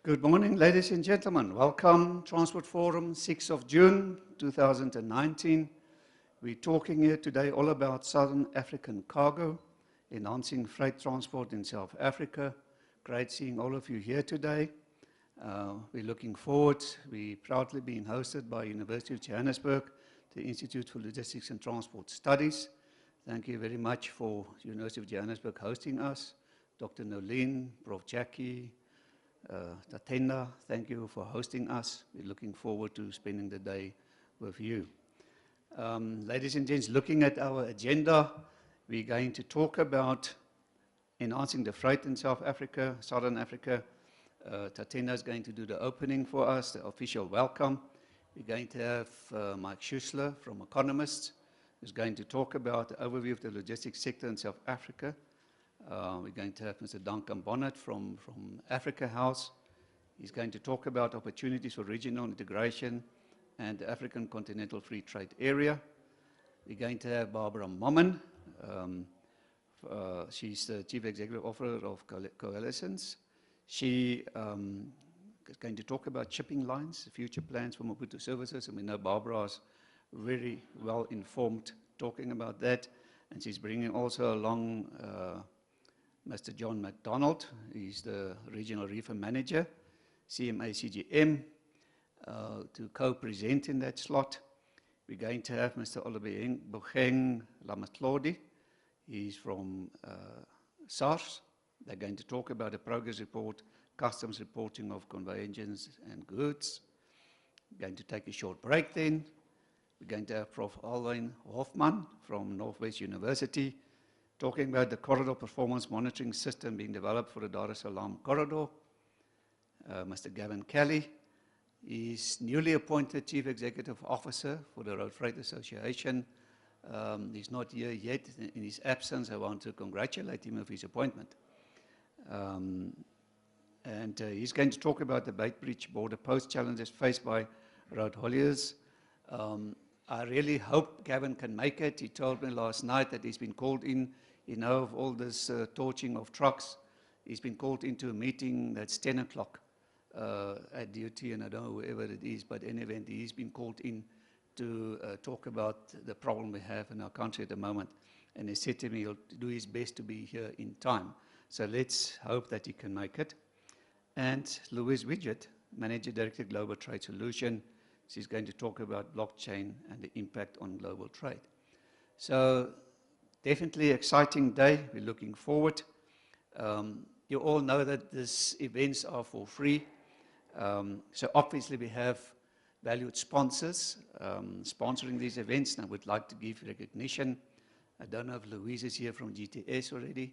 Good morning, ladies and gentlemen. Welcome, Transport Forum, 6th of June, 2019. We're talking here today all about Southern African cargo, enhancing freight transport in South Africa. Great seeing all of you here today. We're looking forward. We're proudly being hosted by University of Johannesburg, the Institute for Logistics and Transport Studies. Thank you very much for University of Johannesburg hosting us. Dr. Nolene, Prof. Jackie, Tatenda, thank you for hosting us. We're looking forward to spending the day with you. Ladies and gents, looking at our agenda, we're going to talk about enhancing the freight in South Africa, Southern Africa. Tatenda is going to do the opening for us, the official welcome. We're going to have Mike Schuessler from Economist, who's going to talk about the overview of the logistics sector in South Africa. We're going to have Mr. Duncan Bonnet from Africa House. He's going to talk about opportunities for regional integration and the African Continental Free Trade Area. We're going to have Barbara Mommen. She's the Chief Executive Officer of Coalescence. She is going to talk about shipping lines, the future plans for Maputo services, and we know Barbara is very well informed talking about that. And she's bringing also along Mr. John McDonald. He's the Regional Reefer Manager, CMA CGM, to co-present in that slot. We're going to have Mr. Olubeng Lamatlodi. He's from SARS. They're going to talk about the progress report, customs reporting of conveyances and goods. We're going to take a short break then. We're going to have Prof. Alwyn Hoffman from Northwest University talking about the corridor performance monitoring system being developed for the Dar es Salaam corridor. Mr. Gavin Kelly is newly appointed Chief Executive Officer for the Road Freight Association. He's not here yet. In his absence, I want to congratulate him of his appointment. He's going to talk about the Beitbridge border post challenges faced by road hauliers. I really hope Gavin can make it. He told me last night that he's been called in, of all this torching of trucks. He's been called into a meeting that's 10 o'clock at duty, and I don't know whoever it is, but in any event, he's been called in to talk about the problem we have in our country at the moment. And he said to me he'll do his best to be here in time. So let's hope that he can make it. And Louise Widget, Manager Director, Global Trade Solution. She's going to talk about blockchain and the impact on global trade. So definitely exciting day. We're looking forward. You all know that these events are for free. So obviously we have valued sponsors sponsoring these events, and I would like to give recognition. I don't know if Louise is here from GTS already.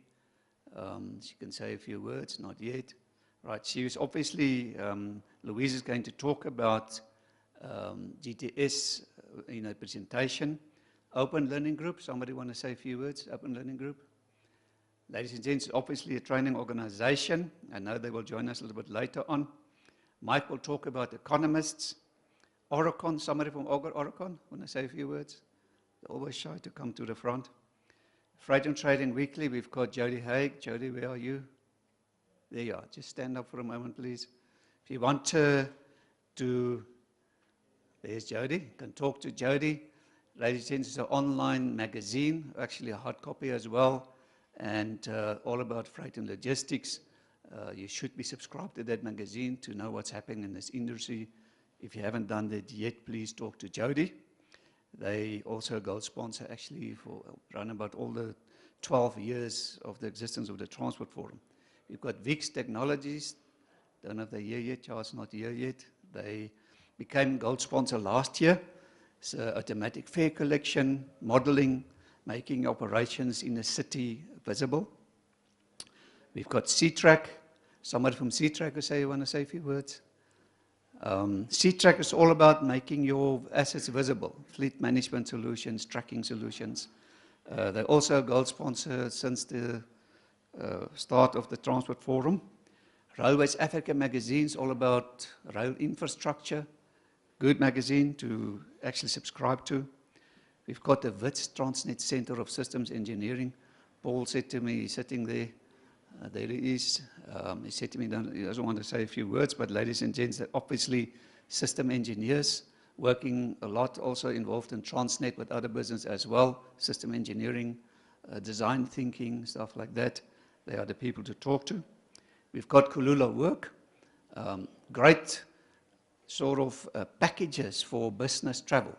She can say a few words, not yet. Right, she was obviously, Louise is going to talk about GTS in a presentation. Open Learning Group, somebody want to say a few words? Open Learning Group? Ladies and gents, obviously a training organization. I know they will join us a little bit later on. Mike will talk about economists. Oricon, somebody from Oricon want to say a few words? They're always shy to come to the front. Freight and Trading Weekly, we've got Jody Haig. Jody, where are you? There you are. Just stand up for a moment, please. If you want to there's Jody. You can talk to Jody. Ladies and gents, it's an online magazine, actually a hard copy as well, and all about freight and logistics. You should be subscribed to that magazine to know what's happening in this industry. If you haven't done that yet, please talk to Jody. They also a gold sponsor actually for around about all the 12 years of the existence of the Transport Forum. We've got VIX Technologies. Don't know if they're here yet. Charles not here yet. They became gold sponsor last year. It's automatic fare collection, modeling, making operations in the city visible. We've got C-Track. Somebody from C-Track want to say a few words? C-Track is all about making your assets visible. Fleet management solutions, tracking solutions. They're also a gold sponsor since the start of the Transport Forum. Railways Africa magazine is all about rail infrastructure. Good magazine to actually subscribe to. We've got the WITS Transnet Center of Systems Engineering. Paul said to me, he's sitting there, there he is. He said to me, he doesn't want to say a few words, but ladies and gents, they're obviously system engineers, working a lot, also involved in Transnet with other business as well, system engineering, design thinking, stuff like that. They are the people to talk to. We've got Kulula Work, great sort of packages for business travel.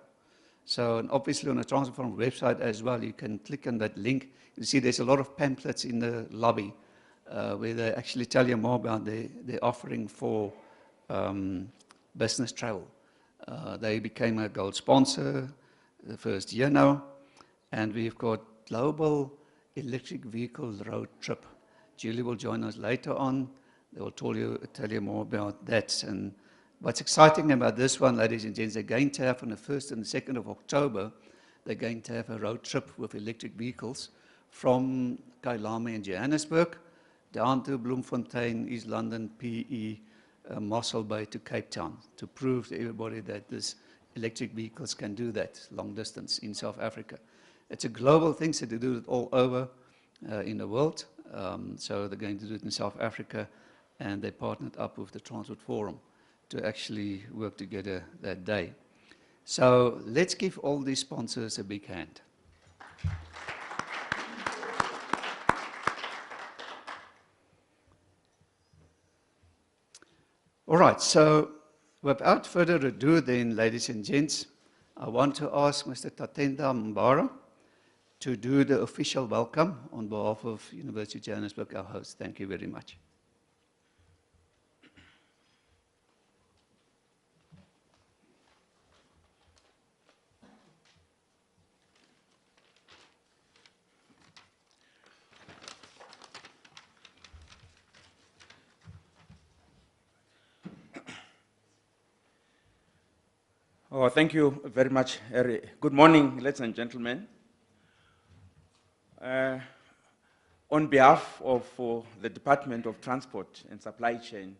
So and obviously on the Transport Forum website as well, you can click on that link. You see there's a lot of pamphlets in the lobby where they actually tell you more about their offering for business travel. They became a gold sponsor the first year now, and we've got Global Electric Vehicle Road Trip. Julie will join us later on. They will tell you more about that. And what's exciting about this one, ladies and gents, they're going to have on the 1st and the 2nd of October, they're going to have a road trip with electric vehicles from Kailame in Johannesburg down to Bloemfontein, East London, PE, Mossel Bay to Cape Town to prove to everybody that this electric vehicles can do that long distance in South Africa. It's a global thing, so they do it all over in the world. So they're going to do it in South Africa, and they partnered up with the Transport Forum to actually work together that day. So let's give all these sponsors a big hand. All right, so without further ado then, ladies and gents, I want to ask Mr. Tatenda Mbara to do the official welcome on behalf of University of Johannesburg, our host. Thank you very much. Oh, thank you very much, Harry. Good morning, ladies and gentlemen. On behalf of the Department of Transport and Supply Chain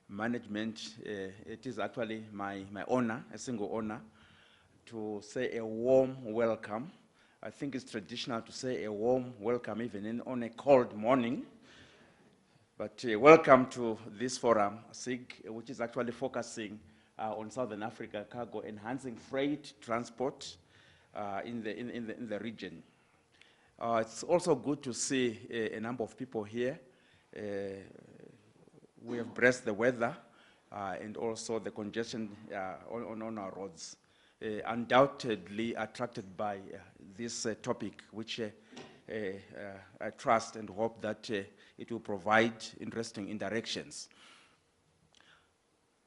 Management, it is actually my honor, a single honor, to say a warm welcome. I think it's traditional to say a warm welcome even on a cold morning. But welcome to this forum, SIG, which is actually focusing on Southern Africa cargo, enhancing freight transport in the region. It's also good to see a number of people here. We have braced the weather and also the congestion on our roads. Undoubtedly attracted by this topic, which I trust and hope that it will provide interesting interactions.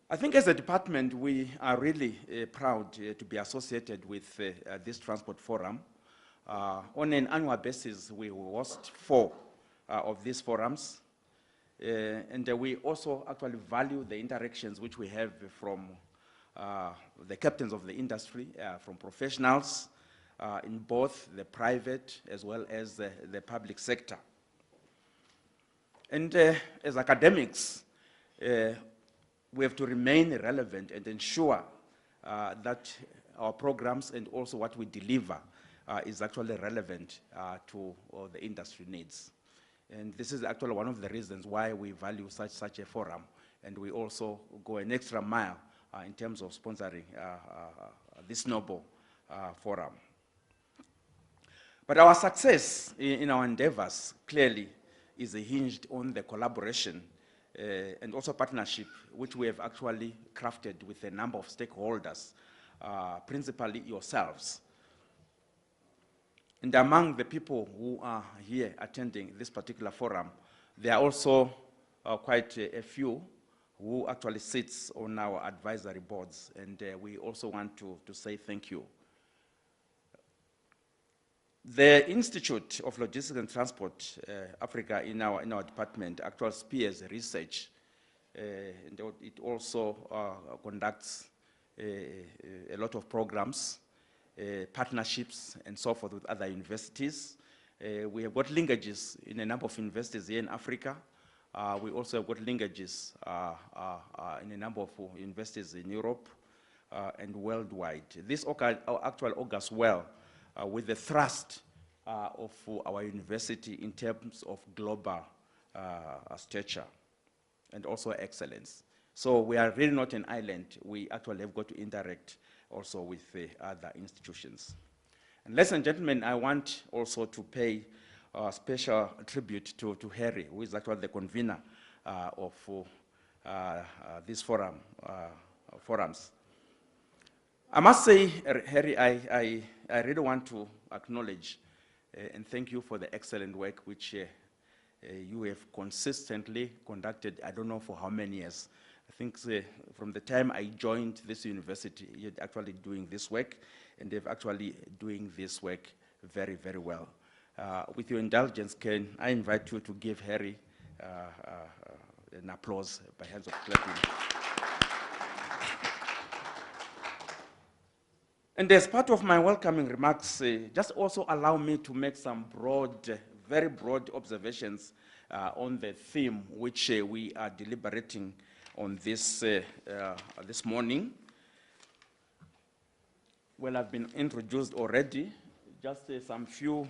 I think as a department, we are really proud to be associated with this transport forum. On an annual basis, we host 4 of these forums. And we also actually value the interactions which we have from the captains of the industry, from professionals in both the private as well as the public sector. And as academics, we have to remain relevant and ensure that our programs and also what we deliver is actually relevant to the industry needs. And this is actually one of the reasons why we value such a forum, and we also go an extra mile in terms of sponsoring this noble forum. But our success in our endeavors clearly is hinged on the collaboration and also partnership, which we have actually crafted with a number of stakeholders, principally yourselves. And among the people who are here attending this particular forum, there are also quite a few who actually sits on our advisory boards, and we also want to say thank you. The Institute of Logistics and Transport Africa in our department actually spears research, and it also conducts a lot of programs, partnerships, and so forth with other universities. We have got linkages in a number of universities here in Africa. We also have got linkages in a number of universities in Europe and worldwide. This actually augurs well with the thrust of our university in terms of global stature and also excellence. So we are really not an island. We actually have got to interact also with other institutions. And ladies and gentlemen, I want also to pay special tribute to Harry, who is actually the convener of these forums. I must say, Harry, I really want to acknowledge and thank you for the excellent work which you have consistently conducted, I don't know for how many years. I think from the time I joined this university, you're actually doing this work, and they're actually doing this work very, very well. With your indulgence, can I invite you to give Harry an applause by hands of clapping. And as part of my welcoming remarks, just also allow me to make some broad, very broad observations on the theme which we are deliberating on this morning. Well, I've been introduced already. Just some few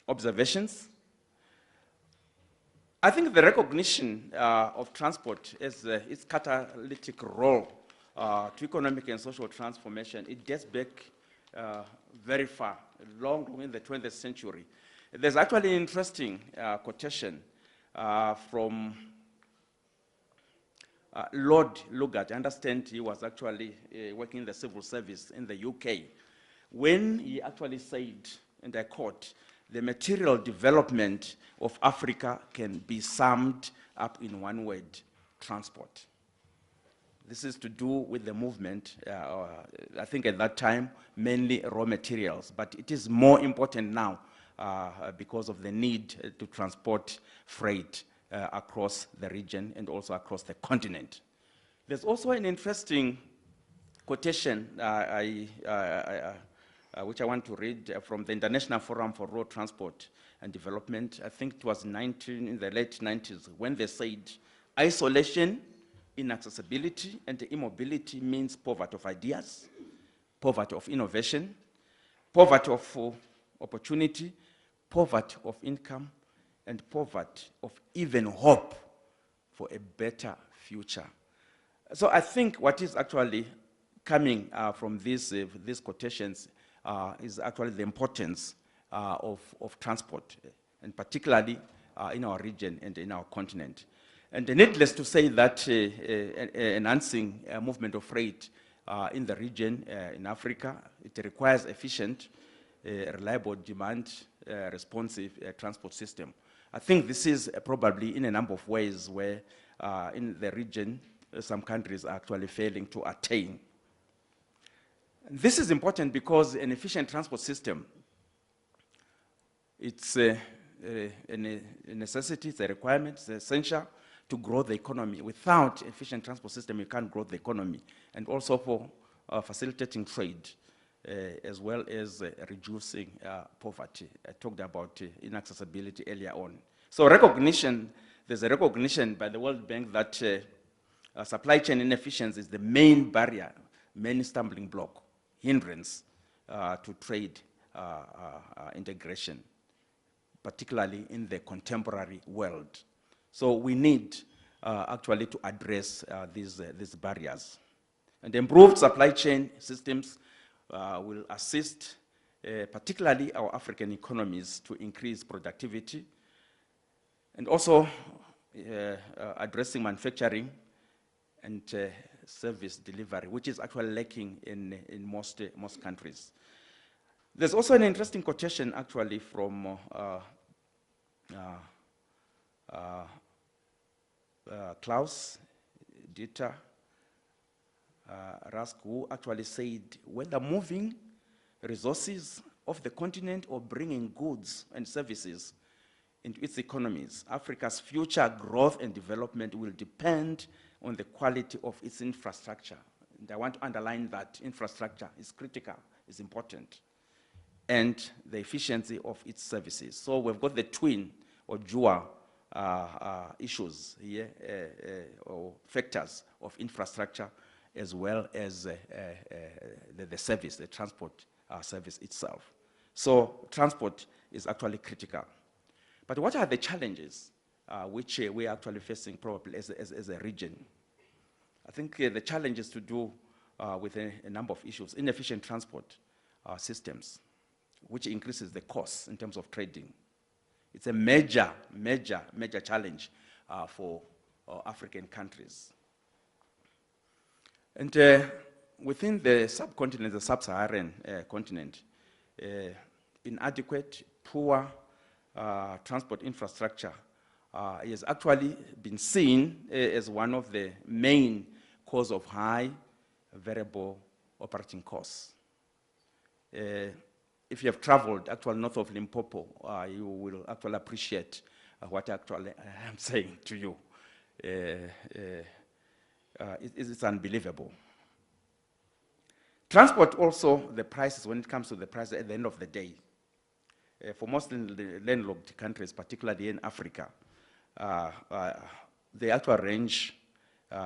observations. I think the recognition of transport as its catalytic role to economic and social transformation, it dates back very far, long in the 20th century. There's actually an interesting quotation from Lord Lugard. I understand he was actually working in the civil service in the UK, when he actually said, and I quote, "The material development of Africa can be summed up in one word: transport." This is to do with the movement, I think at that time, mainly raw materials, but it is more important now because of the need to transport freight across the region and also across the continent. There's also an interesting quotation which I want to read from the International Forum for Road Transport and Development. I think it was in the late 90s, when they said, "Isolation, inaccessibility, and immobility means poverty of ideas, poverty of innovation, poverty of opportunity, poverty of income, and poverty of even hope for a better future." So I think what is actually coming from these quotations is actually the importance of transport, and particularly in our region and in our continent. And needless to say that enhancing movement of freight in the region, in Africa, it requires efficient, reliable, demand responsive transport system. I think this is probably in a number of ways where in the region, some countries are actually failing to attain. This is important because an efficient transport system, it's a necessity, it's a requirement, it's essential to grow the economy. Without efficient transport system, you can't grow the economy. And also for facilitating trade, as well as reducing poverty. I talked about inaccessibility earlier on. So recognition, there's a recognition by the World Bank that supply chain inefficiency is the main barrier, main stumbling block, hindrance to trade integration, particularly in the contemporary world. So we need actually to address these barriers. And improved supply chain systems will assist particularly our African economies to increase productivity, and also addressing manufacturing and service delivery, which is actually lacking in most countries. There's also an interesting quotation actually from Klaus Dieter Rask, who actually said, "Whether moving resources of the continent or bringing goods and services into its economies, Africa's future growth and development will depend on the quality of its infrastructure." And I want to underline that infrastructure is critical, is important, and the efficiency of its services. So we've got the twin or dual issues here, or factors of infrastructure, as well as the service, the transport service itself. So transport is actually critical. But what are the challenges which we are actually facing probably as a region? I think the challenge is to do with a number of issues. Inefficient transport systems, which increases the costs in terms of trading. It's a major challenge for African countries. And within the subcontinent, the sub-Saharan continent, inadequate, poor transport infrastructure has actually been seen as one of the main cause of high variable operating costs. If you have traveled actually north of Limpopo, you will actually appreciate what actually I am saying to you. It's unbelievable. Transport also, the prices, when it comes to the price at the end of the day, for most landlocked countries, particularly in Africa, they actually range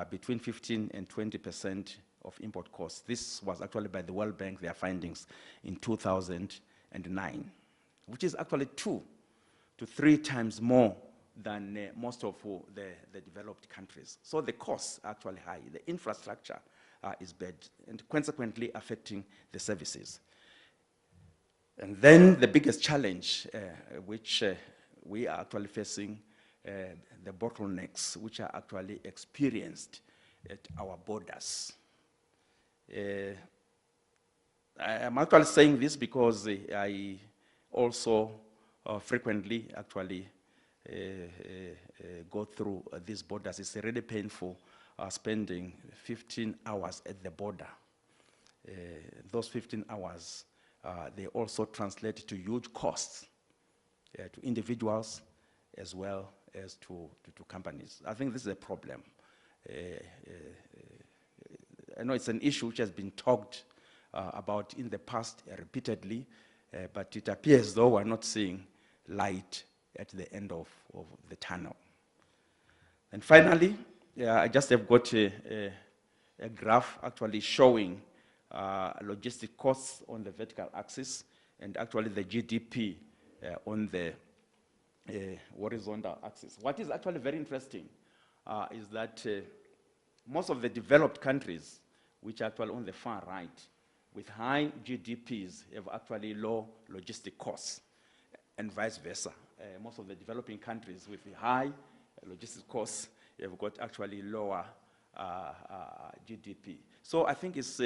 between 15 and 20% of import costs. This was actually by the World Bank, their findings in 2009, which is actually 2 to 3 times more than most of the developed countries. So the costs are actually high. The infrastructure is bad and consequently affecting the services. And then the biggest challenge which we are actually facing, the bottlenecks which are actually experienced at our borders. I'm actually saying this because I also frequently actually go through these borders. It's really painful spending 15 hours at the border. Those 15 hours, they also translate to huge costs to individuals as well as to companies. I think this is a problem. I know it's an issue which has been talked about in the past repeatedly, but it appears though we're not seeing light at the end of the tunnel. And finally, I just have got a graph actually showing logistic costs on the vertical axis and actually the GDP on the horizontal axis. What is actually very interesting is that most of the developed countries, which are actually on the far right, with high GDPs, have actually low logistic costs, and vice versa. Most of the developing countries with high logistic costs have got actually lower GDP. So I think it's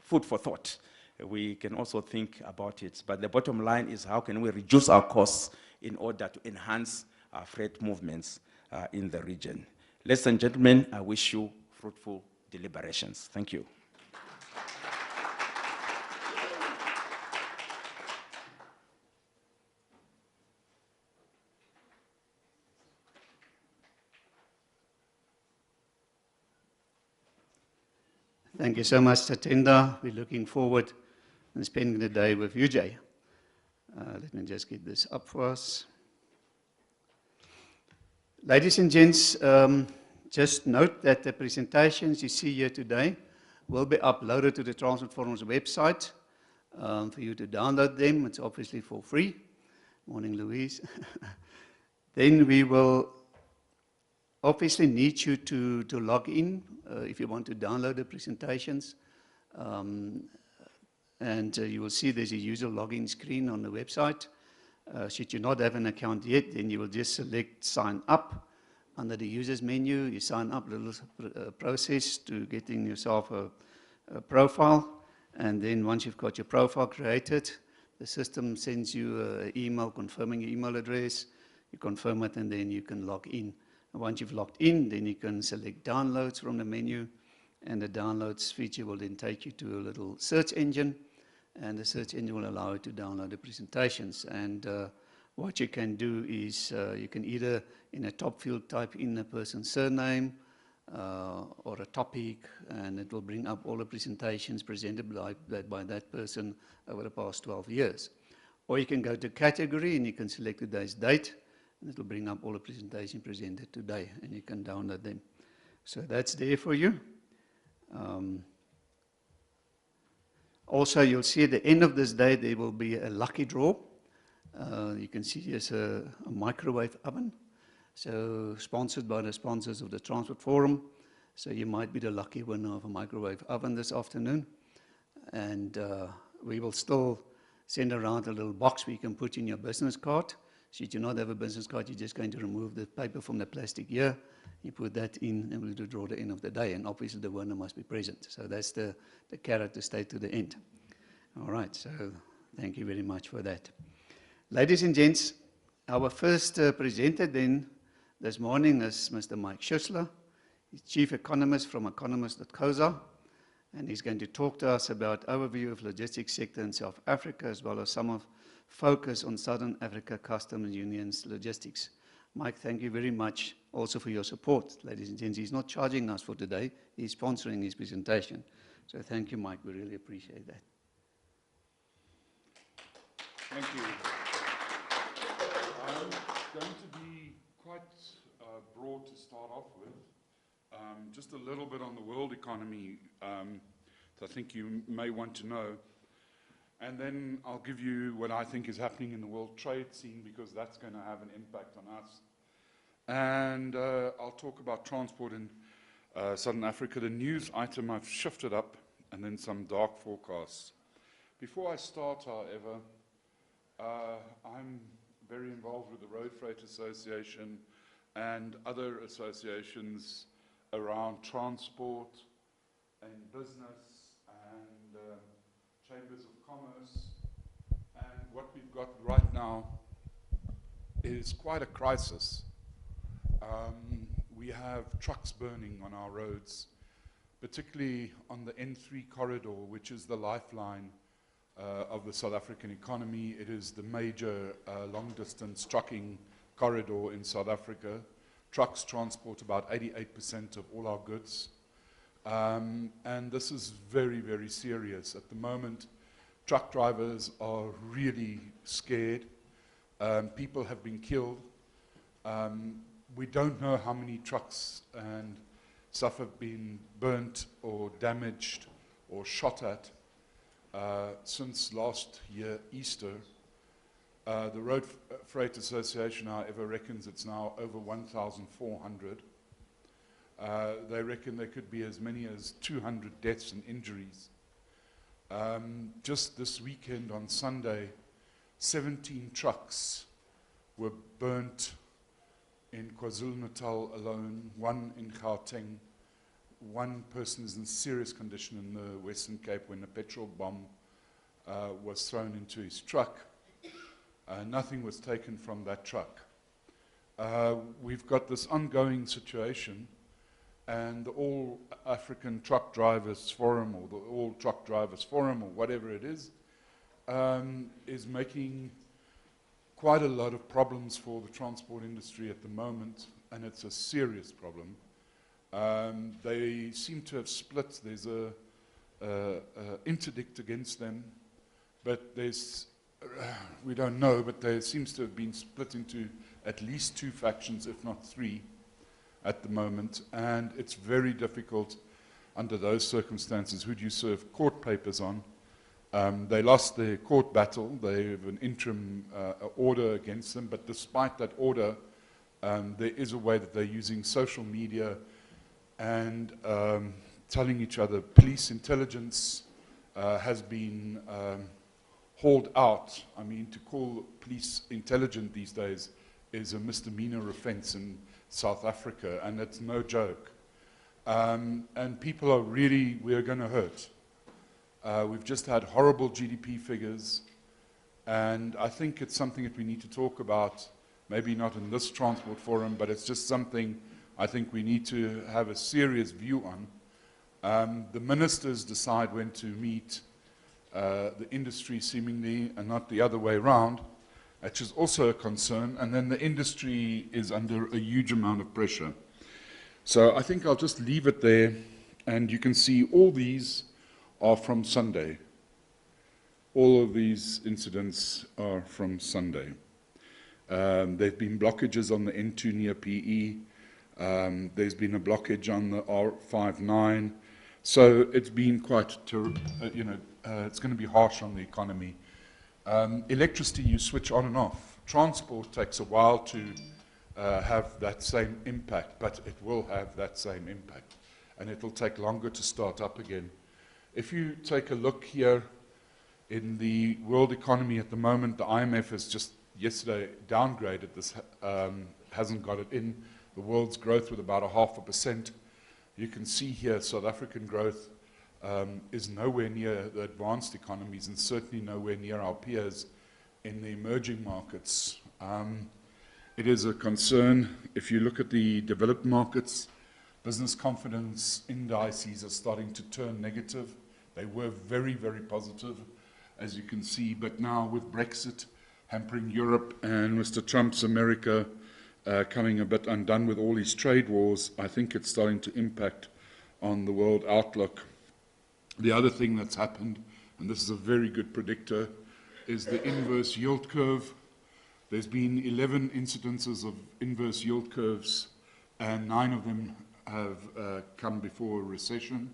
food for thought. We can also think about it. But the bottom line is, how can we reduce our costs in order to enhance our freight movements in the region? Ladies and gentlemen, I wish you fruitful deliberations. Thank you. Thank you so much, Tatenda. We're looking forward to spending the day with you, Jay. Let me just get this up for us. Ladies and gents, just note that the presentations you see here today will be uploaded to the Transport Forum's website for you to download them. It's obviously for free. Morning, Louise. Then we will obviously need you to log in if you want to download the presentations. And you will see there's a user login screen on the website. Should you not have an account yet, then you will just select sign up under the users menu. You sign up, a little process to getting yourself a profile. And then once you've got your profile created, the system sends you an email confirming your email address. You confirm it, and then you can log in. And once you've logged in, then you can select downloads from the menu, and the downloads feature will then take you to a little search engine, and the search engine will allow you to download the presentations. And what you can do is you can either in a top field type in a person's surname or a topic, and it will bring up all the presentations presented by that person over the past 12 years. Or you can go to category and you can select today's date, and it will bring up all the presentations presented today, and you can download them. So that's there for you. Also, you'll see at the end of this day, there will be a lucky draw. You can see here's a microwave oven. So sponsored by the sponsors of the Transport Forum. So you might be the lucky winner of a microwave oven this afternoon. And we will still send around a little box where you can put in your business card. Should you not have a business card, you're just going to remove the paper from the plastic here. You put that in, and we'll do draw the end of the day. And obviously the winner must be present. So that's the carrot to stay to the end. All right, so thank you very much for that. Ladies and gents, our first presenter then this morning is Mr. Mike Schuessler. He's Chief Economist from Economist.co.za, and he's going to talk to us about overview of logistics sector in South Africa, as well as some of focus on Southern Africa Customs Union's logistics. Mike, thank you very much also for your support. Ladies and gents, he's not charging us for today. He's sponsoring his presentation. So thank you, Mike. We really appreciate that. Thank you. I'm going to be quite broad to start off with. Just a little bit on the world economy that I think you may want to know. And then I'll give you what I think is happening in the world trade scene, because that's going to have an impact on us. And I'll talk about transport in Southern Africa. The news item I've shifted up, and then some dark forecasts. Before I start, however, I'm very involved with the Road Freight Association and other associations around transport and business and chambers of commerce. And what we've got right now is quite a crisis. We have trucks burning on our roads, particularly on the N3 corridor, which is the lifeline of the South African economy. It is the major long-distance trucking corridor in South Africa. Trucks transport about 88% of all our goods. And this is very, very serious. At the moment, truck drivers are really scared. People have been killed. We don't know how many trucks and stuff have been burnt or damaged or shot at since last year, Easter. The Road Freight Association, however, reckons it's now over 1,400. They reckon there could be as many as 200 deaths and injuries. Just this weekend on Sunday, 17 trucks were burnt in KwaZulu-Natal alone, one in Gauteng. One person is in serious condition in the Western Cape when a petrol bomb was thrown into his truck. Nothing was taken from that truck. We've got this ongoing situation, and the All African Truck Drivers Forum, or the All Truck Drivers Forum, or whatever it is making quite a lot of problems for the transport industry at the moment, and it's a serious problem. They seem to have split. There's a interdict against them, but there's we don't know, but there seems to have been split into at least two factions, if not three, at the moment. And it's very difficult under those circumstances. Who do you serve court papers on? They lost their court battle. They have an interim order against them. But despite that order, there is a way that they're using social media and telling each other. Police intelligence has been hauled out. I mean, to call police intelligent these days is a misdemeanor offense in South Africa, and it's no joke. And people are really, we're going to hurt. We've just had horrible GDP figures, and I think it's something that we need to talk about, maybe not in this transport forum, but it's just something I think we need to have a serious view on. The ministers decide when to meet the industry seemingly, and not the other way around, which is also a concern, and then the industry is under a huge amount of pressure. So I think I'll just leave it there, and you can see all these are from Sunday. All of these incidents are from Sunday. There have been blockages on the N2 near PE. There's been a blockage on the R59. So it's been quite, it's going to be harsh on the economy. Electricity you switch on and off. Transport takes a while to have that same impact, but it will have that same impact. And it will take longer to start up again. If you take a look here in the world economy at the moment, the IMF has just yesterday downgraded this, hasn't got it in. The world's growth with about 0.5%. You can see here South African growth is nowhere near the advanced economies and certainly nowhere near our peers in the emerging markets. It is a concern. If you look at the developed markets, business confidence indices are starting to turn negative. They were very, very positive, as you can see, but now with Brexit hampering Europe and Mr. Trump's America coming a bit undone with all these trade wars, I think it's starting to impact on the world outlook. The other thing that's happened, and this is a very good predictor, is the inverse yield curve. There's been 11 incidences of inverse yield curves, and 9 of them have come before a recession.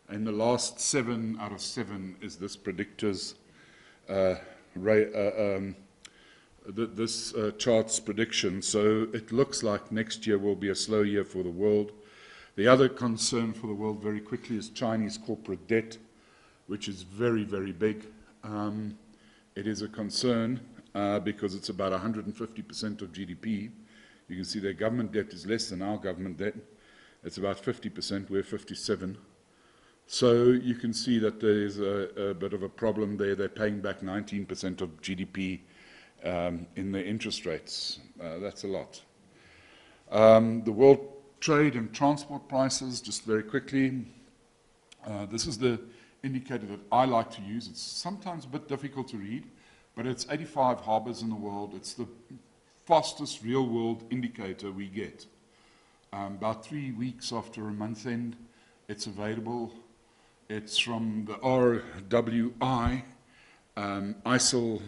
And the last 7 out of 7 is this predictor's, this chart's prediction. So it looks like next year will be a slow year for the world. The other concern for the world very quickly is Chinese corporate debt, which is very, very big. It is a concern because it's about 150% of GDP. You can see their government debt is less than our government debt. It's about 50%, we're 57%. So you can see that there is a bit of a problem there. They're paying back 19% of GDP in their interest rates. That's a lot. The world trade and transport prices, just very quickly. This is the indicator that I like to use. It's sometimes a bit difficult to read, but it's 85 harbors in the world. It's the fastest real-world indicator we get. About 3 weeks after a month end, it's available. It's from the RWI, ISIL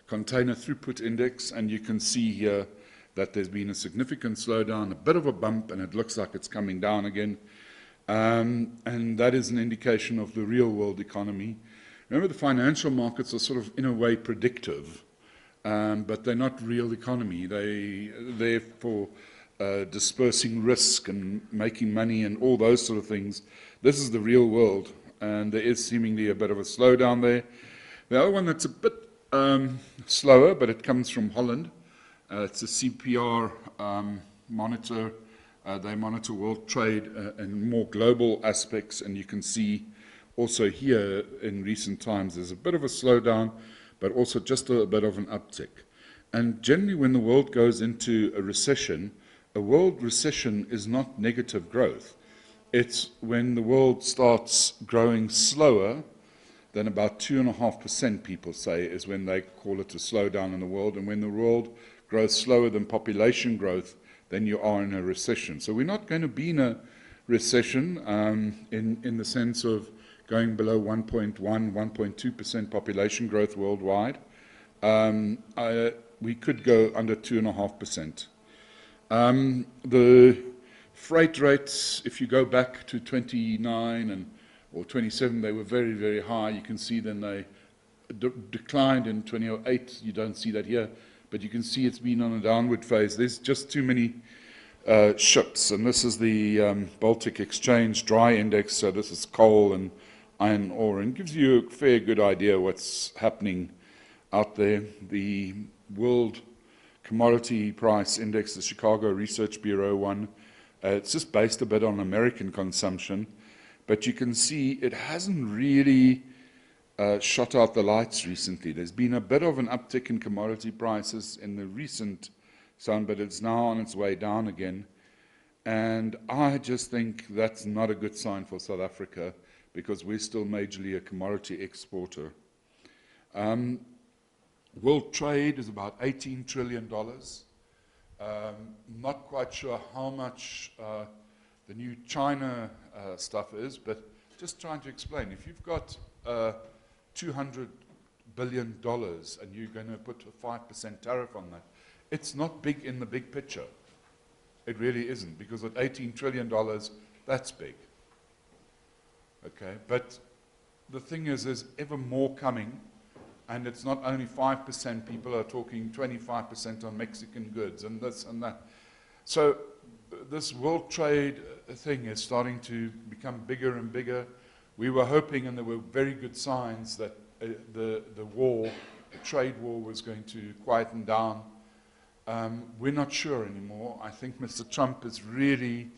Container Throughput Index, and you can see here that there's been a significant slowdown, a bit of a bump, and it looks like it's coming down again. And that is an indication of the real world economy. Remember, the financial markets are sort of, in a way, predictive, but they're not real economy. They're there for dispersing risk and making money and all those sort of things. This is the real world, and there is seemingly a bit of a slowdown there. The other one that's a bit slower, but it comes from Holland. It's a CPR monitor. They monitor world trade and more global aspects, and you can see also here in recent times there's a bit of a slowdown, but also just a bit of an uptick. And generally when the world goes into a recession, a world recession is not negative growth. It's when the world starts growing slower than about 2.5%, people say, is when they call it a slowdown in the world. And when the world grows slower than population growth, then you are in a recession. So we're not going to be in a recession in the sense of going below 1.1, 1.2% population growth worldwide. We could go under 2.5%. The freight rates, if you go back to 29 or 27, they were very, very high. You can see then they declined in 2008. You don't see that here, but you can see it's been on a downward phase. There's just too many ships, and this is the Baltic Exchange Dry Index. So this is coal and iron ore, and gives you a fair good idea what's happening out there. The World Commodity Price Index, the Chicago Research Bureau one, it's just based a bit on American consumption, but you can see it hasn't really shot out the lights recently. There's been a bit of an uptick in commodity prices in the recent sun, but it's now on its way down again. And I just think that's not a good sign for South Africa, because we're still majorly a commodity exporter. World trade is about $18 trillion. Not quite sure how much the new China stuff is, but just trying to explain. If you've got $200 billion and you're going to put a 5% tariff on that, it's not big in the big picture. It really isn't, because at $18 trillion, that's big. Okay, but the thing is, there's ever more coming. And it's not only 5%, people are talking 25% on Mexican goods and this and that. So this world trade thing is starting to become bigger and bigger. We were hoping, and there were very good signs, that the trade war was going to quieten down. We're not sure anymore. I think Mr. Trump is really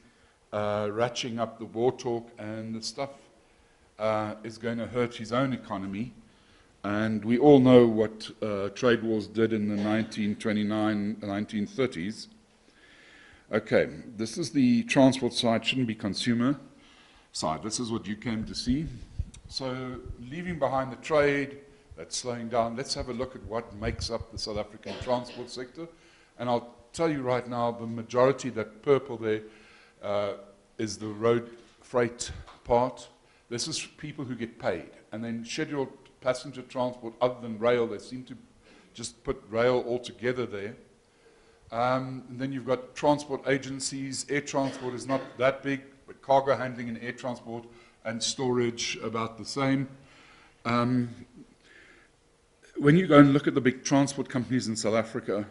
ratcheting up the war talk, and the stuff is going to hurt his own economy. And we all know what trade wars did in the 1929, 1930s. Okay, this is the transport side, shouldn't be consumer side. This is what you came to see. So leaving behind the trade, that's slowing down, let's have a look at what makes up the South African transport sector. And I'll tell you right now, the majority, that purple there, is the road freight part. This is people who get paid. And then scheduled passenger transport, other than rail, they seem to just put rail all together there. And then you've got transport agencies. Air transport is not that big, but cargo handling and air transport and storage about the same. When you go and look at the big transport companies in South Africa,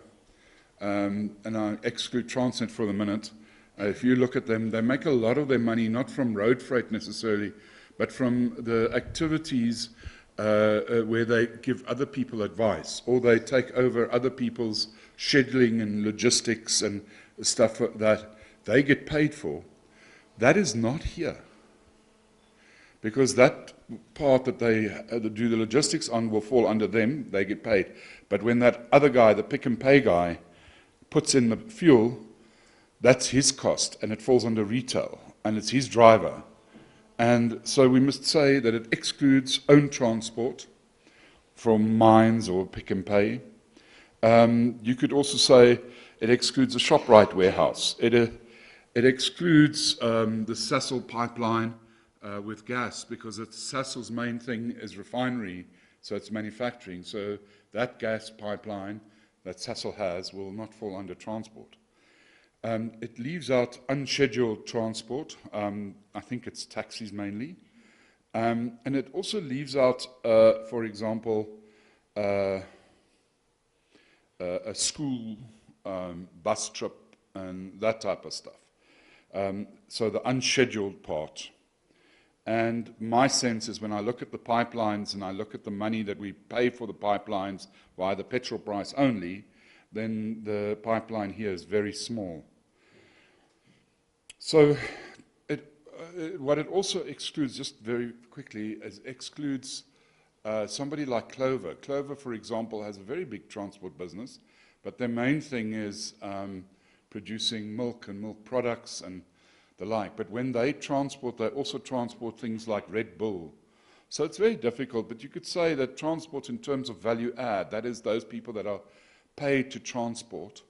and I exclude Transnet for the minute, if you look at them, they make a lot of their money not from road freight necessarily, but from the activities where they give other people advice, or they take over other people's scheduling and logistics and stuff that they get paid for. That is not here. Because that part that they do the logistics on will fall under them, they get paid. But when that other guy, the pick and pay guy, puts in the fuel, that's his cost, and it falls under retail, and it's his driver. And so we must say that it excludes own transport from mines or pick and pay. You could also say it excludes a ShopRite warehouse. It excludes the Sasol pipeline with gas, because Sasol's main thing is refinery, so it's manufacturing. So that gas pipeline that Sasol has will not fall under transport. It leaves out unscheduled transport. I think it's taxis mainly. And it also leaves out, for example, a school bus trip and that type of stuff. So the unscheduled part. And my sense is when I look at the pipelines and I look at the money that we pay for the pipelines via the petrol price only, then the pipeline here is very small. So what it also excludes, just very quickly, is excludes somebody like Clover. Clover, for example, has a very big transport business, but their main thing is producing milk and milk products and the like. But when they transport, they also transport things like Red Bull. So it's very difficult, but you could say that transport in terms of value add, that is those people that are paid to transport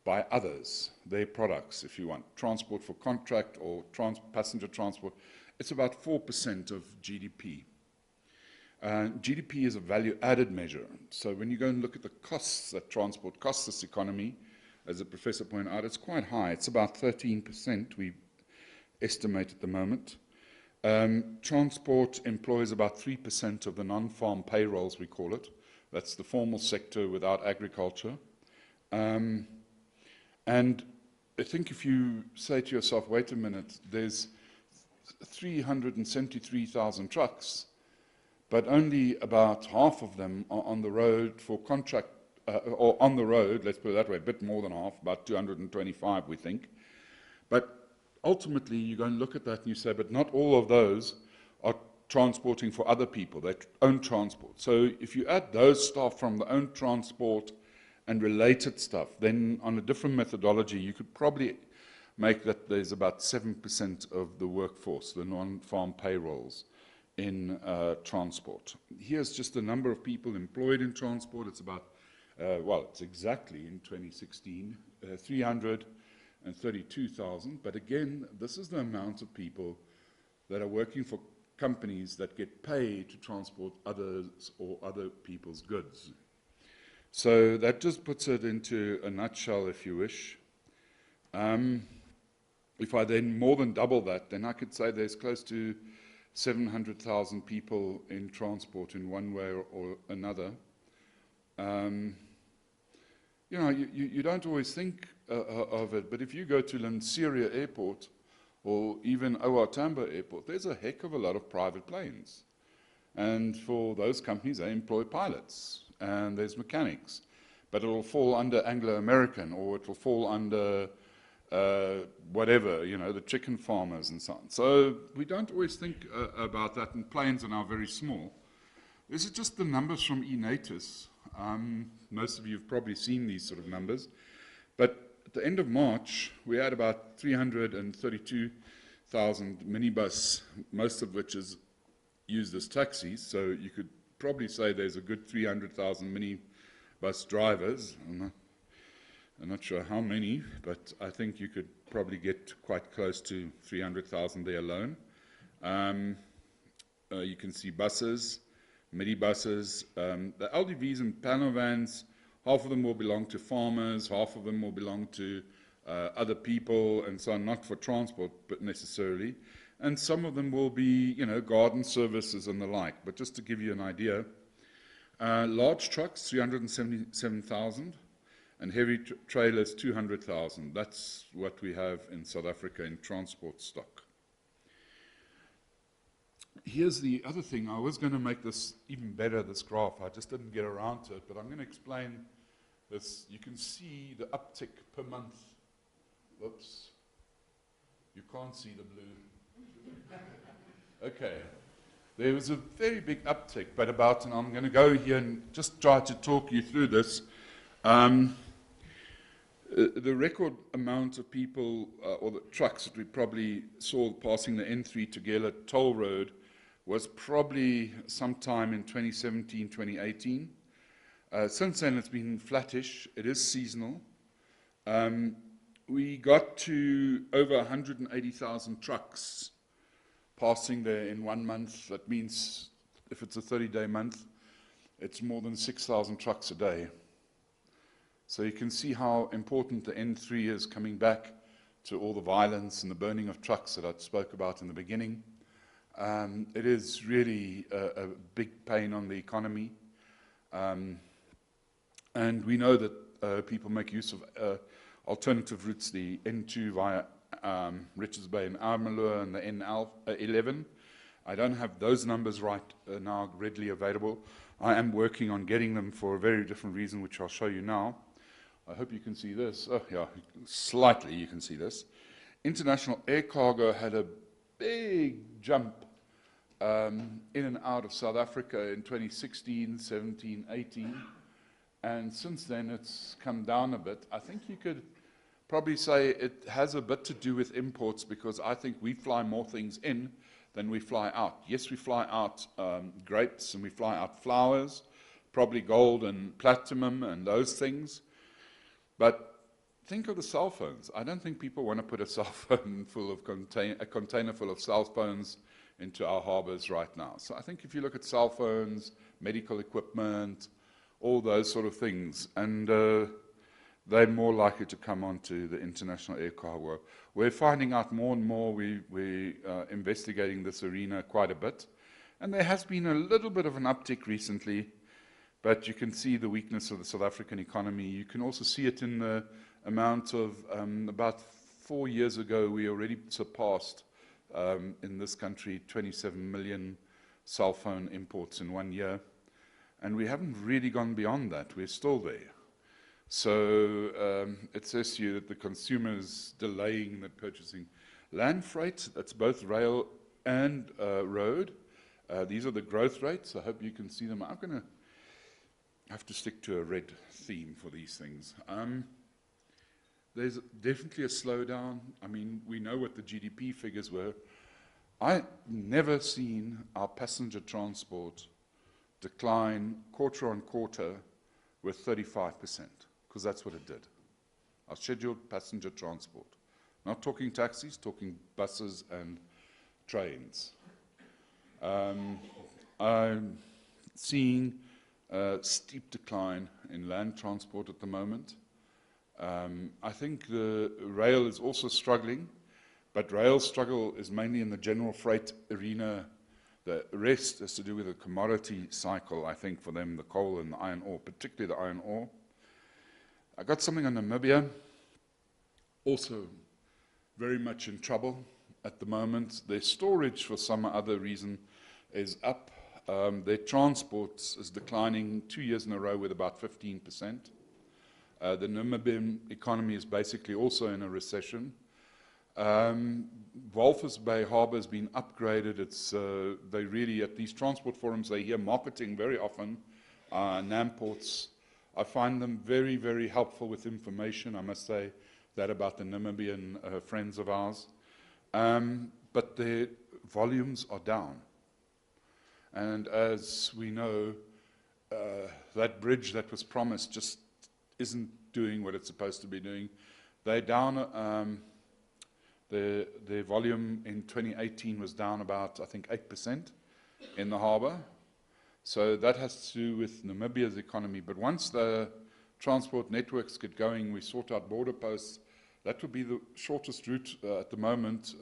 by others, their products, if you want. Transport for contract or passenger transport, it's about 4% of GDP. GDP is a value-added measure. So when you go and look at the costs that transport costs this economy, as the professor pointed out, it's quite high. It's about 13%, we estimate at the moment. Transport employs about 3% of the non-farm payrolls, we call it. That's the formal sector without agriculture. And I think if you say to yourself, wait a minute, there's 373,000 trucks, but only about half of them are on the road for contract, or on the road, let's put it that way, a bit more than half, about 225, we think. But ultimately, you go and look at that and you say, but not all of those are transporting for other people, they own transport. So if you add those staff from the own transport and related stuff, then on a different methodology, you could probably make that there's about 7% of the workforce, the non-farm payrolls in transport. Here's just the number of people employed in transport. It's about, well, it's exactly in 2016, 332,000. But again, this is the amount of people that are working for companies that get paid to transport others or other people's goods. So that just puts it into a nutshell, if you wish. If I then more than double that, then I could say there's close to 700,000 people in transport in one way or another. You know, you don't always think of it, but if you go to Lanseria Airport or even OR Tambo Airport, there's a heck of a lot of private planes. And for those companies, they employ pilots, and there's mechanics. But it'll fall under Anglo-American, or it'll fall under whatever, you know, the chicken farmers and so on. So we don't always think about that, and planes are now very small. This is just the numbers from eNatus. Most of you have probably seen these sort of numbers. But at the end of March, we had about 332,000 minibus, most of which is used as taxis. So you could probably say there's a good 300,000 minibus drivers. I'm not sure how many, but I think you could probably get quite close to 300,000 there alone. You can see buses, minibuses. The LDVs and panel vans, half of them will belong to farmers, half of them will belong to other people and so on, not for transport but necessarily. And some of them will be, you know, garden services and the like. But just to give you an idea, large trucks, 377,000, and heavy trailers, 200,000. That's what we have in South Africa in transport stock. Here's the other thing. I was going to make this even better, this graph. I just didn't get around to it, but I'm going to explain this. You can see the uptick per month. Whoops. You can't see the blue. Okay. There was a very big uptick, but about, and I'm going to go here and just try to talk you through this. The record amount of people, or the trucks that we probably saw passing the N3 Tugela toll road was probably sometime in 2017, 2018. Since then, it's been flattish. It is seasonal. We got to over 180,000 trucks passing there in 1 month. That means if it's a 30-day month, it's more than 6,000 trucks a day. So you can see how important the N3 is, coming back to all the violence and the burning of trucks that I spoke about in the beginning. It is really a big pain on the economy. And we know that people make use of alternative routes, the N2 via Richards Bay and Armalua and the NL11. I don't have those numbers right now readily available. I am working on getting them for a very different reason, which I'll show you now. I hope you can see this. Oh, yeah, slightly you can see this. International air cargo had a big jump in and out of South Africa in 2016, 17, 18. And since then, it's come down a bit. I think you could probably say it has a bit to do with imports, because I think we fly more things in than we fly out. Yes, we fly out grapes and we fly out flowers, probably gold and platinum and those things. But think of the cell phones. I don't think people want to put a cell phone full of a container full of cell phones into our harbors right now. So I think if you look at cell phones, medical equipment, all those sort of things, and they're more likely to come onto the international air cargo. We're finding out more and more. We're investigating this arena quite a bit. And there has been a little bit of an uptick recently, but you can see the weakness of the South African economy. You can also see it in the amount of, about 4 years ago, we already surpassed in this country 27 million cell phone imports in 1 year. And we haven't really gone beyond that. We're still there. So it says here that the consumer is delaying the purchasing. Land freight, that's both rail and road. These are the growth rates. I hope you can see them. I'm going to have to stick to a red theme for these things. There's definitely a slowdown. I mean, we know what the GDP figures were. I've never seen our passenger transport decline quarter on quarter with 35%, because that's what it did. Our scheduled passenger transport. Not talking taxis, talking buses and trains. I'm seeing a steep decline in land transport at the moment. I think the rail is also struggling, but rail struggle is mainly in the general freight arena The rest has to do with the commodity cycle, I think, for them, the coal and the iron ore, particularly the iron ore. I got something on Namibia, also very much in trouble at the moment. Their storage, for some other reason, is up. Their transport is declining 2 years in a row with about 15%. The Namibian economy is basically also in a recession. Walvis Bay Harbour has been upgraded. They really, at these transport forums, they hear marketing very often. Namports, I find them very, very helpful with information. I must say that about the Namibian friends of ours. But their volumes are down. And as we know, that bridge that was promised just isn't doing what it's supposed to be doing. They're down, their volume in 2018 was down about, I think, 8% in the harbour. So that has to do with Namibia's economy. But once the transport networks get going, we sort out border posts, that would be the shortest route at the moment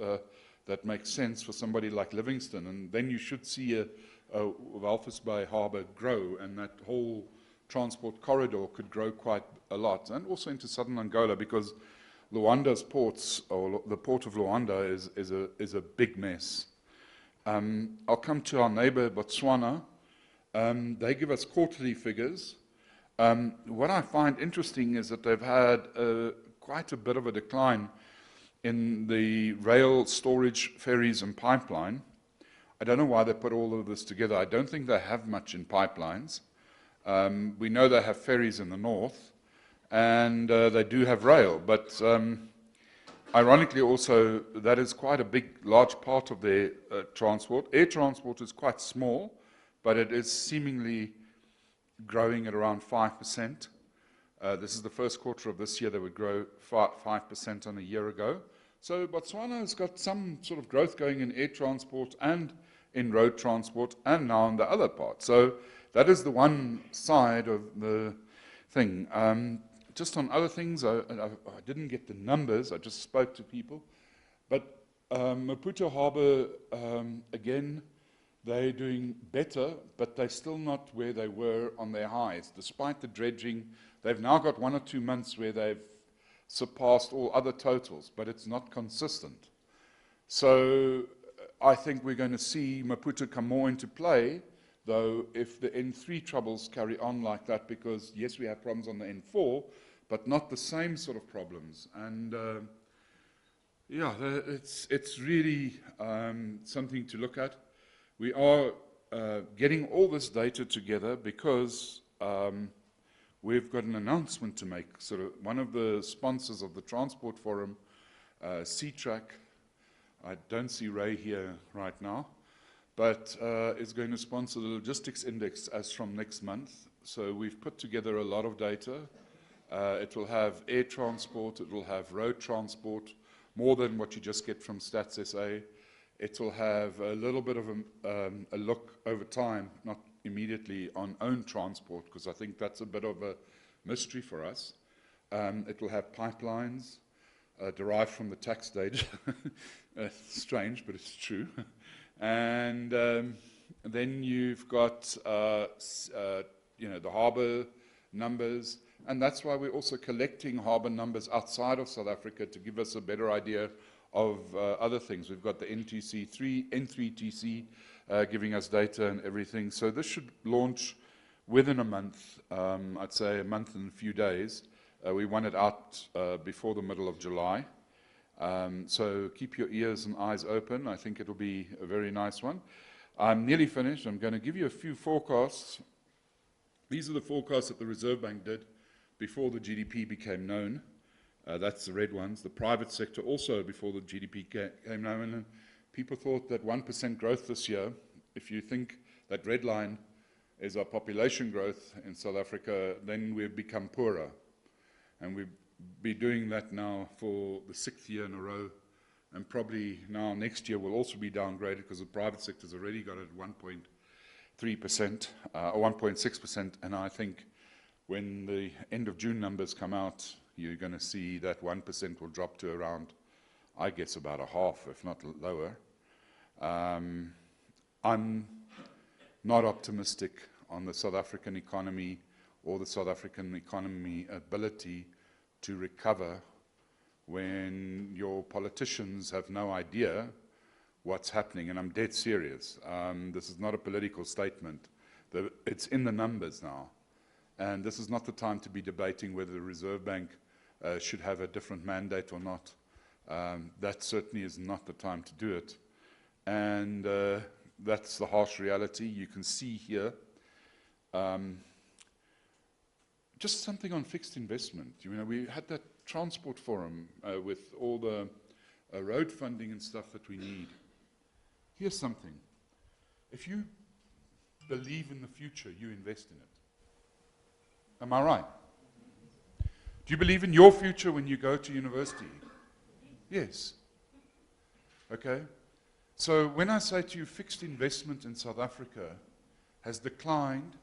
that makes sense for somebody like Livingston. And then you should see a Walvis Bay Harbour grow, and that whole transport corridor could grow quite a lot, and also into southern Angola, because Luanda's ports, or the port of Luanda, is a big mess. I'll come to our neighbour Botswana. They give us quarterly figures. What I find interesting is that they've had quite a bit of a decline in the rail, storage, ferries and pipeline. I don't know why they put all of this together. I don't think they have much in pipelines. We know they have ferries in the north, and they do have rail, but ironically also, that is quite a large part of their transport. Air transport is quite small, but it is seemingly growing at around 5%. This is the first quarter of this year. They would grow 5% on a year ago. So Botswana has got some sort of growth going in air transport and in road transport, and now in the other part. So that is the one side of the thing. Just on other things, I didn't get the numbers. I just spoke to people. But Maputo Harbour, again, they're doing better, but they're still not where they were on their highs. Despite the dredging, they've now got 1 or 2 months where they've surpassed all other totals, but it's not consistent. So I think we're going to see Maputo come more into play, though, if the N3 troubles carry on like that, because, yes, we have problems on the N4, but not the same sort of problems. And, yeah, it's really something to look at. We are getting all this data together because we've got an announcement to make. Sort of one of the sponsors of the Transport Forum, Seatrack, I don't see Ray here right now, but is going to sponsor the Logistics Index as from next month. So we've put together a lot of data. It will have air transport, it will have road transport, more than what you just get from Stats SA. It will have a little bit of a look over time, not immediately, on own transport, because I think that's a bit of a mystery for us. It will have pipelines derived from the tax data. Strange, but it's true. And then you've got the harbour numbers, and that's why we're also collecting harbour numbers outside of South Africa to give us a better idea of other things. We've got the N3TC giving us data and everything. So this should launch within a month, I'd say a month and a few days. We want it out before the middle of July. So keep your ears and eyes open. I think it'll be a very nice one. I'm nearly finished. I'm going to give you a few forecasts. These are the forecasts that the Reserve Bank did before the GDP became known. That's the red ones. The private sector also before the GDP came known. And people thought that 1% growth this year, if you think that red line is our population growth in South Africa, then we've become poorer. And we've been doing that now for the 6th year in a row. And probably now next year will also be downgraded because the private sector's already got it at 1.3% or 1.6%. And I think when the end of June numbers come out, you're going to see that 1% will drop to around, I guess, about a half, if not lower. I'm not optimistic on the South African economy or the South African economy ability to recover when your politicians have no idea what's happening. And I'm dead serious. This is not a political statement. It's in the numbers now. And this is not the time to be debating whether the Reserve Bank should have a different mandate or not. That certainly is not the time to do it. And that's the harsh reality. You can see here just something on fixed investment. You know, we had that transport forum with all the road funding and stuff that we need. Here's something. If you believe in the future, you invest in it. Am I right? Do you believe in your future when you go to university? Yes. Okay. So when I say to you fixed investment in South Africa has declined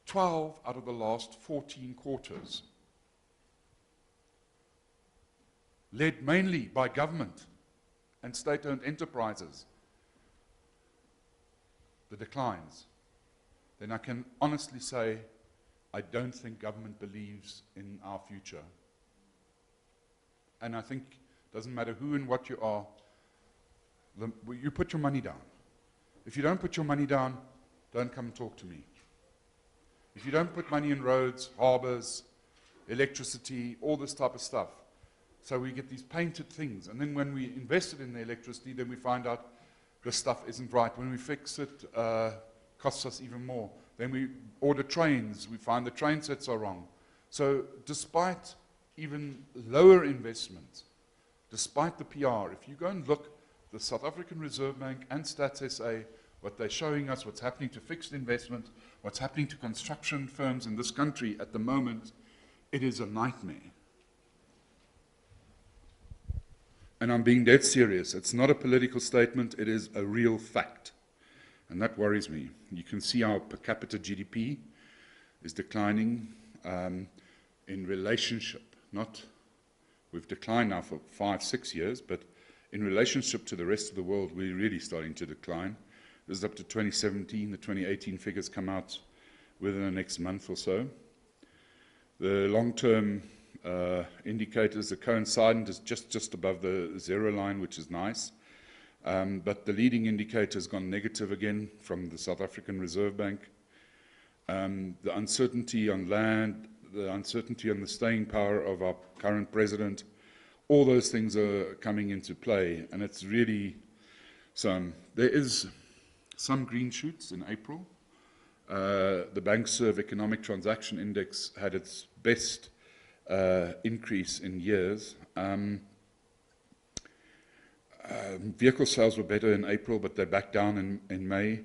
12 out of the last 14 quarters, led mainly by government and state-owned enterprises, the declines, then I can honestly say I don't think government believes in our future. And I think it doesn't matter who and what you are, you put your money down. If you don't put your money down, don't come and talk to me. If you don't put money in roads, harbors, electricity, all this type of stuff, so we get these painted things, and then when we invested in the electricity, then we find out the stuff isn't right. When we fix it, costs us even more. Then we order trains, we find the train sets are wrong. So despite even lower investment, despite the PR, if you go and look, the South African Reserve Bank and Stats SA, what they're showing us, what's happening to fixed investment, what's happening to construction firms in this country at the moment, it is a nightmare. And I'm being dead serious. It's not a political statement, it is a real fact. And that worries me. You can see our per capita GDP is declining in relationship, we've declined now for 5-6 years, but in relationship to the rest of the world, we're really starting to decline. This is up to 2017. The 2018 figures come out within the next month or so. The long-term indicators, the coincident is just above the zero line, which is nice. But the leading indicator has gone negative again from the South African Reserve Bank. The uncertainty on land, the uncertainty on the staying power of our current president, all those things are coming into play, and it's really there is some green shoots in April. The Bankserv Economic Transaction Index had its best increase in years. Vehicle sales were better in April, but they're back down in May.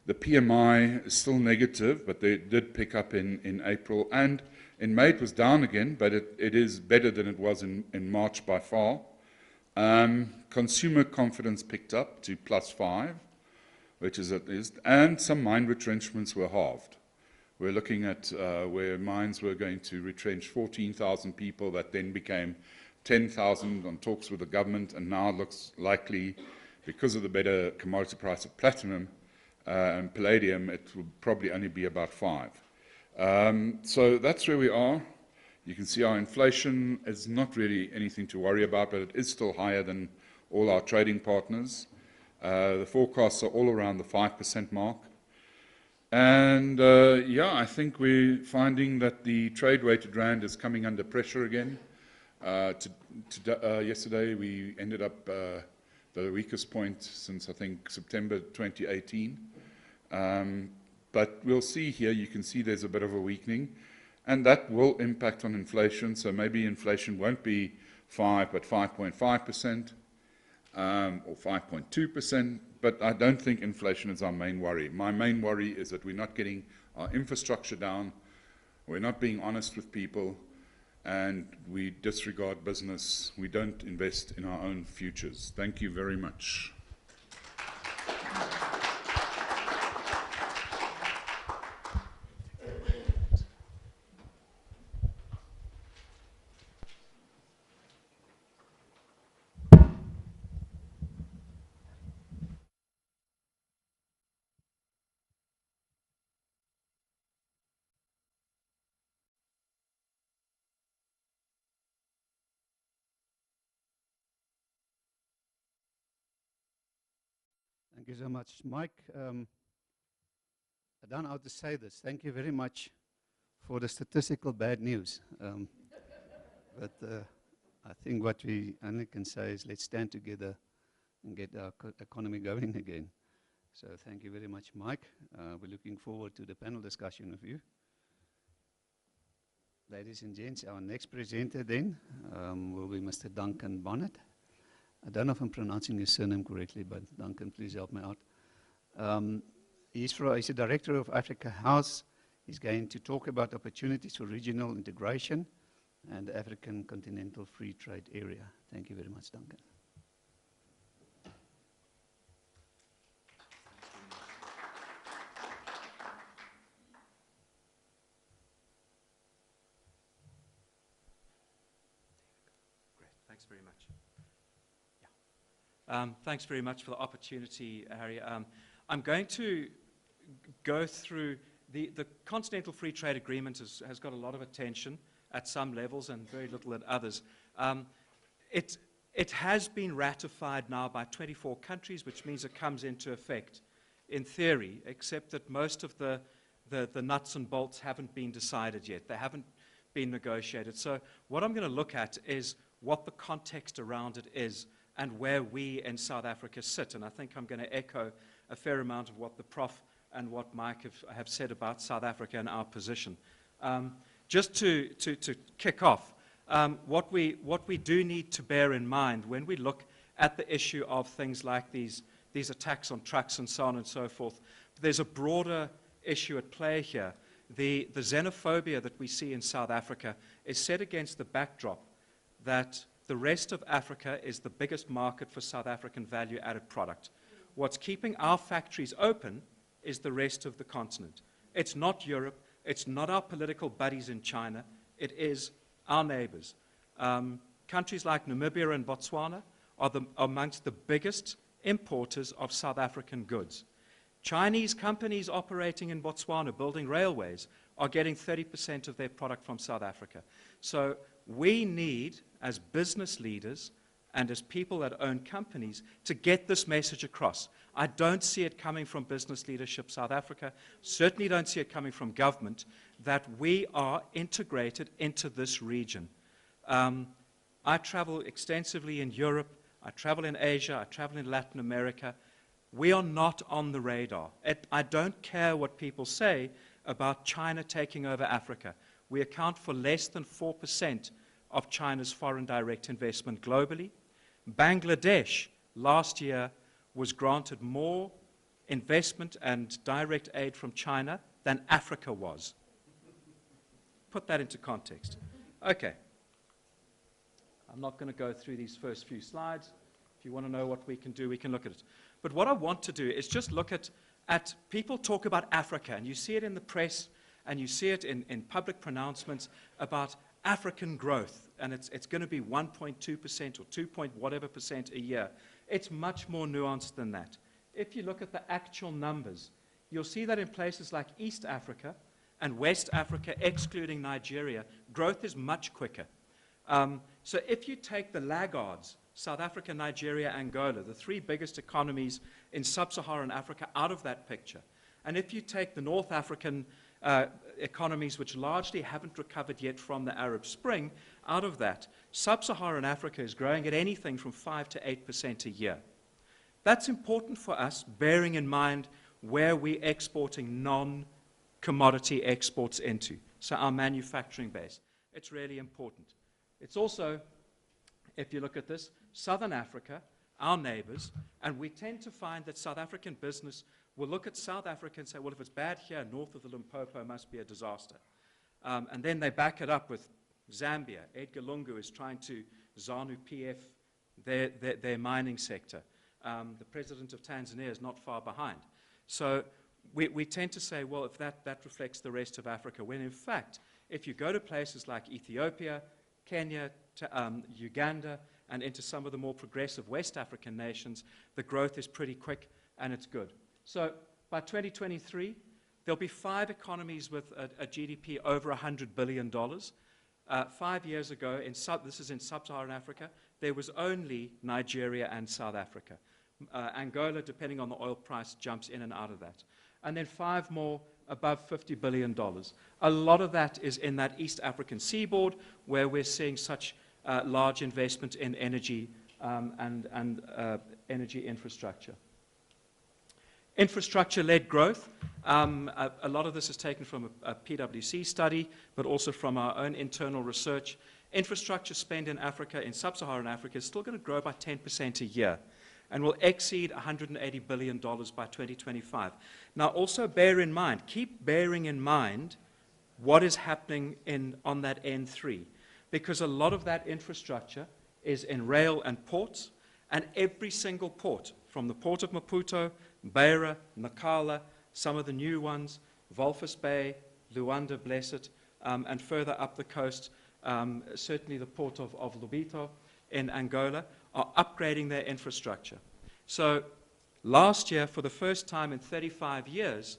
The PMI is still negative, but they did pick up in April. And in May it was down again, but it is better than it was in March by far. Consumer confidence picked up to +5, which is at least, and some mine retrenchments were halved. We're looking at where mines were going to retrench 14,000 people, that then became 10,000 on talks with the government, and now it looks likely, because of the better commodity price of platinum and palladium, it will probably only be about 5. So that's where we are. You can see our inflation is not really anything to worry about, but it is still higher than all our trading partners. The forecasts are all around the 5% mark. And yeah, I think we're finding that the trade-weighted rand is coming under pressure again. Yesterday we ended up the weakest point since, I think, September 2018. But we'll see here, you can see there's a bit of a weakening, and that will impact on inflation. So maybe inflation won't be 5, but 5.5%, or 5.2%, but I don't think inflation is our main worry. My main worry is that we're not getting our infrastructure down, we're not being honest with people, and we disregard business. We don't invest in our own futures. Thank you very much. Thank you so much, Mike. I don't know how to say this. Thank you very much for the statistical bad news. But I think what we only can say is let's stand together and get our economy going again. So thank you very much, Mike. We're looking forward to the panel discussion with you. Ladies and gents, our next presenter then will be Mr. Duncan Bonnet. I don't know if I'm pronouncing his surname correctly, but Duncan, please help me out. He's the director of Africa House. He's going to talk about opportunities for regional integration and the African Continental Free Trade Area. Thank you very much, Duncan. Great, thanks very much. Thanks very much for the opportunity, Harry. I'm going to go through the Continental Free Trade Agreement has got a lot of attention at some levels and very little at others. It has been ratified now by 24 countries, which means it comes into effect in theory, except that most of the nuts and bolts haven't been decided yet. They haven't been negotiated. So what I'm going to look at is what the context around it is and where we in South Africa sit. And I think I'm going to echo a fair amount of what the Prof and what Mike have said about South Africa and our position. Just to kick off, what we do need to bear in mind when we look at the issue of things like these attacks on trucks and so on and so forth, there's a broader issue at play here. The xenophobia that we see in South Africa is set against the backdrop that the rest of Africa is the biggest market for South African value-added product. What's keeping our factories open is the rest of the continent. It's not Europe. It's not our political buddies in China. It is our neighbors. Countries like Namibia and Botswana are amongst the biggest importers of South African goods. Chinese companies operating in Botswana, building railways, are getting 30% of their product from South Africa. So we need, as business leaders and as people that own companies, to get this message across. I don't see it coming from business leadership South Africa, certainly don't see it coming from government, that we are integrated into this region. I travel extensively in Europe, I travel in Asia, I travel in Latin America. We are not on the radar. I don't care what people say about China taking over Africa. We account for less than 4% of China's foreign direct investment globally. Bangladesh last year was granted more investment and direct aid from China than Africa was. Put that into context. Okay. I'm not going to go through these first few slides. If you want to know what we can do, we can look at it. But what I want to do is just look at people talk about Africa, and you see it in the press, and you see it in public pronouncements about African growth, and it's going to be 1.2% or 2 point whatever percent a year. It's much more nuanced than that. If you look at the actual numbers, you'll see that in places like East Africa and West Africa, excluding Nigeria, growth is much quicker. So if you take the laggards, South Africa, Nigeria, Angola, the three biggest economies in sub-Saharan Africa, out of that picture, and if you take the North African economies which largely haven't recovered yet from the Arab Spring, out of that, sub-Saharan Africa is growing at anything from 5 to 8% a year. That's important for us, bearing in mind where we're exporting non-commodity exports into, so our manufacturing base. It's really important. It's also, if you look at this, Southern Africa, our neighbors, and we tend to find that South African business will look at South Africa and say, well, if it's bad here north of the Limpopo, it must be a disaster. And then they back it up with Zambia. Edgar Lungu is trying to ZANU-PF their mining sector. The president of Tanzania is not far behind. So we tend to say, well, if that reflects the rest of Africa, when in fact, if you go to places like Ethiopia, Kenya, Uganda, and into some of the more progressive West African nations, the growth is pretty quick and it's good. So by 2023, there'll be 5 economies with a GDP over $100 billion. 5 years ago, this is in sub-Saharan Africa, there was only Nigeria and South Africa. Angola, depending on the oil price, jumps in and out of that. And then 5 more above $50 billion. A lot of that is in that East African seaboard, where we're seeing such large investment in energy and energy infrastructure. Infrastructure-led growth. A lot of this is taken from a PwC study, but also from our own internal research. Infrastructure spend in Africa, in sub-Saharan Africa, is still going to grow by 10% a year and will exceed $180 billion by 2025. Now, also bear in mind, keep bearing in mind what is happening on that N3, because a lot of that infrastructure is in rail and ports, and every single port, from the port of Maputo, Beira, Nacala, some of the new ones, Walvis Bay, Luanda, Blessed, and further up the coast, certainly the port of Lobito in Angola, are upgrading their infrastructure. So last year, for the first time in 35 years,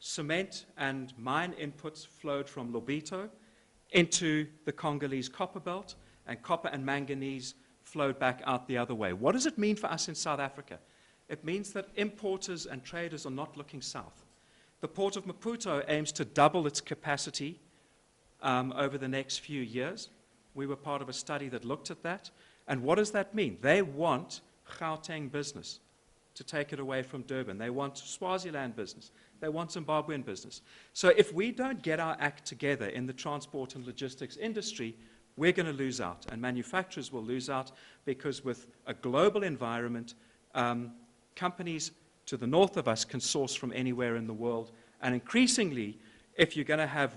cement and mine inputs flowed from Lobito into the Congolese copper belt, and copper and manganese flowed back out the other way. What does it mean for us in South Africa? It means that importers and traders are not looking south. The port of Maputo aims to double its capacity over the next few years. We were part of a study that looked at that. And what does that mean? They want Gauteng business to take it away from Durban. They want Swaziland business. They want Zimbabwean business. So if we don't get our act together in the transport and logistics industry, we're going to lose out, and manufacturers will lose out, because with a global environment, companies to the north of us can source from anywhere in the world. And increasingly, if you're going to have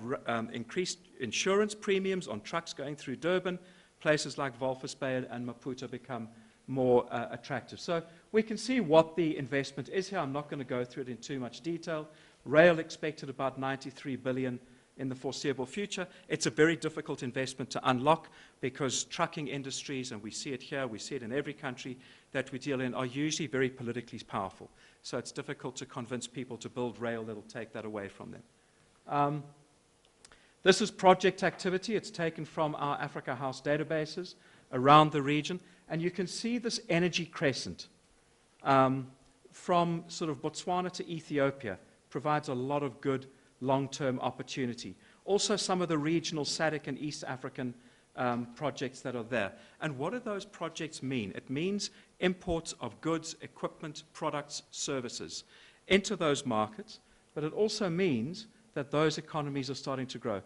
increased insurance premiums on trucks going through Durban, places like Walvis Bay and Maputo become more attractive. So we can see what the investment is here. I'm not going to go through it in too much detail. Rail expected about 93 billion in the foreseeable future. It's a very difficult investment to unlock, because trucking industries, and we see it here, we see it in every country that we deal in, are usually very politically powerful. So it's difficult to convince people to build rail that will take that away from them. This is project activity. It's taken from our Africa House databases around the region. And you can see this energy crescent from sort of Botswana to Ethiopia provides a lot of good long-term opportunity. Also, some of the regional SADC and East African projects that are there. And what do those projects mean? It means imports of goods, equipment, products, services into those markets, but it also means that those economies are starting to grow.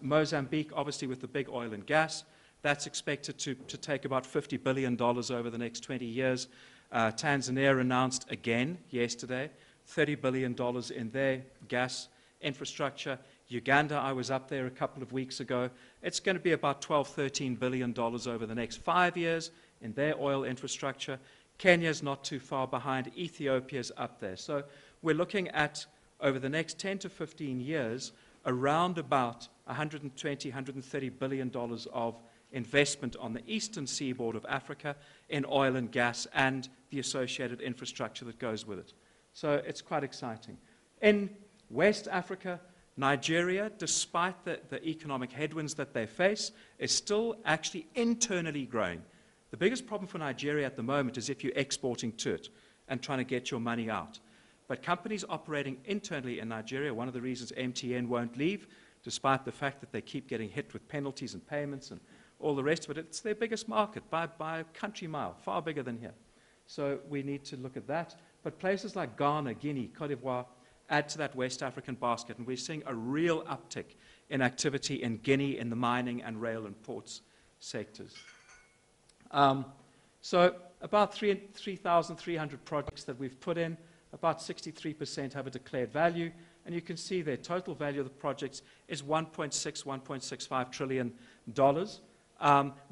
Mozambique, obviously, with the big oil and gas, that's expected to take about $50 billion over the next 20 years. Tanzania announced again yesterday $30 billion in their gas infrastructure. Uganda, I was up there a couple of weeks ago. It's going to be about $12, $13 billion over the next 5 years in their oil infrastructure. Kenya's not too far behind. Ethiopia's up there. So we're looking at, over the next 10 to 15 years, around about $120, $130 billion of investment on the eastern seaboard of Africa in oil and gas and the associated infrastructure that goes with it. So it's quite exciting. In West Africa, Nigeria, despite the economic headwinds that they face, is still actually internally growing. The biggest problem for Nigeria at the moment is if you're exporting to it and trying to get your money out. But companies operating internally in Nigeria, one of the reasons MTN won't leave, despite the fact that they keep getting hit with penalties and payments and all the rest of it, it's their biggest market by a country mile, far bigger than here. So we need to look at that. But places like Ghana, Guinea, Cote d'Ivoire add to that West African basket, and we're seeing a real uptick in activity in Guinea in the mining and rail and ports sectors. So about 3,300 projects that we've put in, about 63% have a declared value, and you can see their total value of the projects is $1.65 trillion.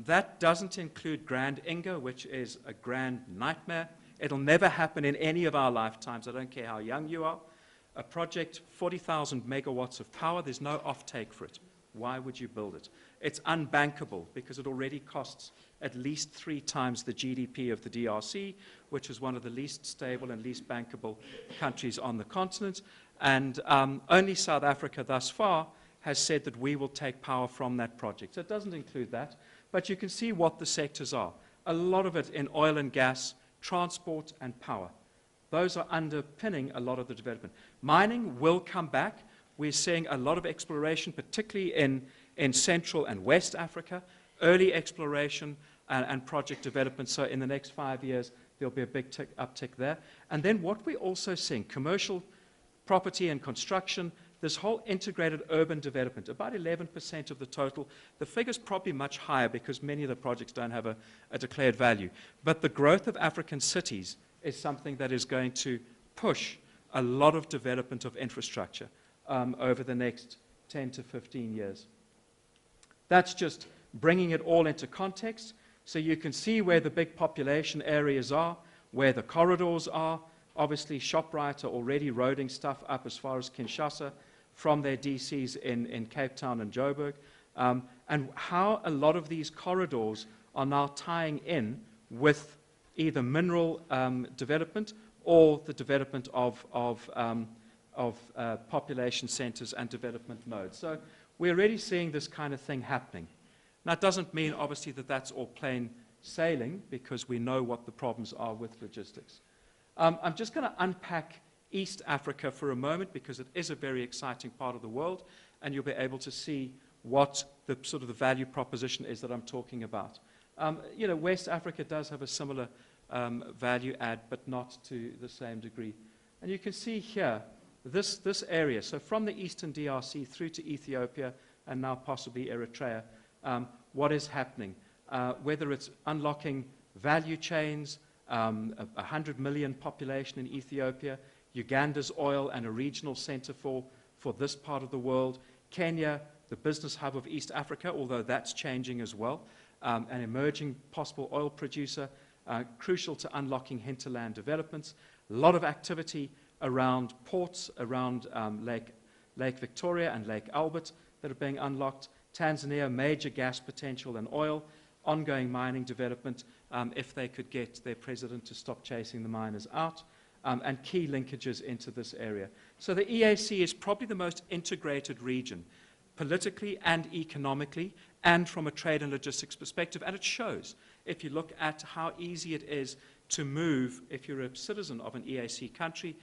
That doesn't include Grand Inga, which is a grand nightmare. It'll never happen in any of our lifetimes. I don't care how young you are. A project, 40,000 megawatts of power, there's no off-take for it. Why would you build it? It's unbankable because it already costs at least 3 times the GDP of the DRC, which is one of the least stable and least bankable countries on the continent. And only South Africa thus far has said that we will take power from that project. So it doesn't include that, but you can see what the sectors are. A lot of it in oil and gas, transport, and power. Those are underpinning a lot of the development. Mining will come back. We're seeing a lot of exploration, particularly in Central and West Africa, early exploration and project development. So in the next 5 years, there'll be a big uptick there. And then what we're also seeing, commercial property and construction, this whole integrated urban development, about 11% of the total. The figure's probably much higher because many of the projects don't have a declared value. But the growth of African cities is something that is going to push a lot of development of infrastructure over the next 10 to 15 years. That's just bringing it all into context. So you can see where the big population areas are, where the corridors are. Obviously, ShopRite are already roading stuff up as far as Kinshasa from their DCs in Cape Town and Joburg, and how a lot of these corridors are now tying in with either mineral development or the development of population centers and development nodes. So we're already seeing this kind of thing happening. Now, it doesn't mean, obviously, that that's all plain sailing, because we know what the problems are with logistics. I'm just going to unpack East Africa for a moment, because it is a very exciting part of the world, and you'll be able to see what the sort of the value proposition is that I'm talking about. You know, West Africa does have a similar value add, but not to the same degree. And you can see here, this area, so from the eastern DRC through to Ethiopia, and now possibly Eritrea, what is happening, whether it's unlocking value chains, 100 million population in Ethiopia, Uganda's oil and a regional center for this part of the world, Kenya, the business hub of East Africa, although that's changing as well, an emerging possible oil producer, crucial to unlocking hinterland developments, a lot of activity around ports, around Lake Victoria and Lake Albert that are being unlocked, Tanzania, major gas potential and oil, ongoing mining development, if they could get their president to stop chasing the miners out, and key linkages into this area. So the EAC is probably the most integrated region, politically and economically, and from a trade and logistics perspective, and it shows. If you look at how easy it is to move, if you're a citizen of an EAC country,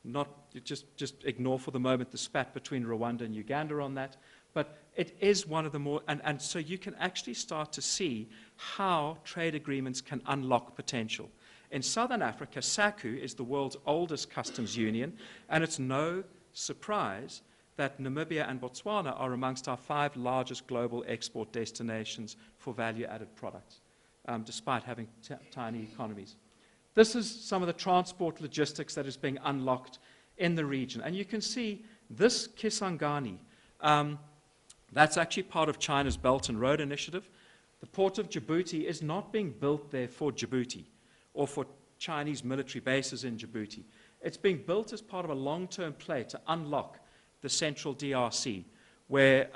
not just ignore for the moment the spat between Rwanda and Uganda on that, but it is one of the more, and so you can actually start to see how trade agreements can unlock potential. In Southern Africa, SACU is the world's oldest customs union, and it's no surprise that Namibia and Botswana are amongst our 5 largest global export destinations for value-added products, despite having tiny economies. This is some of the transport logistics that is being unlocked in the region. And you can see this Kisangani, that's actually part of China's Belt and Road Initiative. The port of Djibouti is not being built there for Djibouti or for Chinese military bases in Djibouti. It's being built as part of a long-term play to unlock the central DRC, where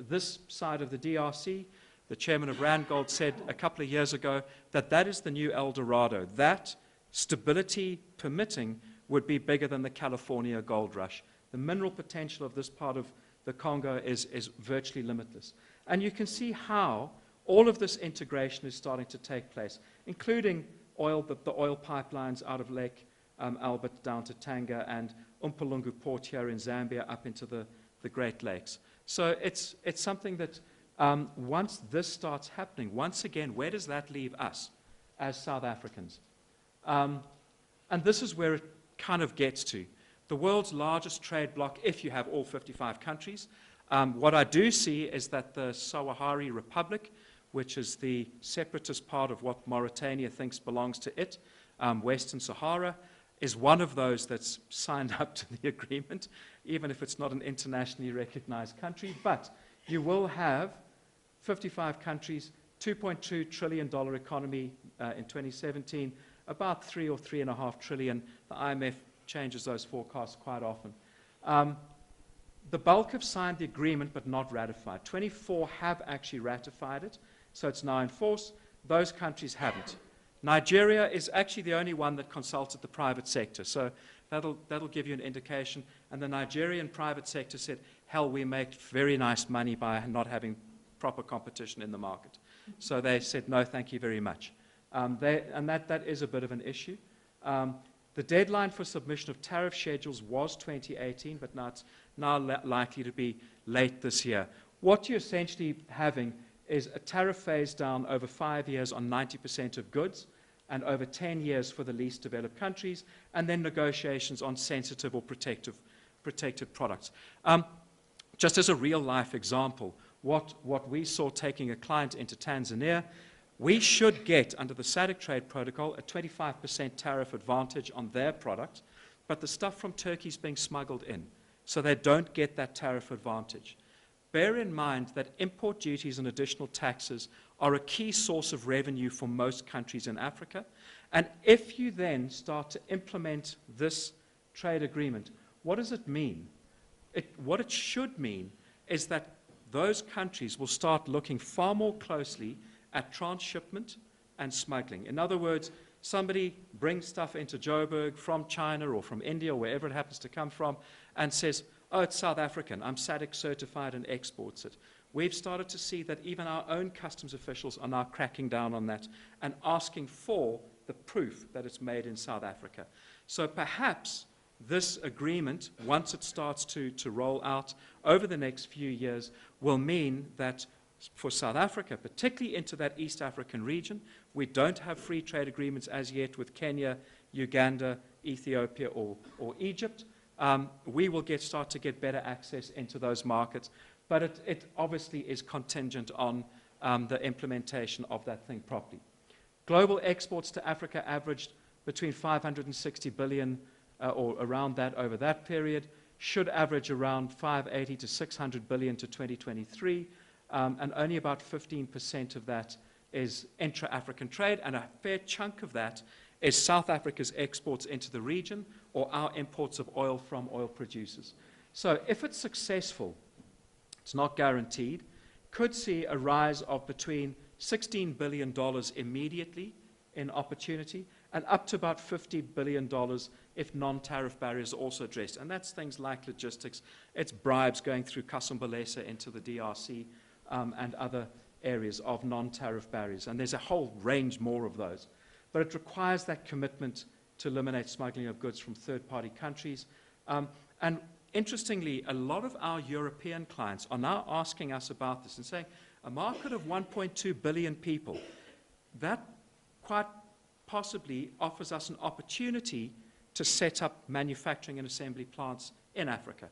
this side of the DRC, the chairman of Randgold said a couple of years ago that that is the new El Dorado. That, stability permitting, would be bigger than the California gold rush. The mineral potential of this part of the Congo is virtually limitless. And you can see how all of this integration is starting to take place, including oil, the oil pipelines out of Lake Albert down to Tanga, and Umpalungu Port here in Zambia up into the Great Lakes. So it's something that once this starts happening, once again, where does that leave us as South Africans? And this is where it kind of gets to. The world's largest trade bloc, if you have all 55 countries. What I do see is that the Sahrawi Republic, which is the separatist part of what Mauritania thinks belongs to it, Western Sahara, is one of those that's signed up to the agreement, even if it's not an internationally recognized country. But you will have 55 countries, $2.2 trillion economy in 2017, about 3 or 3.5 trillion. The IMF changes those forecasts quite often. The bulk have signed the agreement but not ratified. 24 have actually ratified it, so it's now in force. Those countries haven't. Nigeria is actually the only one that consulted the private sector, so that'll give you an indication. And the Nigerian private sector said, hell, we make very nice money by not having proper competition in the market. So they said, no, thank you very much. And that is a bit of an issue. The deadline for submission of tariff schedules was 2018, but now it's likely to be late this year. What you're essentially having is a tariff phase down over 5 years on 90% of goods and over 10 years for the least developed countries, and then negotiations on sensitive or protected products. Just as a real-life example, what we saw taking a client into Tanzania, we should get, under the SADC trade protocol, a 25% tariff advantage on their product, but the stuff from Turkey is being smuggled in, so they don't get that tariff advantage. Bear in mind that import duties and additional taxes are a key source of revenue for most countries in Africa, and if you then start to implement this trade agreement, what does it mean? What it should mean is that those countries will start looking far more closely at transshipment and smuggling. In other words, somebody brings stuff into Joburg from China or from India or wherever it happens to come from and says, oh, it's South African, I'm SADC certified, and exports it. We've started to see that even our own customs officials are now cracking down on that and asking for the proof that it's made in South Africa. So perhaps this agreement, once it starts to roll out over the next few years, will mean that for South Africa, particularly into that East African region, we don't have free trade agreements as yet with Kenya, Uganda, Ethiopia, or Egypt. We will start to get better access into those markets, but it obviously is contingent on the implementation of that thing properly. Global exports to Africa averaged between 560 billion or around that over that period, should average around 580 to 600 billion to 2023. And only about 15% of that is intra-African trade, and a fair chunk of that is South Africa's exports into the region or our imports of oil from oil producers. So if it's successful, it's not guaranteed, could see a rise of between $16 billion immediately in opportunity and up to about $50 billion if non-tariff barriers are also addressed. And that's things like logistics. It's bribes going through Kasumbalesa into the DRC, and other areas of non-tariff barriers. And there's a whole range more of those. But it requires that commitment to eliminate smuggling of goods from third-party countries. And interestingly, a lot of our European clients are now asking us about this and saying, a market of 1.2 billion people, that quite possibly offers us an opportunity to set up manufacturing and assembly plants in Africa.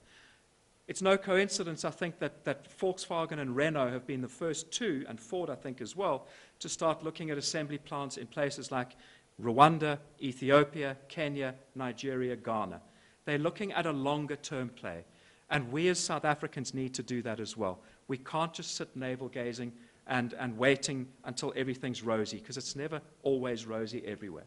It's no coincidence, I think, that Volkswagen and Renault have been the first two, and Ford, I think, as well, to start looking at assembly plants in places like Rwanda, Ethiopia, Kenya, Nigeria, Ghana. They're looking at a longer-term play, and we as South Africans need to do that as well. We can't just sit navel-gazing and waiting until everything's rosy, because it's never always rosy everywhere.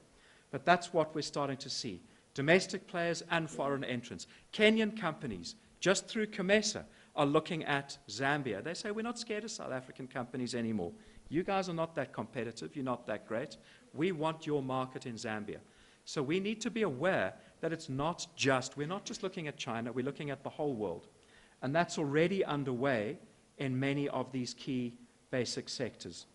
But that's what we're starting to see. Domestic players and foreign entrants. Kenyan companies, just through COMESA, are looking at Zambia. They say, we're not scared of South African companies anymore. You guys are not that competitive. You're not that great. We want your market in Zambia. So we need to be aware that it's not just, we're not just looking at China, we're looking at the whole world. And that's already underway in many of these key basic sectors.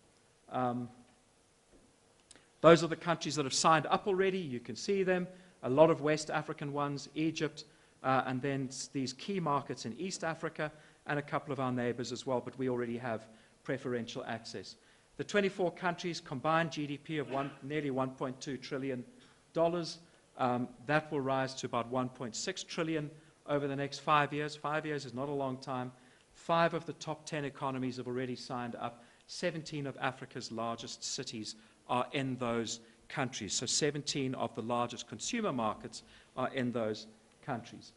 Those are the countries that have signed up already. You can see them. A lot of West African ones, Egypt, and then these key markets in East Africa, and a couple of our neighbors as well, but we already have preferential access. The 24 countries combined GDP of nearly $1.2 trillion. That will rise to about $1.6 trillion over the next 5 years. 5 years is not a long time. 5 of the top 10 economies have already signed up. 17 of Africa's largest cities are in those countries. So 17 of the largest consumer markets are in those countries.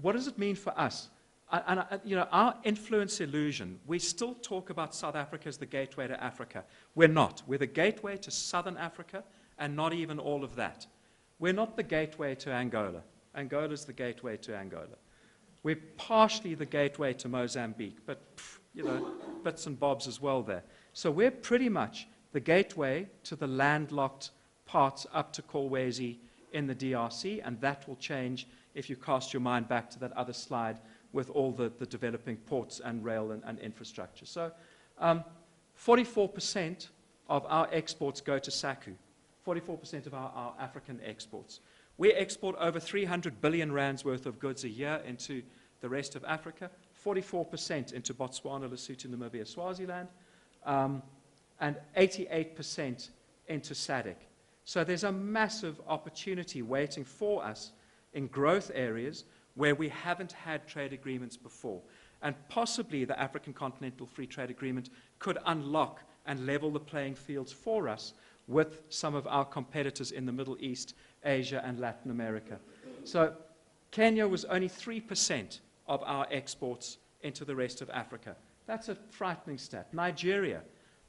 What does it mean for us? Our influence illusion, we still talk about South Africa as the gateway to Africa. We're not. We're the gateway to Southern Africa, and not even all of that. We're not the gateway to Angola. Angola's the gateway to Angola. We're partially the gateway to Mozambique, but bits and bobs as well there. So we're pretty much the gateway to the landlocked parts up to Kolwezi in the DRC, and that will change if you cast your mind back to that other slide with all the developing ports and rail and infrastructure. So 44% of our exports go to SACU, 44% of our African exports. We export over 300 billion rands worth of goods a year into the rest of Africa, 44% into Botswana, Lesotho, Namibia, Swaziland, and 88% into SADC. So there's a massive opportunity waiting for us in growth areas where we haven't had trade agreements before. And possibly the African Continental Free Trade Agreement could unlock and level the playing fields for us with some of our competitors in the Middle East, Asia, and Latin America. So Kenya was only 3% of our exports into the rest of Africa. That's a frightening stat. Nigeria,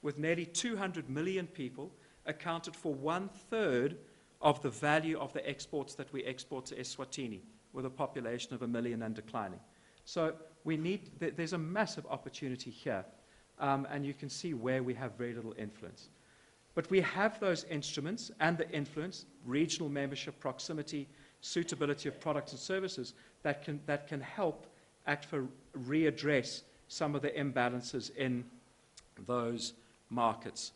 with nearly 200 million people, accounted for 1/3 of the value of the exports that we export to Eswatini, with a population of 1 million and declining. So there's a massive opportunity here, and you can see where we have very little influence. But we have those instruments and the influence, regional membership, proximity, suitability of products and services that can help readdress some of the imbalances in those markets.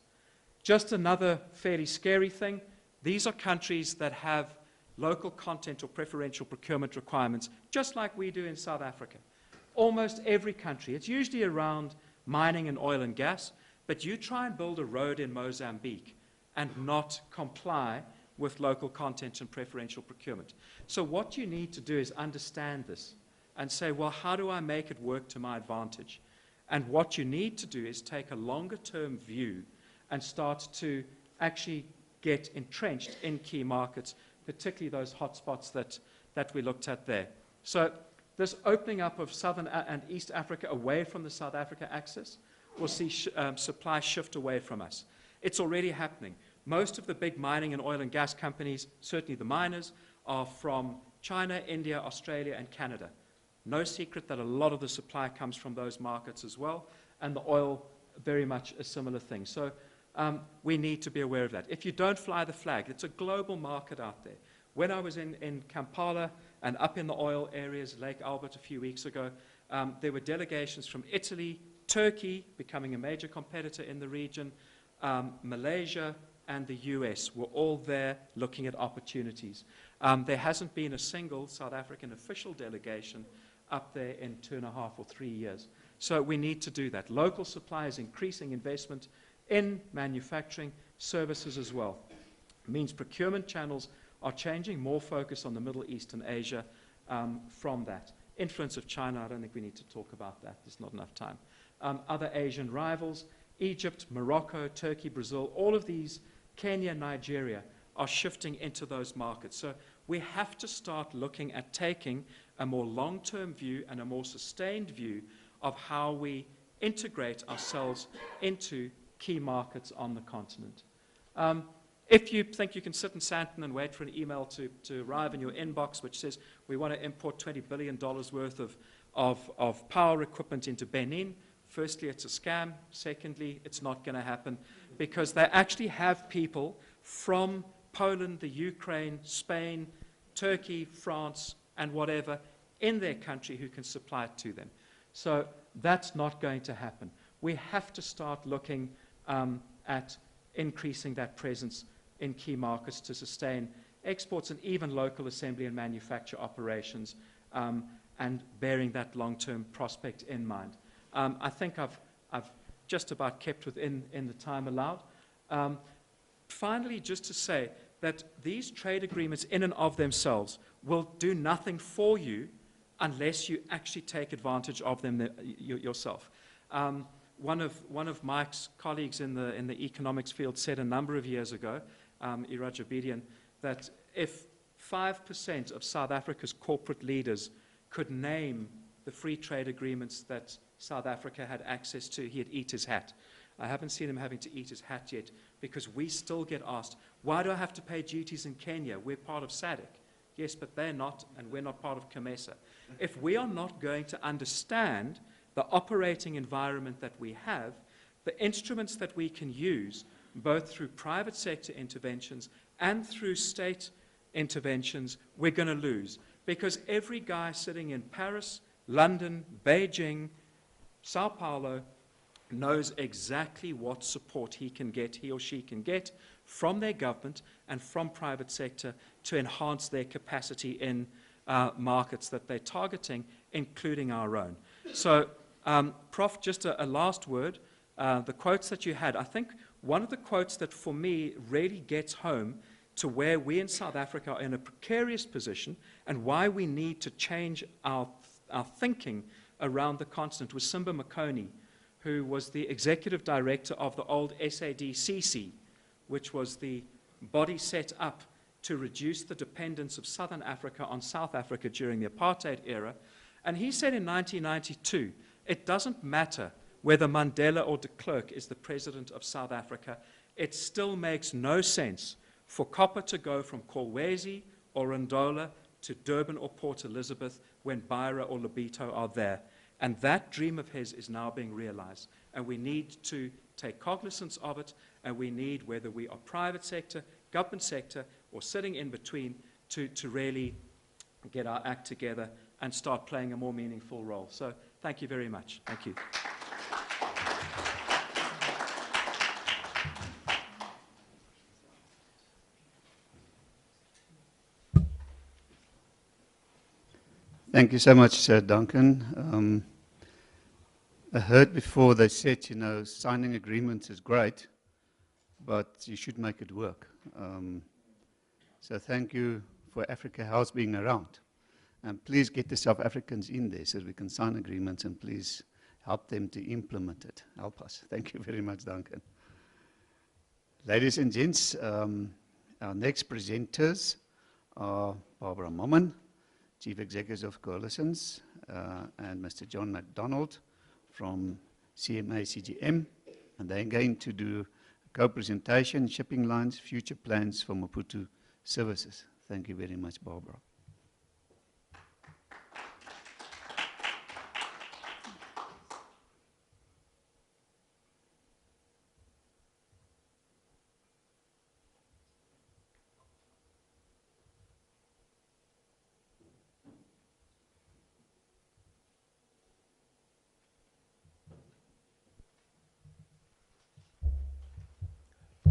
Just another fairly scary thing, these are countries that have local content or preferential procurement requirements, just like we do in South Africa. Almost every country, it's usually around mining and oil and gas, but you try and build a road in Mozambique and not comply with local content and preferential procurement. So what you need to do is understand this and say, well, how do I make it work to my advantage? And what you need to do is take a longer-term view and start to actually get entrenched in key markets, particularly those hotspots that we looked at there. So this opening up of Southern and East Africa away from the South Africa axis will see supply shift away from us. It's already happening. Most of the big mining and oil and gas companies, certainly the miners, are from China, India, Australia, and Canada. No secret that a lot of the supply comes from those markets as well, and the oil, very much a similar thing. So we need to be aware of that. If you don't fly the flag, it's a global market out there. When I was in Kampala and up in the oil areas, Lake Albert a few weeks ago, there were delegations from Italy, Turkey, becoming a major competitor in the region, Malaysia, and the US were all there looking at opportunities. There hasn't been a single South African official delegation up there in 2.5 or 3 years. So we need to do that. Local supply is increasing investment in manufacturing, services as well. It means procurement channels are changing, more focus on the Middle East and Asia from that. Influence of China, I don't think we need to talk about that. There's not enough time. Other Asian rivals, Egypt, Morocco, Turkey, Brazil, all of these, Kenya, Nigeria, are shifting into those markets. So we have to start looking at taking a more long-term view and a more sustained view of how we integrate ourselves into key markets on the continent. If you think you can sit in Sandton and wait for an email to arrive in your inbox which says we want to import $20 billion worth of power equipment into Benin, firstly, it's a scam. Secondly, it's not going to happen because they actually have people from Poland, the Ukraine, Spain, Turkey, France, and whatever in their country who can supply it to them. So that's not going to happen. We have to start looking at increasing that presence in key markets to sustain exports and even local assembly and manufacture operations and bearing that long-term prospect in mind. I think I've just about kept within the time allowed. Finally, just to say that these trade agreements in and of themselves will do nothing for you unless you actually take advantage of them yourself. One of Mike's colleagues in the economics field said a number of years ago, Iraj Abedian, that if 5% of South Africa's corporate leaders could name the free trade agreements that South Africa had access to, he'd eat his hat. I haven't seen him having to eat his hat yet because we still get asked, why do I have to pay duties in Kenya? We're part of SADC. Yes, but they're not, and we're not part of COMESA. If we are not going to understand the operating environment that we have, the instruments that we can use, both through private sector interventions and through state interventions, we're going to lose. Because every guy sitting in Paris, London, Beijing, Sao Paulo, knows exactly what support he or she can get from their government and from private sector to enhance their capacity in markets that they're targeting, including our own. So, Prof, just a last word. The quotes that you had, I think one of the quotes that for me really gets home to where we in South Africa are in a precarious position and why we need to change our thinking around the continent was Simba Makoni, who was the executive director of the old SADCC, which was the body set up to reduce the dependence of Southern Africa on South Africa during the apartheid era. And he said in 1992, it doesn't matter whether Mandela or de Klerk is the president of South Africa, it still makes no sense for copper to go from Kolwezi or Ndola to Durban or Port Elizabeth when Beira or Lobito are there. And that dream of his is now being realized. And we need to take cognizance of it, and we need, whether we are private sector, government sector, or sitting in between, to really get our act together and start playing a more meaningful role. So thank you very much. Thank you. Thank you so much, Duncan. I heard before they said, you know, signing agreements is great, but you should make it work. So thank you for Africa House being around. And please get the South Africans in there so we can sign agreements, and please help them to implement it. Help us. Thank you very much, Duncan. Ladies and gents, our next presenters are Barbara Mommen, Chief Executive of Coalitions, and Mr. John MacDonald from CMA CGM, and they're going to do a co-presentation, Shipping Lines, Future Plans for Maputo Services. Thank you very much, Barbara.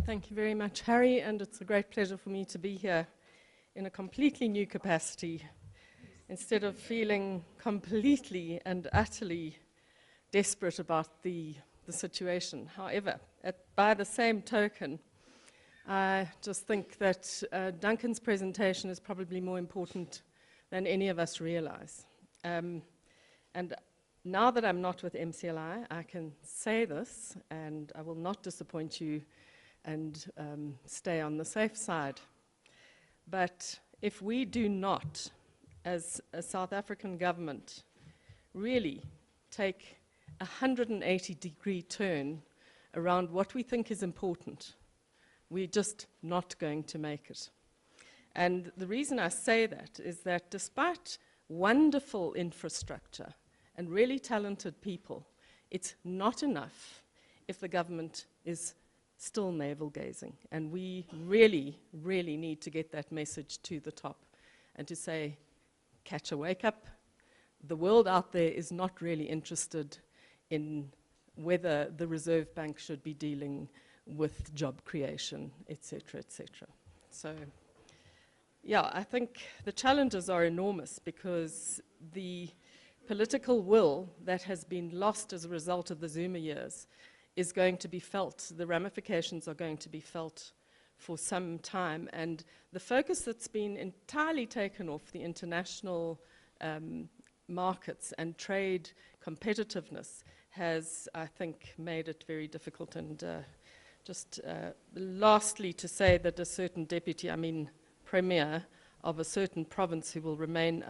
Thank you very much, Harry, and it's a great pleasure for me to be here in a completely new capacity. Instead of feeling completely and utterly desperate about the situation. However, by the same token, I just think that Duncan's presentation is probably more important than any of us realize. And now that I'm not with MCLI, I can say this, and I will not disappoint you and stay on the safe side. But if we do not, as a South African government, really take a 180-degree turn around what we think is important, we're just not going to make it. And the reason I say that is that despite wonderful infrastructure and really talented people, it's not enough if the government is still navel-gazing. And we really, really need to get that message to the top and to say, catch a wake up. The world out there is not really interested in whether the Reserve Bank should be dealing with job creation, etc., etc. So, yeah, I think the challenges are enormous because the political will that has been lost as a result of the Zuma years is going to be felt. The ramifications are going to be felt for some time. And the focus that's been entirely taken off the international markets and trade competitiveness has, I think, made it very difficult. And just lastly, to say that a certain deputy, premier of a certain province who will remain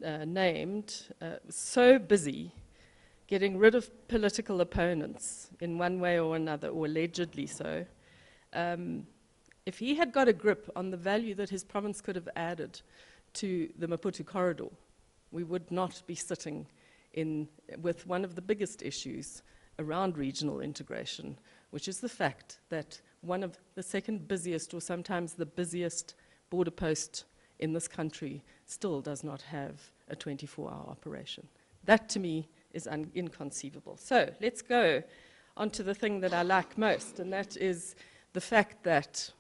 unnamed, so busy getting rid of political opponents in one way or another, or allegedly so, if he had got a grip on the value that his province could have added to the Maputo corridor, we would not be sitting with one of the biggest issues around regional integration, which is the fact that one of the second busiest, or sometimes the busiest, border post in this country still does not have a 24-hour operation. That, to me, is inconceivable. So let's go on to the thing that I like most, and that is the fact that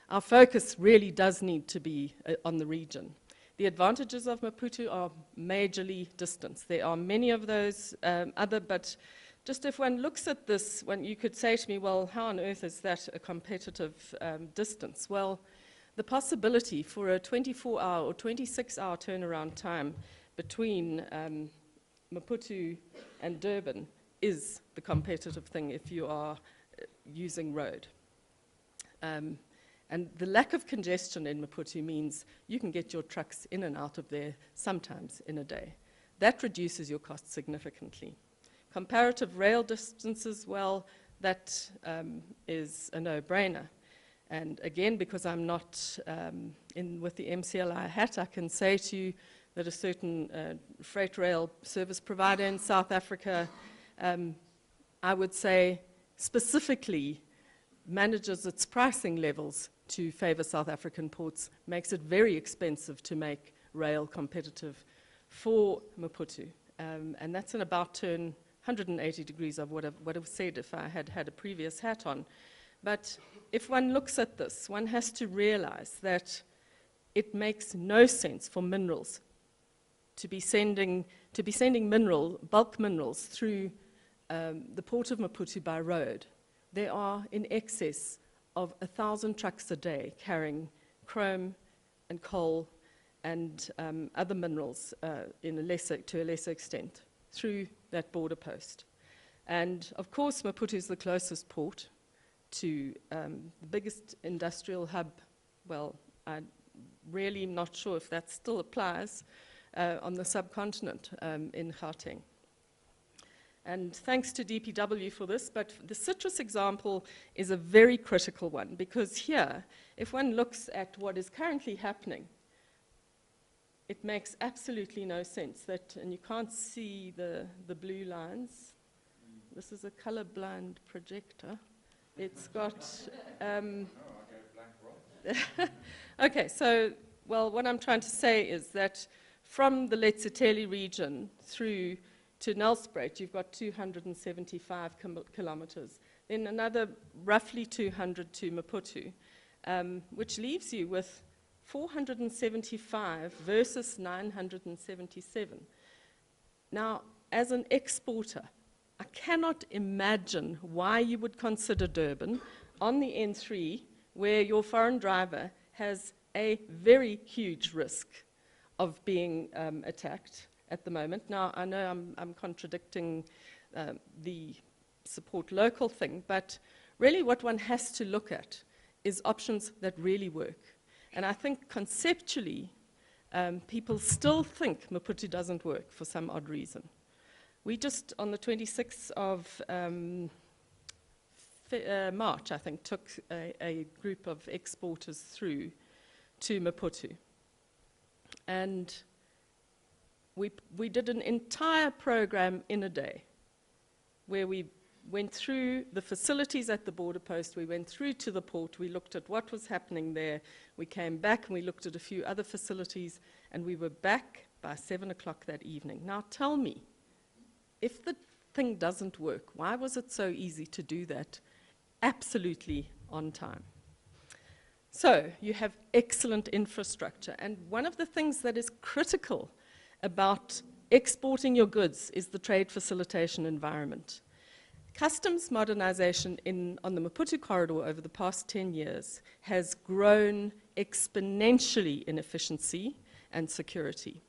our focus really does need to be on the region. The advantages of Maputo are majorly distance. There are many of those but just if one looks at this, you could say to me, well, how on earth is that a competitive distance? Well, the possibility for a 24-hour or 26-hour turnaround time between Maputo and Durban is the competitive thing if you are using road. And the lack of congestion in Maputo means you can get your trucks in and out of there sometimes in a day. That reduces your costs significantly. Comparative rail distances, well, that is a no-brainer. And again, because I'm not with the MCLI hat, I can say to you that a certain freight rail service provider in South Africa, I would say specifically manages its pricing levels to favor South African ports, makes it very expensive to make rail competitive for Maputo. And that's an about turn 180 degrees of what I've said if I had had a previous hat on. But if one looks at this, one has to realize that it makes no sense for minerals to be sending bulk minerals through the port of Maputo by road. There are in excess of 1,000 trucks a day carrying chrome and coal and other minerals to a lesser extent through that border post. And of course, Maputo is the closest port to the biggest industrial hub. Well, I'm really not sure if that still applies on the subcontinent in Gauteng. And thanks to DPW for this, but the citrus example is a very critical one, because here, if one looks at what is currently happening, it makes absolutely no sense that, and you can't see the blue lines. This is a colorblind projector. It's got, okay, so, well, what I'm trying to say is that from the Letsiteli region through to Nelspruit, you've got 275 kilometers. Then another roughly 200 to Maputo, which leaves you with 475 versus 977. Now, as an exporter, I cannot imagine why you would consider Durban on the N3, where your foreign driver has a very huge risk of being attacked at the moment. Now, I know I'm contradicting the support local thing, but really what one has to look at is options that really work. And I think conceptually, people still think Maputo doesn't work for some odd reason. We just, on the 26th of March, I think, took a group of exporters through to Maputo. And we did an entire program in a day where we went through the facilities at the border post, we went through to the port, we looked at what was happening there, we came back and we looked at a few other facilities, and we were back by 7 o'clock that evening. Now tell me, if the thing doesn't work, why was it so easy to do that absolutely on time? So you have excellent infrastructure, and one of the things that is critical about exporting your goods is the trade facilitation environment. Customs modernization on the Maputo corridor over the past 10 years has grown exponentially in efficiency and security.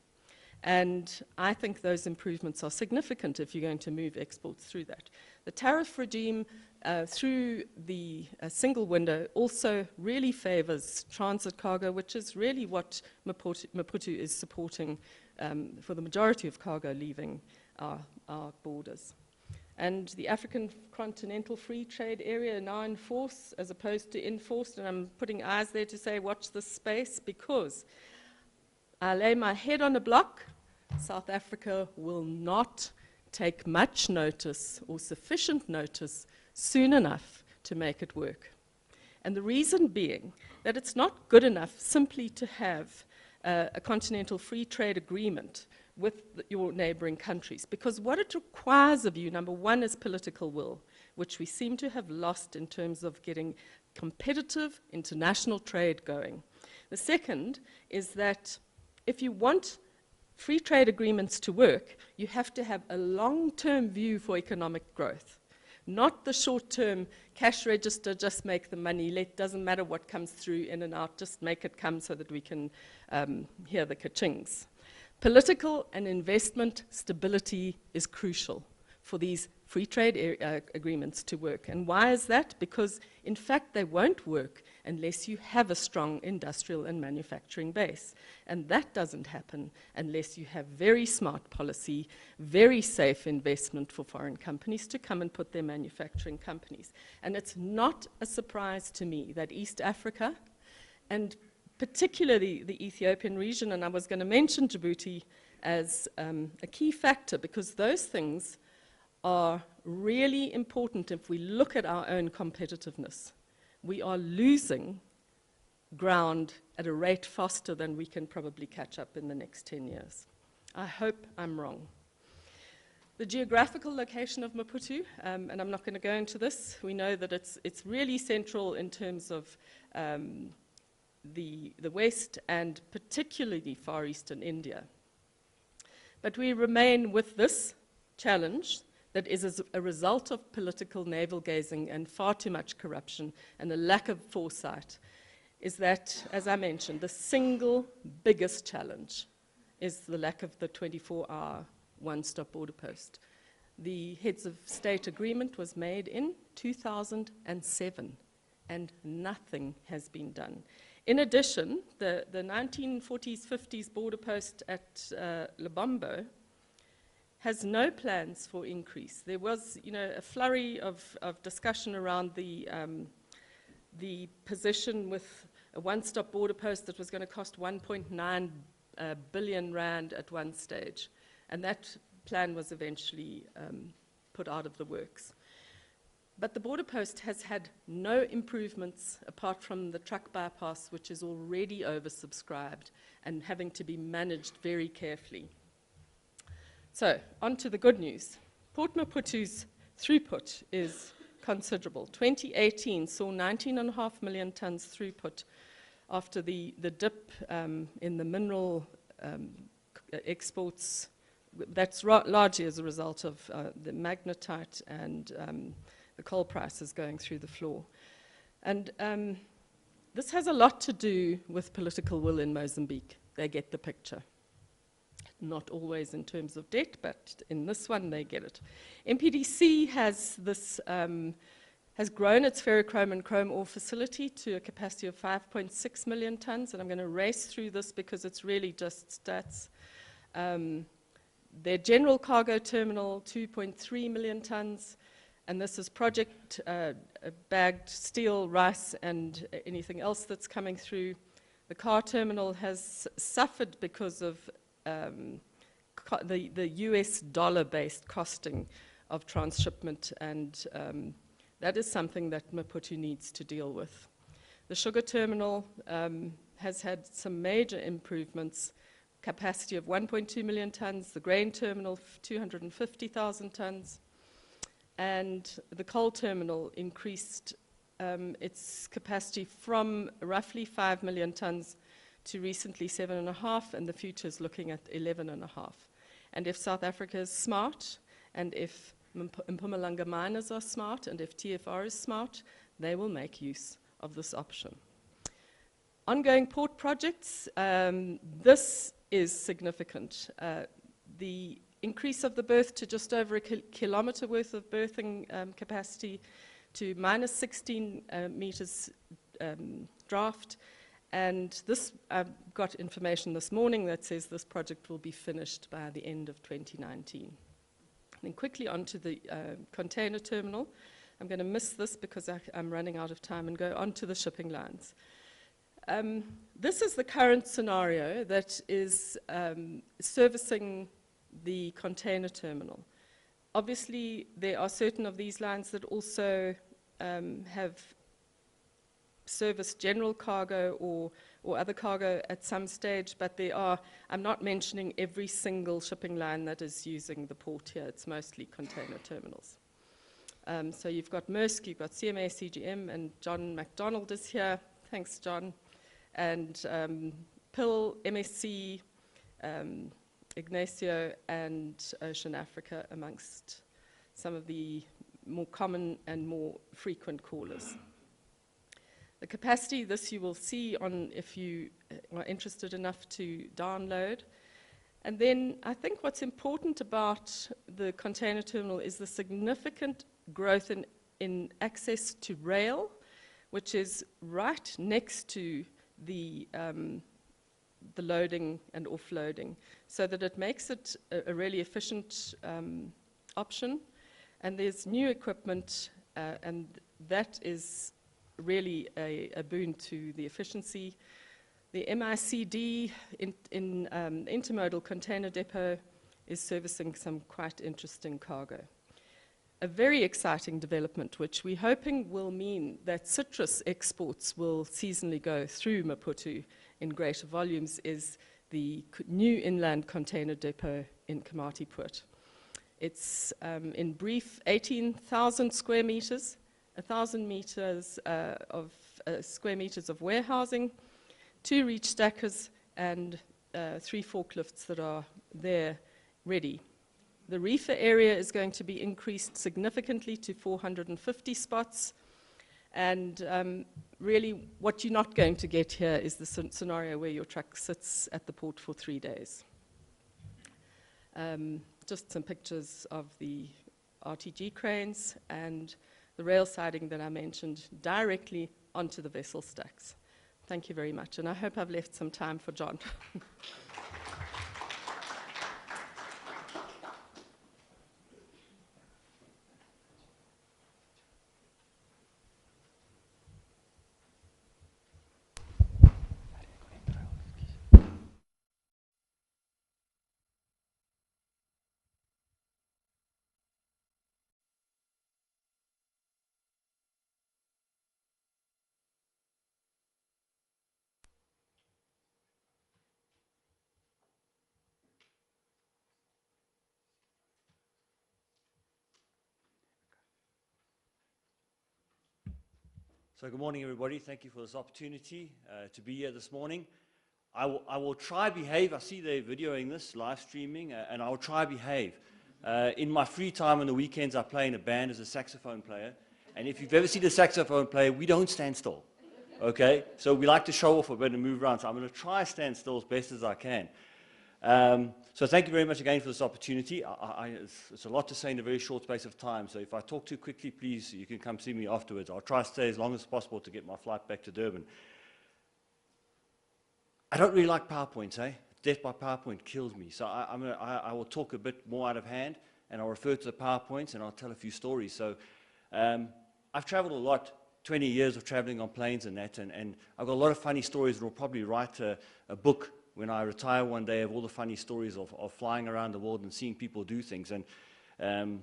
And I think those improvements are significant if you're going to move exports through that. The tariff regime through the single window also really favors transit cargo, which is really what Maputo is supporting for the majority of cargo leaving our borders. And the African Continental Free Trade Area now in force as opposed to enforced, and I'm putting eyes there to say watch this space, because I lay my head on a block, South Africa will not take much notice or sufficient notice soon enough to make it work. And the reason being that it's not good enough simply to have a continental free trade agreement with your neighboring countries. Because what it requires of you, number one, is political will, which we seem to have lost in terms of getting competitive international trade going. The second is that if you want free trade agreements to work, you have to have a long-term view for economic growth. Not the short-term cash register, just make the money, doesn't matter what comes through in and out, just make it come so that we can hear the ka-chings. Political and investment stability is crucial for these free trade agreements to work. And why is that? Because, in fact, they won't work unless you have a strong industrial and manufacturing base. And that doesn't happen unless you have very smart policy, very safe investment for foreign companies to come and put their manufacturing companies. And it's not a surprise to me that East Africa, and particularly the Ethiopian region, and I was going to mention Djibouti as a key factor, because those things are really important if we look at our own competitiveness. We are losing ground at a rate faster than we can probably catch up in the next 10 years. I hope I'm wrong. The geographical location of Maputo, and I'm not going to go into this, we know that it's really central in terms of the West and particularly Far Eastern India. But we remain with this challenge that is as a result of political navel-gazing and far too much corruption and a lack of foresight, is that, as I mentioned, the single biggest challenge is the lack of the 24-hour one-stop border post. The heads of state agreement was made in 2007, and nothing has been done. In addition, the 1940s, 50s border post at Lubombo has no plans for increase. There was, a flurry of discussion around the position with a one-stop border post that was going to cost 1.9 billion rand at one stage. And that plan was eventually put out of the works. But the border post has had no improvements apart from the truck bypass, which is already oversubscribed and having to be managed very carefully. So, on to the good news. Port Maputo's throughput is considerable. 2018 saw 19.5 million tons throughput after the dip in the mineral exports. That's largely as a result of the magnetite and the coal prices going through the floor. And this has a lot to do with political will in Mozambique. They get the picture. Not always in terms of debt, but in this one they get it. MPDC has this has grown its ferrochrome and chrome ore facility to a capacity of 5.6 million tons, and I'm going to race through this because it's really just stats. Their general cargo terminal, 2.3 million tons, and this is project bagged steel, rice, and anything else that's coming through. The car terminal has suffered because of the US dollar-based costing of transshipment, and that is something that Maputo needs to deal with. The sugar terminal has had some major improvements, capacity of 1.2 million tons, the grain terminal 250,000 tons, and the coal terminal increased its capacity from roughly 5 million tons to recently 7.5, and the future is looking at 11.5. And if South Africa is smart, and if Mpumalanga miners are smart, and if TFR is smart, they will make use of this option. Ongoing port projects, this is significant. The increase of the berth to just over a kilometre worth of berthing capacity to minus 16 metres draft. And this, I've got information this morning that says this project will be finished by the end of 2019. Then quickly onto the container terminal. I'm going to miss this because I'm running out of time and go on to the shipping lines. This is the current scenario that is servicing the container terminal. Obviously, there are certain of these lines that also have service general cargo or other cargo at some stage, but I'm not mentioning every single shipping line that is using the port here. It's mostly container terminals. So you've got Maersk, you've got CMA, CGM, and John MacDonald is here. Thanks, John. And PIL, MSC, Ignacio, and Ocean Africa amongst some of the more common and more frequent callers. The capacity, this you will see on if you are interested enough to download. And then I think what's important about the container terminal is the significant growth in access to rail, which is right next to the loading and offloading, so that it makes it a really efficient option. And there's new equipment, and that is really a boon to the efficiency. The MICD intermodal container depot is servicing some quite interesting cargo. A very exciting development, which we're hoping will mean that citrus exports will seasonally go through Maputo in greater volumes, is the new inland container depot in Komatipoort. It's, in brief, 18,000 square meters, 1,000 meters of square meters of warehousing, 2 reach stackers, and 3 forklifts that are there ready. The reefer area is going to be increased significantly to 450 spots. And really, what you're not going to get here is the scenario where your truck sits at the port for 3 days. Just some pictures of the RTG cranes and the rail siding that I mentioned directly onto the vessel stacks. Thank you very much, and I hope I've left some time for John. So good morning, everybody. Thank you for this opportunity to be here this morning. I will try behave. I see they're videoing this, live streaming, and I will try behave. In my free time on the weekends, I play in a band as a saxophone player. And if you've ever seen a saxophone player, we don't stand still. Okay? So we like to show off a bit and move around. So I'm going to try stand still as best as I can. So thank you very much again for this opportunity. It's a lot to say in a very short space of time, so if I talk too quickly, please, you can come see me afterwards. I'll try to stay as long as possible to get my flight back to Durban. I don't really like PowerPoints, eh? Death by PowerPoint kills me. So I will talk a bit more out of hand, and I'll refer to the PowerPoints, and I'll tell a few stories. So I've traveled a lot, 20 years of traveling on planes and that, and I've got a lot of funny stories, and I'll probably write a book when I retire one day of all the funny stories of flying around the world and seeing people do things. And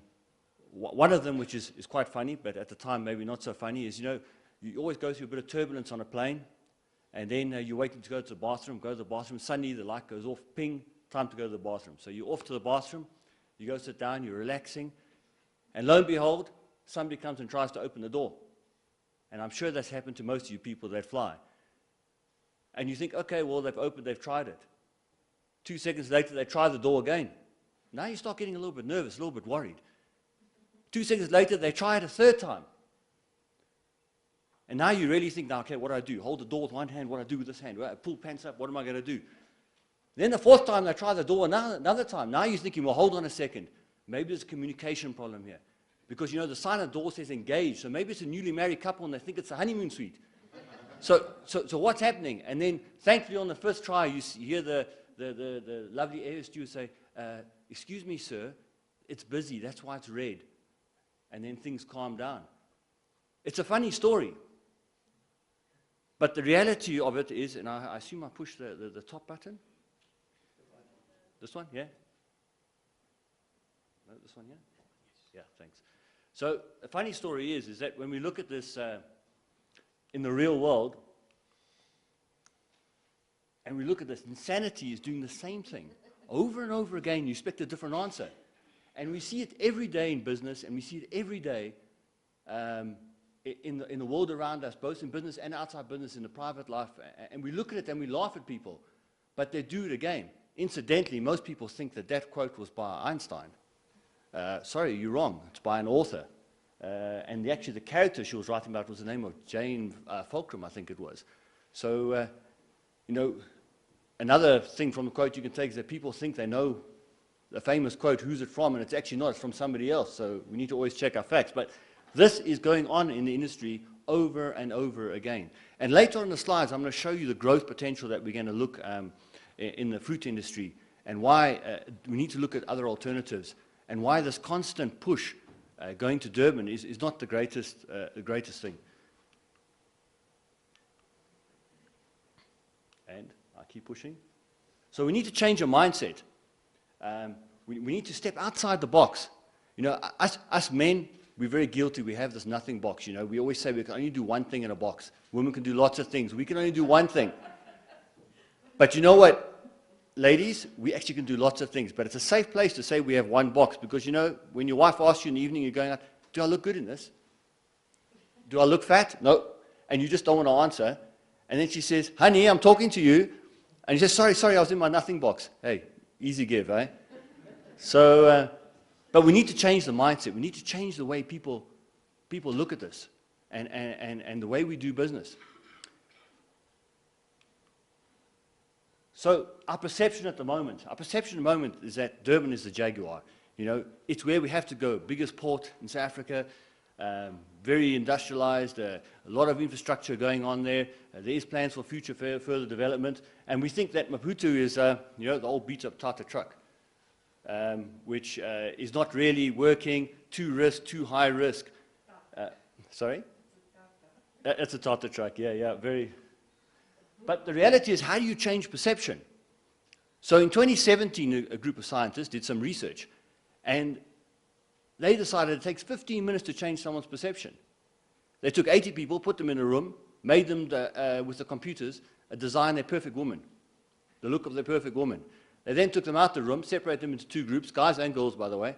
one of them, which is quite funny, but at the time maybe not so funny, is, you know, you always go through a bit of turbulence on a plane, and then you're waiting to go to the bathroom, suddenly the light goes off, ping, time to go to the bathroom. So you're off to the bathroom, you go sit down, you're relaxing, and lo and behold, somebody comes and tries to open the door. And I'm sure that's happened to most of you people that fly. And you think, okay, well, they've opened, they've tried it. 2 seconds later, they try the door again. Now you start getting a little bit nervous, a little bit worried. 2 seconds later, they try it a 3rd time. And now you really think, now, okay, what do I do? Hold the door with one hand, what do I do with this hand? Well, pull pants up, what am I going to do? Then the 4th time, they try the door another time. Now you're thinking, well, hold on a second. Maybe there's a communication problem here. Because, you know, the sign on the door says engaged, so maybe it's a newly married couple and they think it's a honeymoon suite. So what's happening? And then, thankfully, on the 1st try, you hear the lovely air steward say, excuse me, sir, it's busy, that's why it's red. And then things calm down. It's a funny story. But the reality of it is, and I assume I push the top button. This one, yeah? No, this one, yeah? Yeah, thanks. So the funny story is that when we look at this in the real world, and we look at this, insanity is doing the same thing. Over and over again, you expect a different answer. And we see it every day in business, and we see it every day in the world around us, both in business and outside business, in the private life. And we look at it and we laugh at people, but they do it again. Incidentally, most people think that that quote was by Einstein. Sorry, you're wrong. It's by an author. And actually, the character she was writing about was the name of Jane Fulcrum, I think it was. So, you know, another thing from the quote you can take is that people think they know the famous quote, who's it from, and it's actually not, it's from somebody else. So we need to always check our facts. But this is going on in the industry over and over again. And later on in the slides, I'm going to show you the growth potential that we're going to look in the fruit industry, and why we need to look at other alternatives, and why this constant push going to Durban is not the greatest thing. And I keep pushing. So we need to change our mindset. We need to step outside the box. You know, us men, we're very guilty. We have this nothing box. You know, we always say we can only do one thing in a box. Women can do lots of things. We can only do one thing. But you know what, ladies, we actually can do lots of things. But it's a safe place to say we have one box, because, you know, when your wife asks you in the evening, you're going out, do I look good in this? Do I look fat? No. And you just don't want to answer. And then she says, honey, I'm talking to you. And you say, sorry, I was in my nothing box. Hey, easy give, eh? So, but we need to change the mindset. We need to change the way people look at this, and the way we do business. So our perception at the moment is that Durban is the Jaguar. You know, it's where we have to go. Biggest port in South Africa, very industrialized, a lot of infrastructure going on there. There is plans for future further development. And we think that Maputo is, you know, the old beat-up Tata truck, which is not really working, too high risk. Sorry? It's a Tata truck, yeah, very. But the reality is, how do you change perception? So in 2017, a group of scientists did some research, and they decided it takes 15 minutes to change someone's perception. They took 80 people, put them in a room, made them, with the computers, design their perfect woman, the look of their perfect woman. They then took them out the room, separated them into two groups, guys and girls, by the way,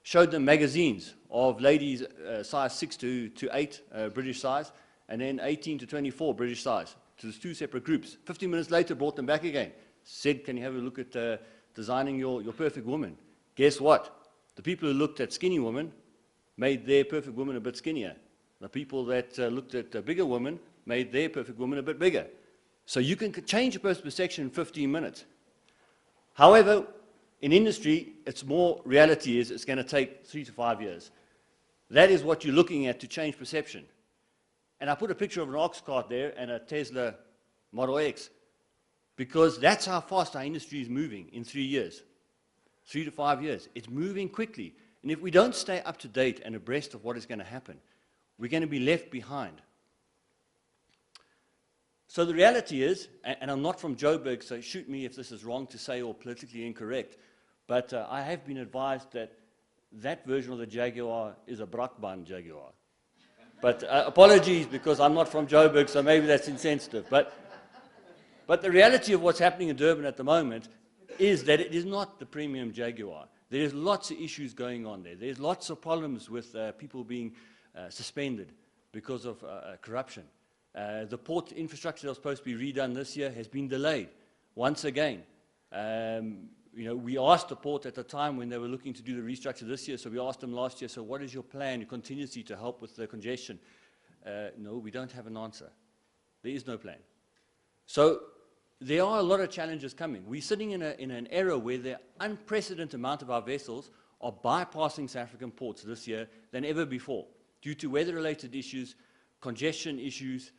showed them magazines of ladies size 6 to 8 British size, and then 18 to 24 British size, to the two separate groups. 15 minutes later, brought them back again. Said, can you have a look at designing your perfect woman? Guess what? The people who looked at skinny women made their perfect woman a bit skinnier. The people that looked at a bigger woman made their perfect woman a bit bigger. So you can change a person's perception in 15 minutes. However, in industry, it's more reality is it's going to take 3 to 5 years. That is what you're looking at to change perception. And I put a picture of an ox cart there and a Tesla Model X, because that's how fast our industry is moving in 3 years, 3 to 5 years. It's moving quickly. And if we don't stay up to date and abreast of what is going to happen, we're going to be left behind. So the reality is, and I'm not from Joburg, so shoot me if this is wrong to say or politically incorrect, but I have been advised that that version of the Jaguar is a Brakbahn Jaguar. But apologies, because I'm not from Joburg, so maybe that's insensitive. But the reality of what's happening in Durban at the moment is that it is not the premium Jaguar. There's lots of issues going on there. There's lots of problems with people being suspended because of corruption. The port infrastructure that was supposed to be redone this year has been delayed once again. You know, we asked the port at the time when they were looking to do the restructure this year, so we asked them last year, so what is your plan, your contingency to help with the congestion? No, we don't have an answer. There is no plan. So there are a lot of challenges coming. We're sitting in an era where the unprecedented amount of our vessels are bypassing South African ports this year than ever before, due to weather-related issues, congestion issues.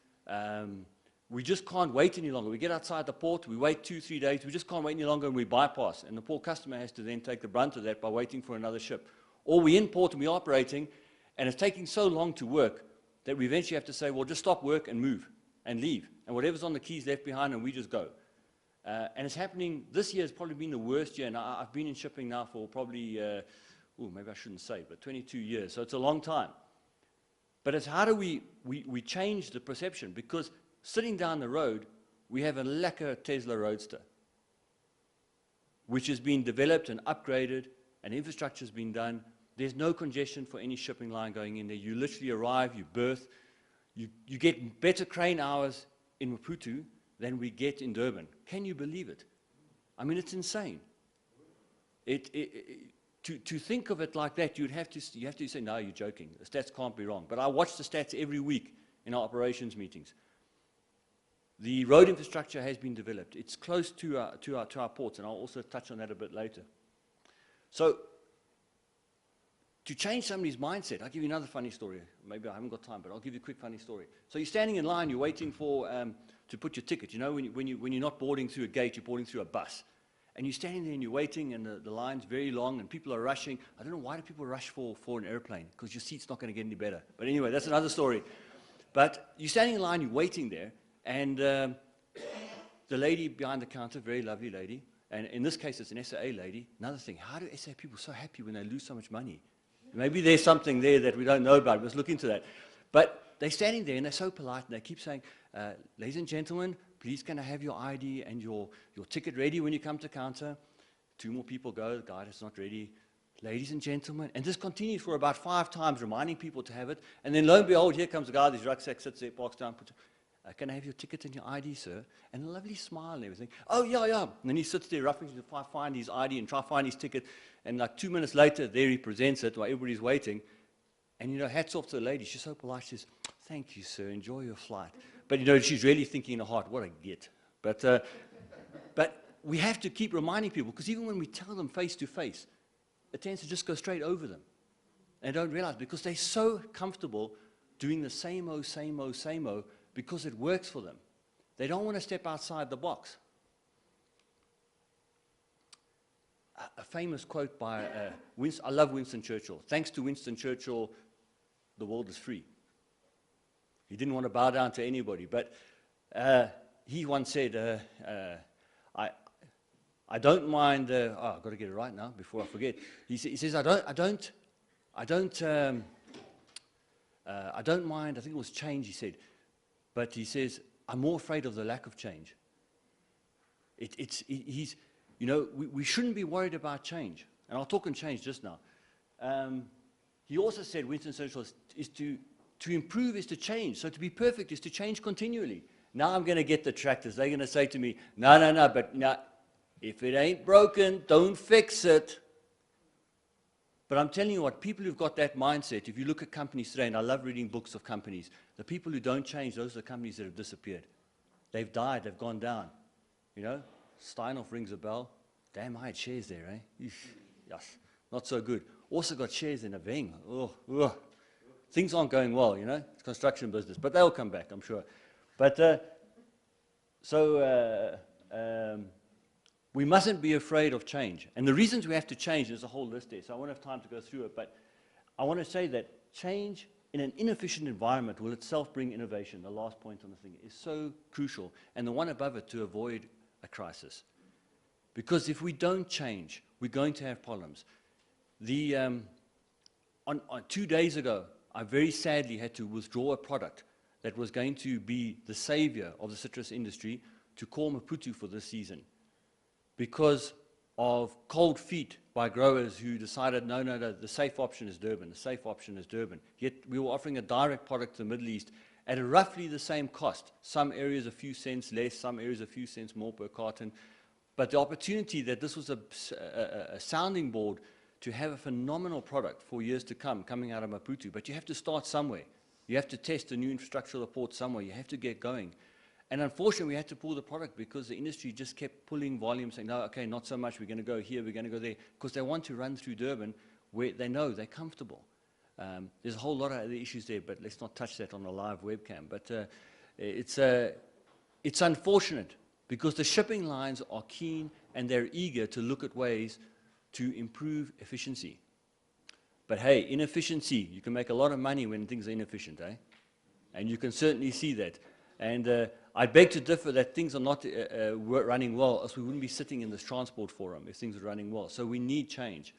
We just can't wait any longer. We get outside the port, we wait 2-3 days, we just can't wait any longer, and we bypass. And the poor customer has to then take the brunt of that by waiting for another ship. Or we in port and we're operating, and it's taking so long to work that we eventually have to say, well, just stop work and move and leave. And whatever's on the keys left behind, and we just go. And it's happening, this year has probably been the worst year, and I've been in shipping now for probably, maybe I shouldn't say, but 22 years, so it's a long time. But it's how do we change the perception? Because sitting down the road, we have a lekker Tesla Roadster, which has been developed and upgraded, and infrastructure has been done. There's no congestion for any shipping line going in there. You literally arrive, you berth, you get better crane hours in Maputo than we get in Durban. Can you believe it? I mean, it's insane. To think of it like that, you have to say, no, you're joking. The stats can't be wrong. But I watch the stats every week in our operations meetings. The road infrastructure has been developed. It's close to our ports, and I'll also touch on that a bit later. So, to change somebody's mindset, I'll give you another funny story. Maybe I haven't got time, but I'll give you a quick funny story. So you're standing in line, you're waiting for to put your ticket. You know, when you're not boarding through a gate, you're boarding through a bus. And you're standing there and you're waiting, and the line's very long, and people are rushing. I don't know, why do people rush for an airplane? Because your seat's not going to get any better. But anyway, that's another story. But you're standing in line, you're waiting there, and the lady behind the counter, very lovely lady, and in this case it's an SAA lady. Another thing, how do SAA people so happy when they lose so much money? Maybe there's something there that we don't know about. Let's look into that. But they're standing there and they're so polite, and they keep saying, ladies and gentlemen, please can I have your ID and your ticket ready when you come to counter? 2 more people go, the guide is not ready. Ladies and gentlemen, and this continues for about 5 times, reminding people to have it. And then lo and behold, here comes the guy with his rucksack, sits there, parks down, puts, can I have your ticket and your ID, sir? And a lovely smile and everything. Oh, yeah, yeah. And then he sits there roughing to find his ID and try to find his ticket. And like 2 minutes later, there he presents it while everybody's waiting. And, you know, hats off to the lady. She's so polite. She says, thank you, sir. Enjoy your flight. But, you know, she's really thinking in her heart, what a git. But we have to keep reminding people, because even when we tell them face to face, it tends to just go straight over them. And they don't realize, because they're so comfortable doing the same-o, same-o, same-o, because it works for them. They don't want to step outside the box. A famous quote by I love Winston Churchill. Thanks to Winston Churchill, the world is free. He didn't want to bow down to anybody, but he once said, I don't mind. I've got to get it right now before I forget. He says, I don't mind. I think it was change. He said, but he says, I'm more afraid of the lack of change. He's, you know, we shouldn't be worried about change. And I'll talk on change just now. He also said, Winston Churchill, is to improve is to change. So to be perfect is to change continually. Now I'm going to get the tractors. They're going to say to me, no, but no, if it ain't broken, don't fix it. But I'm telling you what, people who've got that mindset, if you look at companies today, and I love reading books of companies, the people who don't change, those are the companies that have disappeared. They've died, they've gone down. You know, Steinhoff rings a bell. Damn, I had shares there, eh? Yes, not so good. Also got shares in Aveng. Oh. Things aren't going well, you know. It's construction business, but they'll come back, I'm sure. But we mustn't be afraid of change. And the reasons we have to change, there's a whole list there, so I won't have time to go through it. But I want to say that change in an inefficient environment will itself bring innovation. The last point on the thing is so crucial. And the one above it, to avoid a crisis. Because if we don't change, we're going to have problems. On 2 days ago, I very sadly had to withdraw a product that was going to be the savior of the citrus industry to call Maputo for this season, because of cold feet by growers who decided, no, the safe option is Durban, the safe option is Durban. Yet we were offering a direct product to the Middle East at a roughly the same cost. Some areas a few cents less, some areas a few cents more per carton. But the opportunity that this was a sounding board to have a phenomenal product for years to come, coming out of Maputo. But you have to start somewhere. You have to test a new infrastructural port somewhere. You have to get going. And unfortunately, we had to pull the product because the industry just kept pulling volume, saying, no, okay, not so much. We're going to go here, we're going to go there. Because they want to run through Durban where they know they're comfortable. There's a whole lot of other issues there, but let's not touch that on a live webcam. But it's unfortunate because the shipping lines are keen and they're eager to look at ways to improve efficiency. But hey, inefficiency, you can make a lot of money when things are inefficient, eh? And you can certainly see that. And I beg to differ that things are not running well, else we wouldn't be sitting in this transport forum if things were running well. So we need change.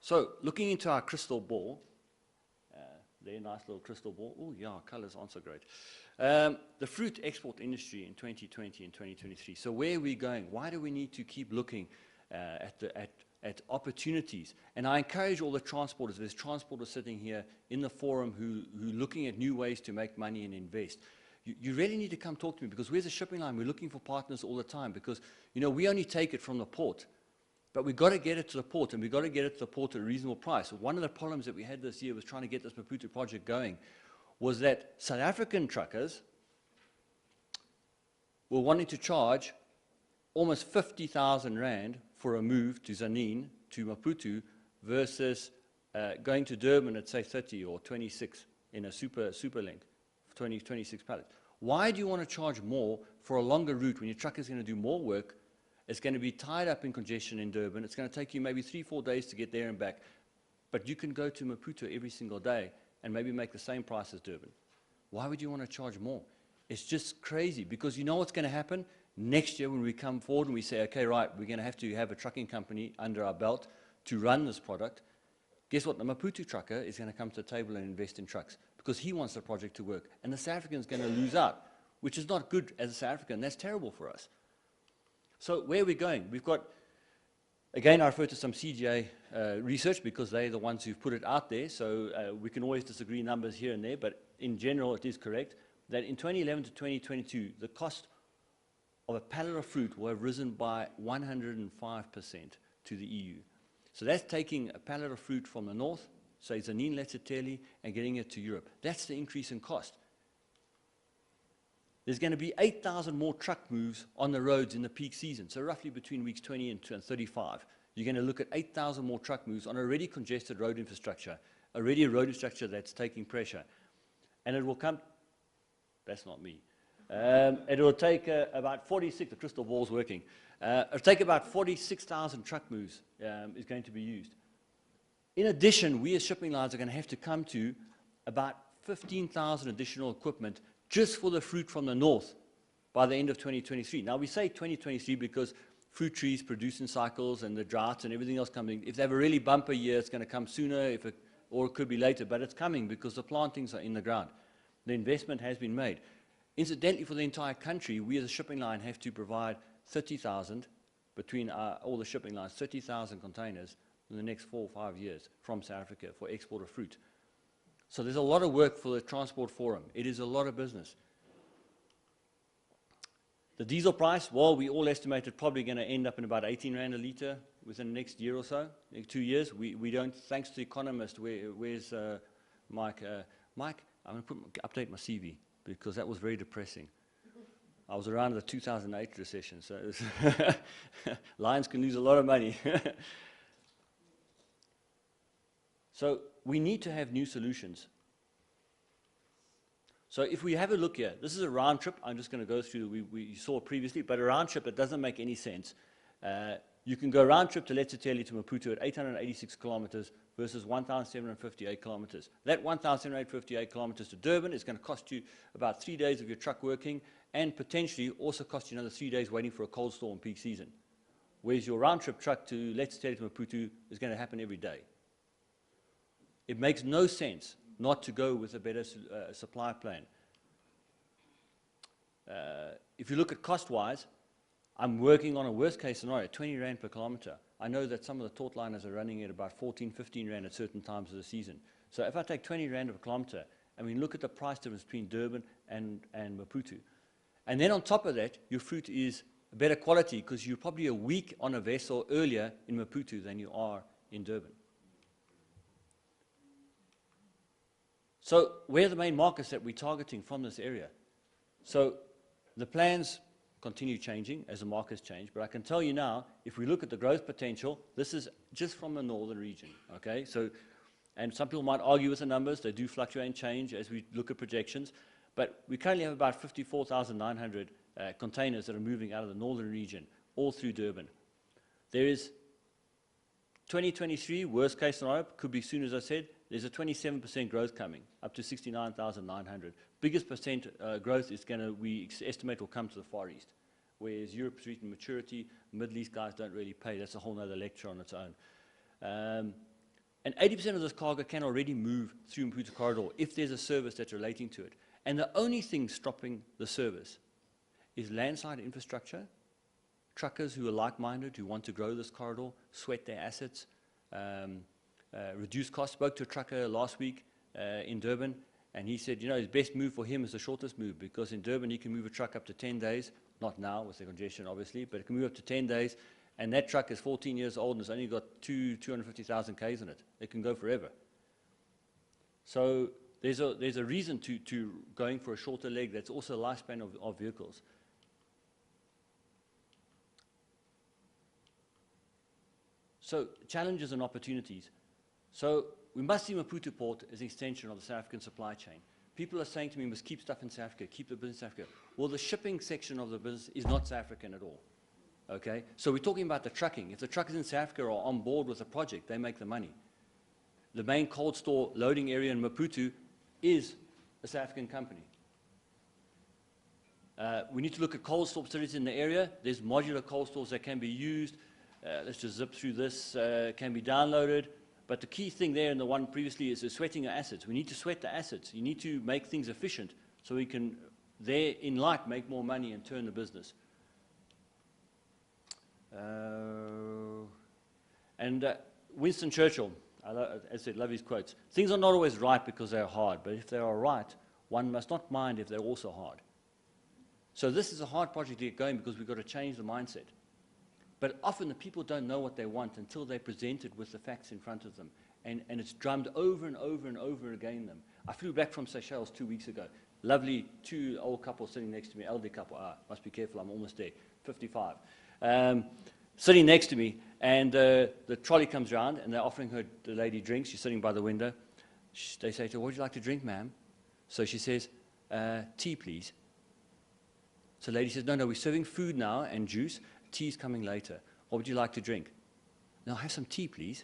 So, looking into our crystal ball, their nice little crystal ball. Oh, yeah, colors aren't so great. The fruit export industry in 2020 and 2023. So, where are we going? Why do we need to keep looking at opportunities? And I encourage all the transporters. There's transporters sitting here in the forum who are looking at new ways to make money and invest. You really need to come talk to me, because we're the shipping line. We're looking for partners all the time, because, you know, we only take it from the port. But we've got to get it to the port, and we've got to get it to the port at a reasonable price. One of the problems that we had this year was trying to get this Maputo project going, was that South African truckers were wanting to charge almost 50,000 Rand for a move to Zanin, to Maputo, versus going to Durban at, say, 30 or 26 in a super link, 26 pallets. Why do you want to charge more for a longer route when your truck is going to do more work? It's going to be tied up in congestion in Durban. It's going to take you maybe 3-4 days to get there and back. But you can go to Maputo every single day and maybe make the same price as Durban. Why would you want to charge more? It's just crazy, because you know what's going to happen? Next year when we come forward and we say, okay, right, we're going to have a trucking company under our belt to run this product. Guess what? The Maputo trucker is going to come to the table and invest in trucks, because he wants the project to work. And the South African is going to lose out, which is not good as a South African. That's terrible for us. So where are we going? We've got, again, I refer to some CGA research, because they're the ones who've put it out there. So we can always disagree numbers here and there, but in general it is correct that in 2011 to 2022, the cost of a pallet of fruit will have risen by 105% to the EU. So that's taking a pallet of fruit from the north, say Zanin, Letsiteli, and getting it to Europe. That's the increase in cost. There's going to be 8,000 more truck moves on the roads in the peak season, so roughly between weeks 20 and 35. You're going to look at 8,000 more truck moves on already congested road infrastructure, already a road infrastructure that's taking pressure. And it will come, that's not me, it will take about 46, the crystal ball's working, it'll take about 46,000 truck moves is going to be used. In addition, we as shipping lines are going to have to come to about 15,000 additional equipment just for the fruit from the north by the end of 2023. Now, we say 2023 because fruit trees produce in cycles, and the droughts and everything else coming. If they have a really bumper year, it's going to come sooner, or it could be later, but it's coming because the plantings are in the ground. The investment has been made. Incidentally, for the entire country, we as a shipping line have to provide 30,000, between all the shipping lines, 30,000 containers in the next 4 or 5 years from South Africa for export of fruit. So there's a lot of work for the Transport Forum. It is a lot of business. The diesel price, well, we all estimated probably going to end up in about 18 Rand a litre within the next year or so, 2 years. We don't, thanks to the Economist, where's Mike? Mike, I'm going to update my CV, because that was very depressing. I was around the 2008 recession, so Lions can lose a lot of money. So we need to have new solutions. So if we have a look here, this is a round trip. I'm just going to go through, we saw previously, but a round trip that doesn't make any sense. You can go round trip to Letsiteli to Maputo at 886 kilometers versus 1,758 kilometers. That 1,758 kilometers to Durban is going to cost you about 3 days of your truck working, and potentially also cost you another 3 days waiting for a cold store in peak season. Whereas your round trip truck to Letsiteli to Maputo is going to happen every day. It makes no sense not to go with a better supply plan. If you look at cost-wise, I'm working on a worst-case scenario, 20 Rand per kilometer. I know that some of the taut liners are running at about 14, 15 Rand at certain times of the season. So if I take 20 Rand per kilometer, and we look at the price difference between Durban and Maputo, and then on top of that, your fruit is better quality, because you're probably a week on a vessel earlier in Maputo than you are in Durban. So where are the main markets that we're targeting from this area? So the plans continue changing as the markets change, but I can tell you now, if we look at the growth potential, this is just from the northern region, okay? So, and some people might argue with the numbers, they do fluctuate and change as we look at projections, but we currently have about 54,900 containers that are moving out of the northern region, all through Durban. There is 2023, worst case scenario, could be soon as I said, there's a 27% growth coming, up to 69,900. Biggest percent growth is going to, we estimate, will come to the Far East, whereas Europe's reaching maturity, Middle East guys don't really pay. That's a whole other lecture on its own. And 80% of this cargo can already move through Maputo corridor if there's a service that's relating to it. And the only thing stopping the service is landside infrastructure, truckers who are like-minded, who want to grow this corridor, sweat their assets, reduce costs. Spoke to a trucker last week in Durban, and he said, you know, his best move for him is the shortest move, because in Durban he can move a truck up to 10 days, not now with the congestion obviously, but it can move up to 10 days, and that truck is 14 years old and it's only got 250,000 Ks in it. It can go forever. So there's a reason to going for a shorter leg. That's also the lifespan of vehicles. So challenges and opportunities. So we must see Maputo Port as an extension of the South African supply chain. People are saying to me, we must keep stuff in South Africa, keep the business in South Africa. Well, the shipping section of the business is not South African at all. Okay? So we're talking about the trucking. If the truckers in South Africa are on board with the project, they make the money. The main cold store loading area in Maputo is a South African company. We need to look at cold store facilities in the area. There's modular cold stores that can be used. Let's just zip through this. Can be downloaded. But the key thing there in the one previously is sweating your assets. We need to sweat the assets. You need to make things efficient so we can, there in light, make more money and turn the business. Winston Churchill, as I said, love his quotes. Things are not always right because they are hard, but if they are right, one must not mind if they're also hard. So this is a hard project to get going because we've got to change the mindset. But often the people don't know what they want until they're presented with the facts in front of them. And it's drummed over and over and over again them. I flew back from Seychelles 2 weeks ago. Lovely two old couples sitting next to me, elderly couple. Must be careful, I'm almost there, 55. Sitting next to me, and the trolley comes around, and they're offering her, the lady, drinks. She's sitting by the window. They say to her, what would you like to drink, ma'am? So she says, tea, please. So the lady says, no, we're serving food now and juice. Tea's coming later. What would you like to drink? No, have some tea, please.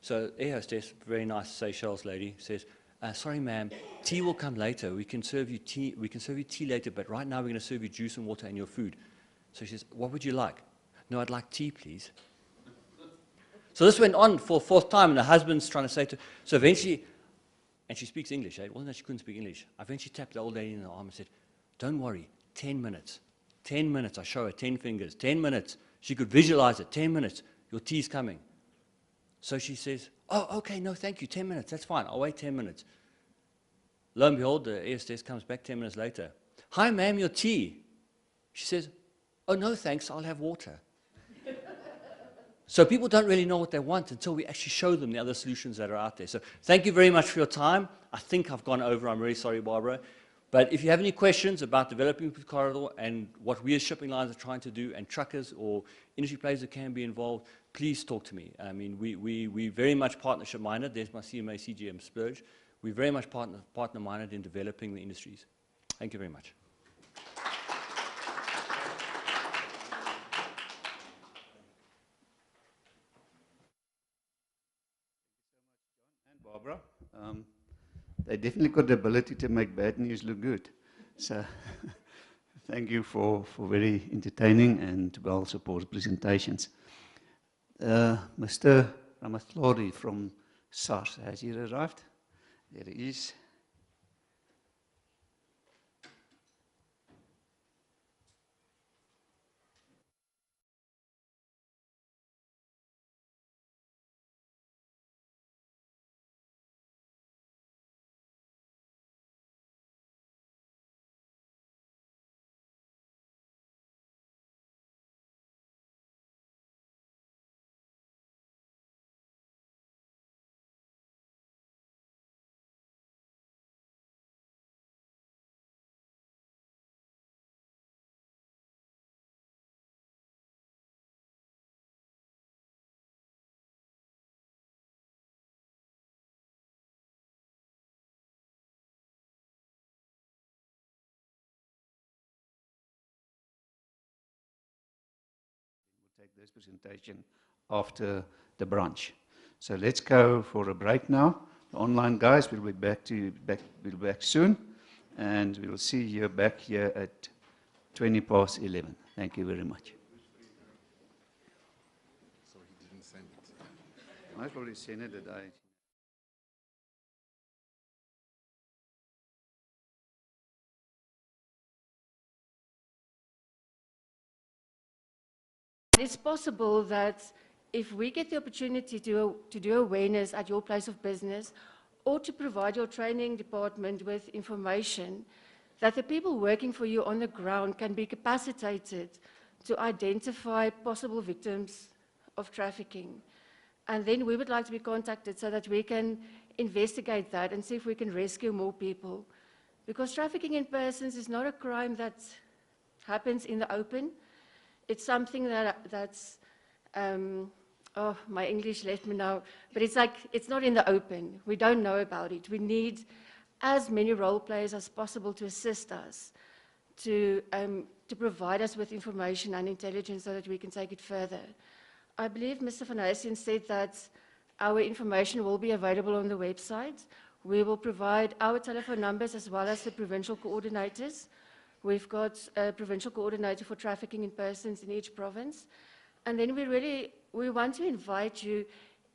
So air hostess, very nice Seychelles lady, says, sorry, ma'am, tea will come later. We can serve you tea. We can serve you tea later, but right now we're going to serve you juice and water and your food. So she says, what would you like? No, I'd like tea, please. So this went on for a fourth time, and the husband's trying to say to her. So eventually, and she speaks English. It wasn't that she couldn't speak English. I eventually tapped the old lady in the arm and said, don't worry, 10 minutes. 10 minutes, I show her 10 fingers, 10 minutes. She could visualize it, 10 minutes, your tea's coming. So she says, oh, okay, no, thank you, 10 minutes, that's fine, I'll wait 10 minutes. Lo and behold, the hostess comes back 10 minutes later. Hi, ma'am, your tea. She says, oh, no, thanks, I'll have water. So people don't really know what they want until we actually show them the other solutions that are out there. So thank you very much for your time. I think I've gone over, I'm really sorry, Barbara. But if you have any questions about developing the corridor and what we as shipping lines are trying to do, and truckers or industry players that can be involved, please talk to me. I mean, we very much partnership-minded. There's my CMA CGM splurge. We're very much partner-minded in developing the industries. Thank you very much. And Barbara. They definitely got the ability to make bad news look good. So thank you for very entertaining and well-supported presentations. Mr. Ramathlori from SARS, has he arrived? There he is. Take this presentation after the brunch. So let's go for a break now. The online guys will be back soon, and we will see you back here at 11:20. Thank you very much. can send it. Most probably send it today. It's possible that if we get the opportunity to do awareness at your place of business or to provide your training department with information, that the people working for you on the ground can be capacitated to identify possible victims of trafficking. And then we would like to be contacted so that we can investigate that and see if we can rescue more people. Because trafficking in persons is not a crime that happens in the open. It's something that's, oh, my English left me now, but it's like, it's not in the open. We don't know about it. We need as many role players as possible to assist us, to provide us with information and intelligence so that we can take it further. I believe Mr. Van Huysen said that our information will be available on the website. We will provide our telephone numbers as well as the provincial coordinators. We've got a provincial coordinator for trafficking in persons in each province. And then we want to invite you,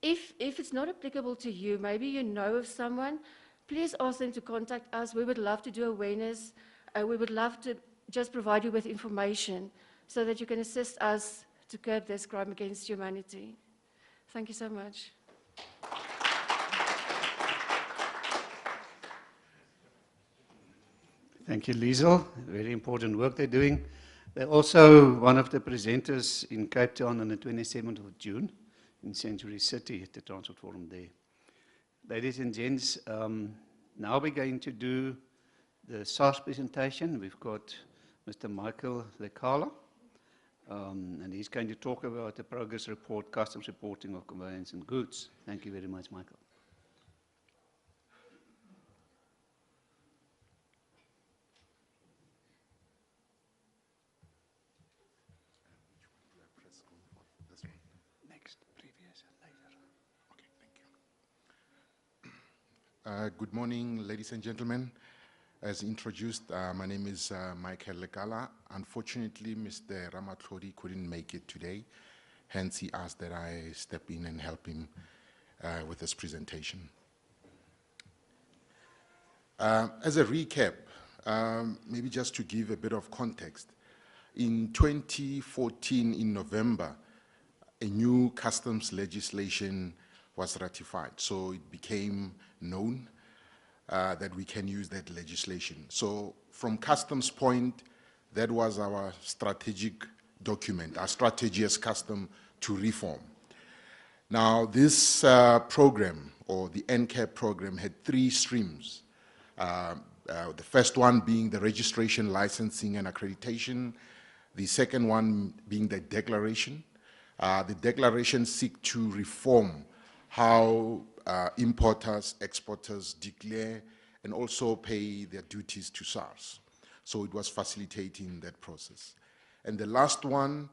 if it's not applicable to you, maybe you know of someone, please ask them to contact us. We would love to do awareness. We would love to just provide you with information so that you can assist us to curb this crime against humanity. Thank you so much. Thank you, Liesel. Very important work they're doing. They're also one of the presenters in Cape Town on the 27th of June in Century City at the Transport Forum there. Ladies and gents, now we're going to do the SARS presentation. We've got Mr. Michael Lekala, and he's going to talk about the progress report, customs reporting of conveyance and goods. Thank you very much, Michael. Good morning, ladies and gentlemen. As introduced, my name is Michael Lekala. Unfortunately, Mr. Ramatlhodi couldn't make it today. Hence, he asked that I step in and help him with this presentation. As a recap, maybe just to give a bit of context, in 2014, in November, a new customs legislation was ratified. So it became known that we can use that legislation. So from customs point, that was our strategic document, our strategy as custom to reform. Now this program, or the NCAP program, had three streams. The first one being the registration, licensing, and accreditation. The second one being the declaration. The declaration seek to reform how importers, exporters declare and also pay their duties to SARS. So it was facilitating that process. And the last one,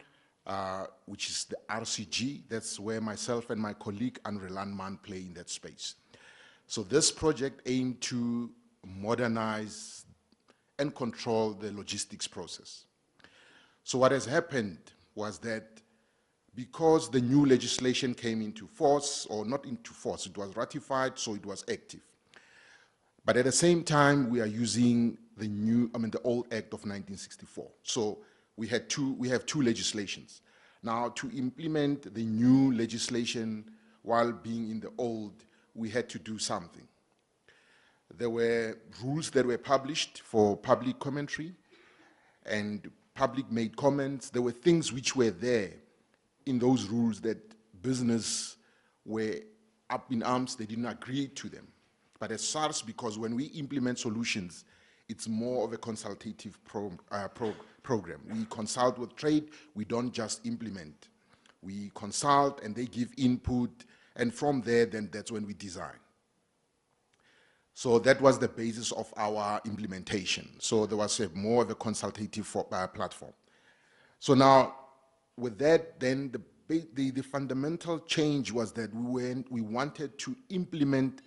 which is the RCG, that's where myself and my colleague Andre Landman play in that space. So this project aimed to modernize and control the logistics process. So what has happened was that because the new legislation came into force, or not into force, it was ratified, so it was active. But at the same time, we are using the old Act of 1964. So we have two legislations. Now, to implement the new legislation while being in the old, we had to do something. There were rules that were published for public commentary, and public made comments. There were things which were there in those rules that business were up in arms, they didn't agree to them. But as SARS, because when we implement solutions, it's more of a consultative program. We consult with trade, we don't just implement. We consult and they give input, and from there, then that's when we design. So that was the basis of our implementation. So there was more of a consultative platform. So now, with that, then the fundamental change was that we wanted to implement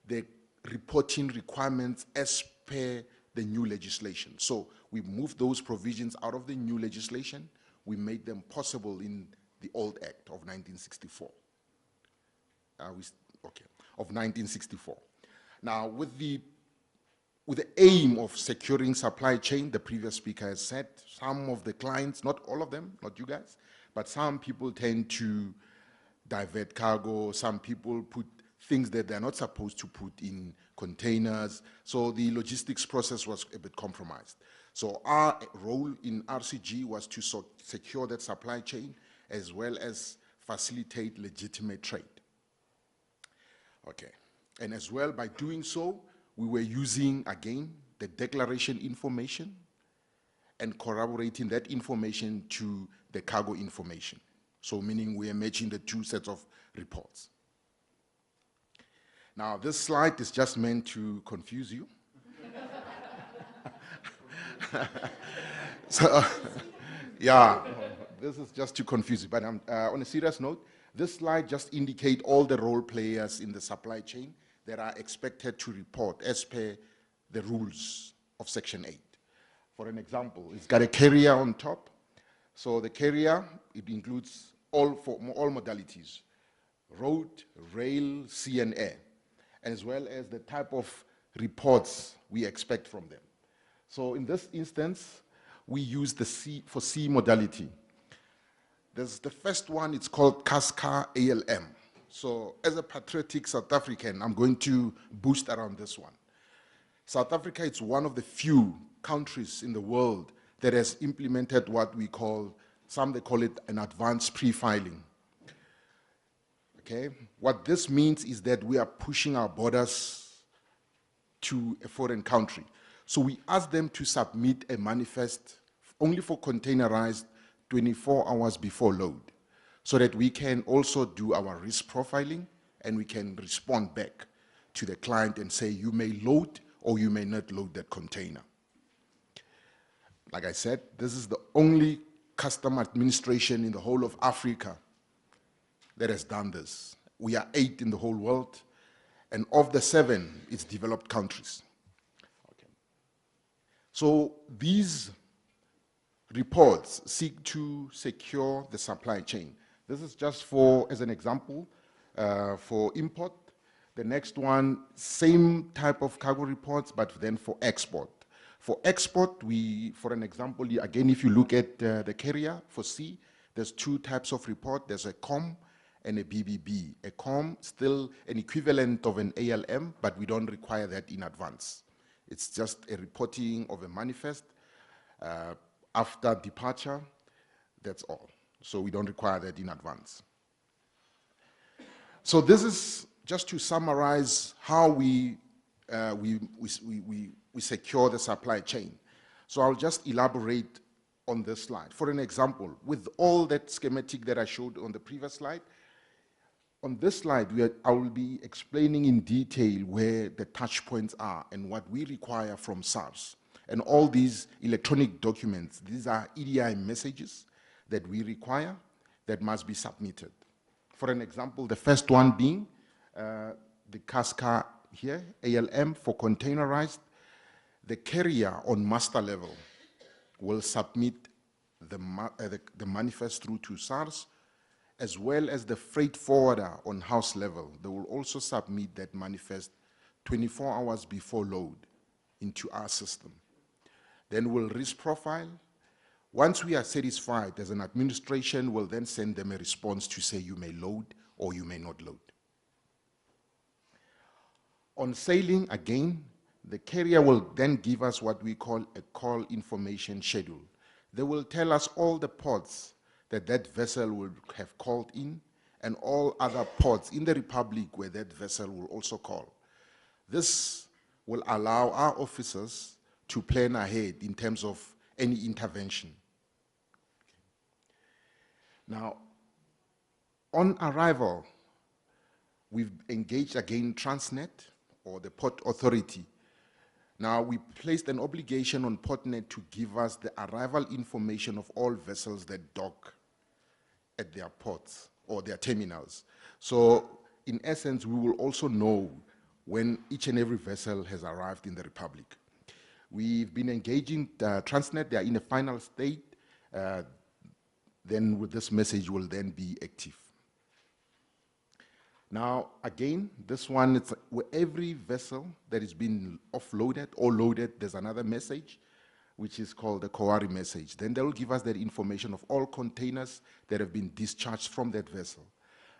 the reporting requirements as per the new legislation. So we moved those provisions out of the new legislation. We made them possible in the old act of 1964. Of 1964. Now, with the aim of securing supply chain, the previous speaker has said, some of the clients, not all of them, not you guys, but some people tend to divert cargo, some people put things that they're not supposed to put in containers, so the logistics process was a bit compromised. So our role in RCG was to secure that supply chain as well as facilitate legitimate trade. Okay, and as well by doing so, we were using, again, the declaration information and corroborating that information to the cargo information. So meaning we are matching the two sets of reports. Now, this slide is just meant to confuse you. So, yeah, this is just to confuse you. But on a serious note, this slide just indicates all the role players in the supply chain that are expected to report as per the rules of Section 8. For an example, it's got a carrier on top. So the carrier, it includes all modalities, road, rail, sea, and air, as well as the type of reports we expect from them. So in this instance, we use the C modality. There's the first one, it's called CASCA ALM. So as a patriotic South African, I'm going to boost around this one. South Africa is one of the few countries in the world that has implemented what we call, some they call it an advanced pre-filing. Okay? What this means is that we are pushing our borders to a foreign country. So we ask them to submit a manifest only for containerized 24 hours before load, so that we can also do our risk profiling and we can respond back to the client and say, you may load or you may not load that container. Like I said, this is the only custom administration in the whole of Africa that has done this. We are 8 in the whole world, and of the 7, it's developed countries. Okay. So these reports seek to secure the supply chain. This is just for, as an example, for import. The next one, same type of cargo reports, but then for export. For export, for an example, again, if you look at the carrier for C, there's 2 types of report. There's a COM and a BBB. A COM, still an equivalent of an ALM, but we don't require that in advance. It's just a reporting of a manifest after departure, that's all. So we don't require that in advance. So this is just to summarize how we secure the supply chain. So I'll just elaborate on this slide. For an example, with all that schematic that I showed on the previous slide, on this slide, I will be explaining in detail where the touch points are and what we require from SARS. And all these electronic documents, these are EDI messages that we require that must be submitted. For an example, the first one being the CASCA here, ALM for containerized. The carrier on master level will submit the manifest through to SARS, as well as the freight forwarder on house level. They will also submit that manifest 24 hours before load into our system. Then we'll risk profile. Once we are satisfied, as an administration, we'll then send them a response to say you may load or you may not load. On sailing, again, the carrier will then give us what we call a call information schedule. They will tell us all the ports that that vessel will have called in and all other ports in the Republic where that vessel will also call. This will allow our officers to plan ahead in terms of any intervention. Now, on arrival, we've engaged again Transnet or the Port Authority. Now, we placed an obligation on Portnet to give us the arrival information of all vessels that dock at their ports or their terminals. So, in essence, we will also know when each and every vessel has arrived in the Republic. We've been engaging Transnet. They are in a final state. then with this message will then be active. Now, again, this one, it's where every vessel that is being offloaded or loaded, there's another message, which is called the Kowari message. Then they will give us that information of all containers that have been discharged from that vessel.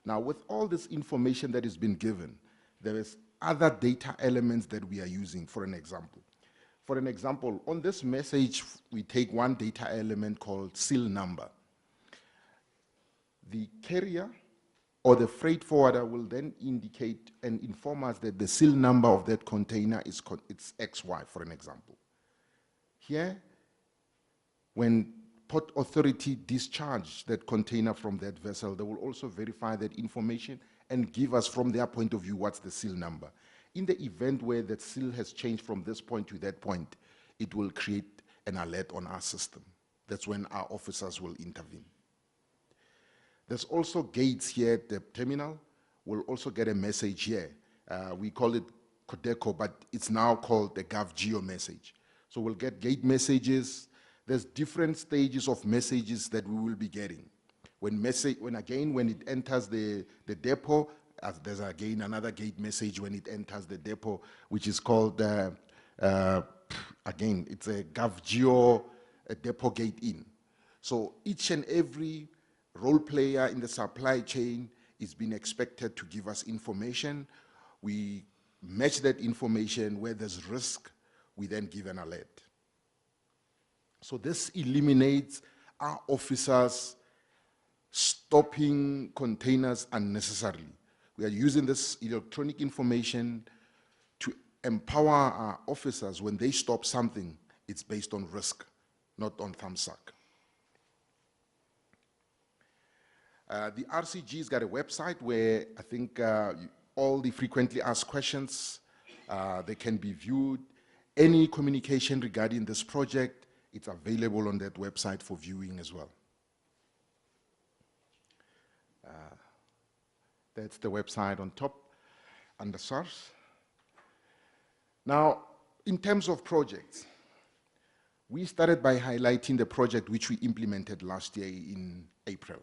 Now, with all this information that has been given, there is other data elements that we are using, for an example. For an example, on this message, we take one data element called seal number. The carrier or the freight forwarder will then indicate and inform us that the seal number of that container is it's XY, for an example. Here, when Port Authority discharge that container from that vessel, they will also verify that information and give us from their point of view what's the seal number. In the event where that seal has changed from this point to that point, it will create an alert on our system. That's when our officers will intervene. There's also gates here at the terminal. We'll also get a message here. We call it Codeco, but it's now called the GovGeo message. So we'll get gate messages. There's different stages of messages that we will be getting. When it enters the depot, there's again another gate message when it enters the depot, which is called, again, it's a GovGeo depot gate in. So each and every role player in the supply chain is being expected to give us information. We match that information. Where there's risk, we then give an alert. So this eliminates our officers stopping containers unnecessarily. We are using this electronic information to empower our officers. When they stop something, it's based on risk, not on thumbsuck. The RCG's got a website where I think all the frequently asked questions, they can be viewed. Any communication regarding this project, it's available on that website for viewing as well. That's the website on top, under SARS. Now, in terms of projects, we started by highlighting the project which we implemented last year in April,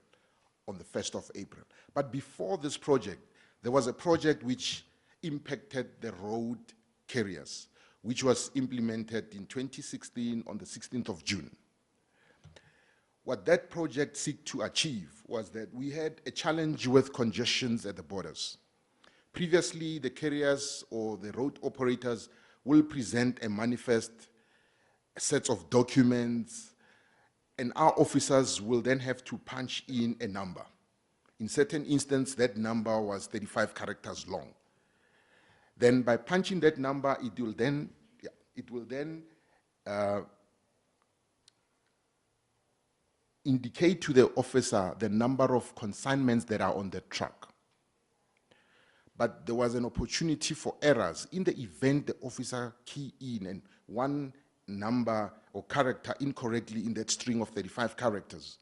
on the 1st of April. But before this project, there was a project which impacted the road carriers, which was implemented in 2016 on the 16th of June. What that project seeked to achieve was that we had a challenge with congestions at the borders. Previously, the carriers or the road operators will present a manifest, a set of documents, and our officers will then have to punch in a number. In certain instances, that number was 35 characters long. Then by punching that number, it will then indicate to the officer the number of consignments that are on the truck. But there was an opportunity for errors. In the event the officer key in and one number or character incorrectly in that string of 35 characters,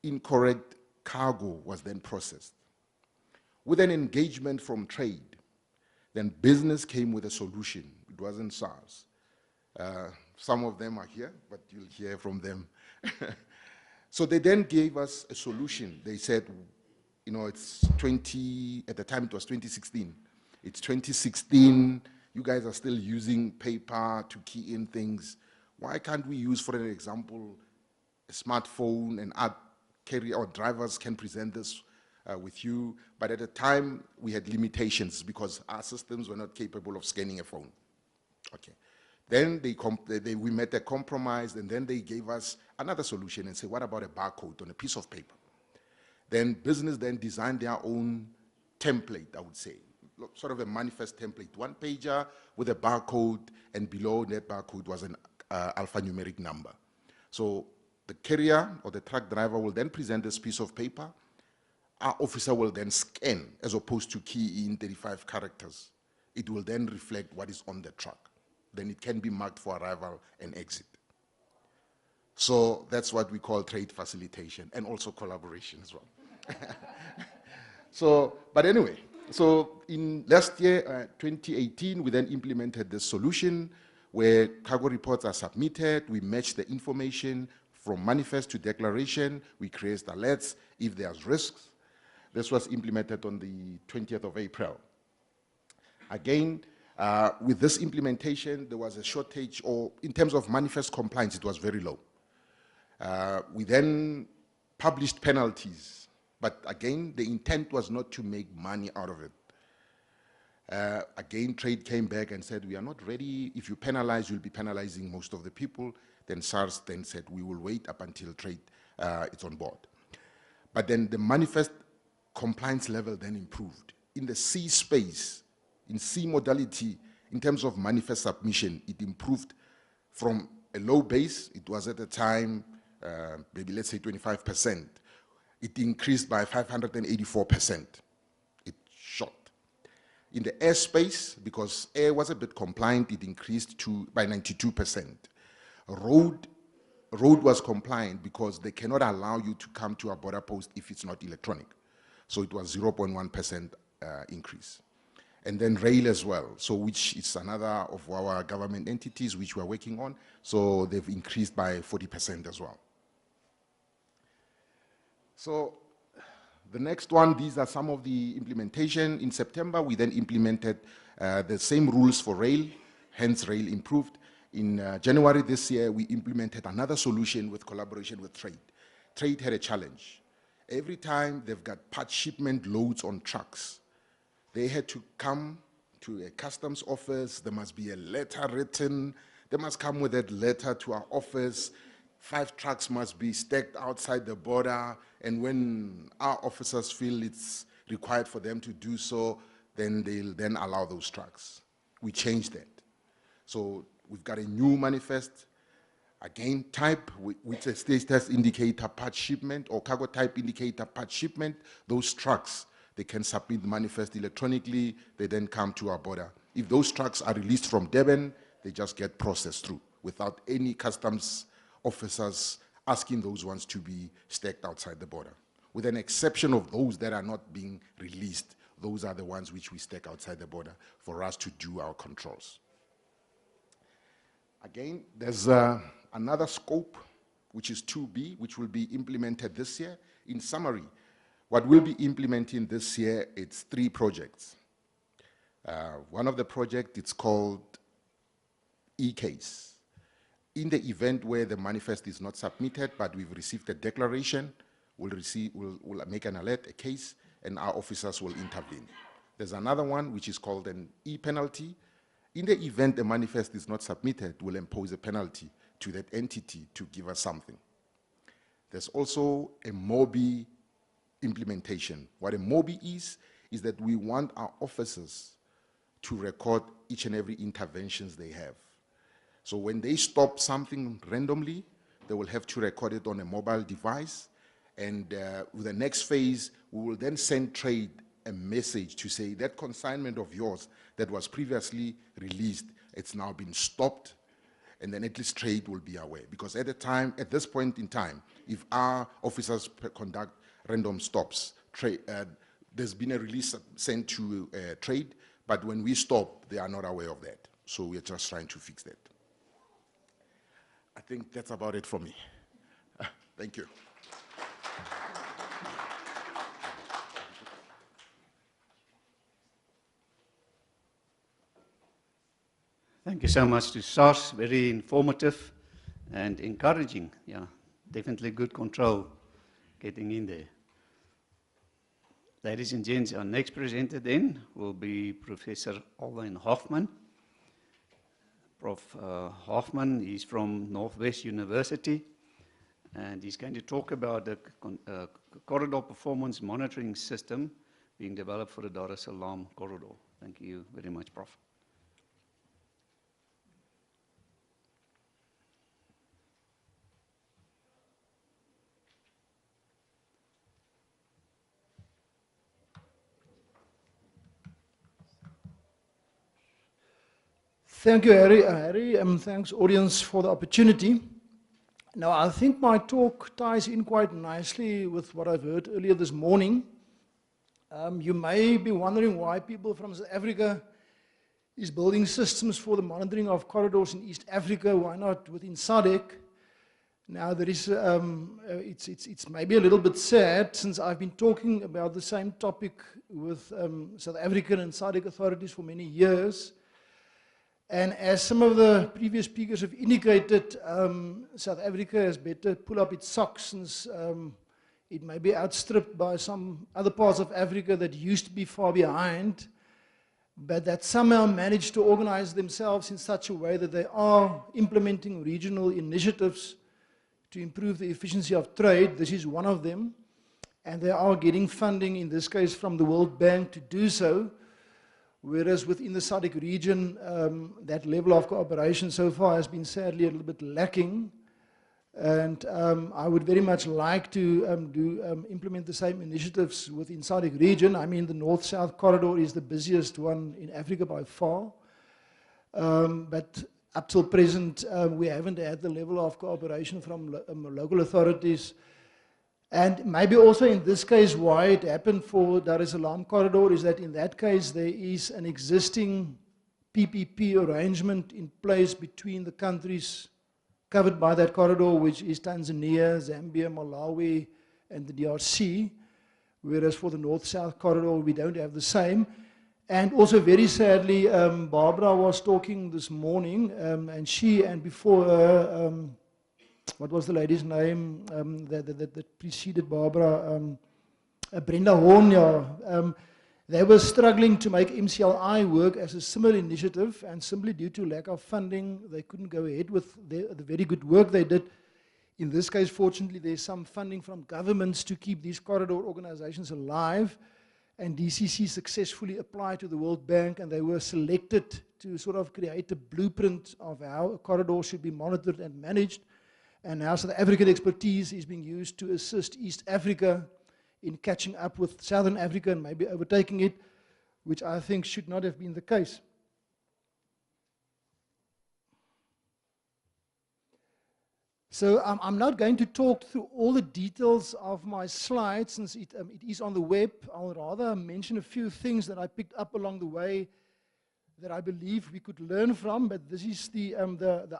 incorrect cargo was then processed. With an engagement from trade, then business came with a solution. It wasn't SARS. Some of them are here, but you'll hear from them. So they then gave us a solution. They said, you know, it's at the time it was 2016. It's 2016, you guys are still using paper to key in things. Why can't we use, for an example, a smartphone, and our carrier or drivers can present this with you? But at the time, we had limitations because our systems were not capable of scanning a phone. Okay. Then we met a compromise, and then they gave us another solution and said, what about a barcode on a piece of paper? Then business then designed their own template, I would say, sort of a manifest template, one pager with a barcode, and below that barcode was an alphanumeric number. So the carrier or the truck driver will then present this piece of paper. Our officer will then scan, as opposed to key in 35 characters. It will then reflect what is on the truck. Then it can be marked for arrival and exit. So that's what we call trade facilitation, and also collaboration as well. But anyway, so in last year, 2018, we then implemented this solution where cargo reports are submitted, we match the information From manifest to declaration, we create alerts if there's risks. This was implemented on the 20th of April. Again, with this implementation, there was a shortage, or in terms of manifest compliance, it was very low. We then published penalties, but again, the intent was not to make money out of it. Again, trade came back and said, we are not ready. If you penalize, you'll be penalizing most of the people. Then SARS then said, we will wait up until trade is on board. But then the manifest compliance level then improved. In the C space, in C modality, in terms of manifest submission, it improved from a low base. It was at the time, maybe let's say 25%. It increased by 584%. It shot. In the air space, because air was a bit compliant, it increased by 92%. Road was compliant because they cannot allow you to come to a border post if it's not electronic. So it was 0.1% increase. And then rail as well, so which is another of our government entities which we're working on. So they've increased by 40% as well. So the next one, these are some of the implementation. In September, we then implemented the same rules for rail, hence rail improved. In January this year, we implemented another solution with collaboration with trade. Trade had a challenge. Every time they've got part shipment loads on trucks, they had to come to a customs office. There must be a letter written. They must come with that letter to our office. 5 trucks must be stacked outside the border. And when our officers feel it's required for them to do so, then they'll then allow those trucks. We changed that. So we've got a new manifest. Again, type, which a status indicator part shipment or cargo type indicator part shipment. Those trucks, they can submit the manifest electronically. They then come to our border. If those trucks are released from Durban, they just get processed through without any customs officers asking those ones to be stacked outside the border. With an exception of those that are not being released, those are the ones which we stack outside the border for us to do our controls. Again, there's another scope, which is 2B, which will be implemented this year. In summary, what we'll be implementing this year, it's 3 projects. One of the projects, it's called e-case. In the event where the manifest is not submitted, but we've received a declaration, we'll make an alert, a case, and our officers will intervene. There's another one, which is called an e-penalty. In the event the manifest is not submitted, we'll impose a penalty to that entity to give us something. There's also a MOBI implementation. What a MOBI is that we want our officers to record each and every interventions they have. So when they stop something randomly, they will have to record it on a mobile device. And with the next phase, we will then send trade a message to say that consignment of yours that was previously released, it's now been stopped, and then at least trade will be aware. Because at this point in time, if our officers conduct random stops, there's been a release sent to trade, but when we stop, they are not aware of that. So we're just trying to fix that. I think that's about it for me. Thank you. Thank you so much to SARS, very informative and encouraging. Yeah, definitely good control getting in there. Ladies and gents, our next presenter then will be Professor Alwyn Hoffman. Prof. Hoffman is from Northwest University, and he's going to talk about the corridor performance monitoring system being developed for the Dar es Salaam corridor. Thank you very much, Prof. Thank you, Harry, and thanks, audience, for the opportunity. Now, I think my talk ties in quite nicely with what I've heard earlier this morning. You may be wondering why people from South Africa is building systems for the monitoring of corridors in East Africa. Why not within SADC? Now, there is, it's maybe a little bit sad, since I've been talking about the same topic with South African and SADC authorities for many years. And as some of the previous speakers have indicated, South Africa has better pull up its socks, since it may be outstripped by some other parts of Africa that used to be far behind, but that somehow managed to organize themselves in such a way that they are implementing regional initiatives to improve the efficiency of trade. This is one of them. And they are getting funding, in this case from the World Bank, to do so. Whereas within the SADC region, that level of cooperation so far has been sadly a little bit lacking. And I would very much like to implement the same initiatives within SADC region. I mean, the North-South corridor is the busiest one in Africa by far. But up till present, we haven't had the level of cooperation from local authorities. And maybe also in this case, why it happened for Dar es Salaam corridor is that in that case, there is an existing PPP arrangement in place between the countries covered by that corridor, which is Tanzania, Zambia, Malawi, and the DRC. Whereas for the North-South corridor, we don't have the same. And also very sadly, Barbara was talking this morning, and she and before her, what was the lady's name that preceded Barbara? Brenda Horn, yeah. They were struggling to make MCLI work as a similar initiative, and simply due to lack of funding, they couldn't go ahead with the very good work they did. In this case, fortunately, there's some funding from governments to keep these corridor organizations alive. And DCC successfully applied to the World Bank, and they were selected to sort of create a blueprint of how a corridor should be monitored and managed. And now South African expertise is being used to assist East Africa in catching up with Southern Africa and maybe overtaking it, which I think should not have been the case. So I'm not going to talk through all the details of my slides, since it is on the web. I'll rather mention a few things that I picked up along the way that I believe we could learn from, but this is the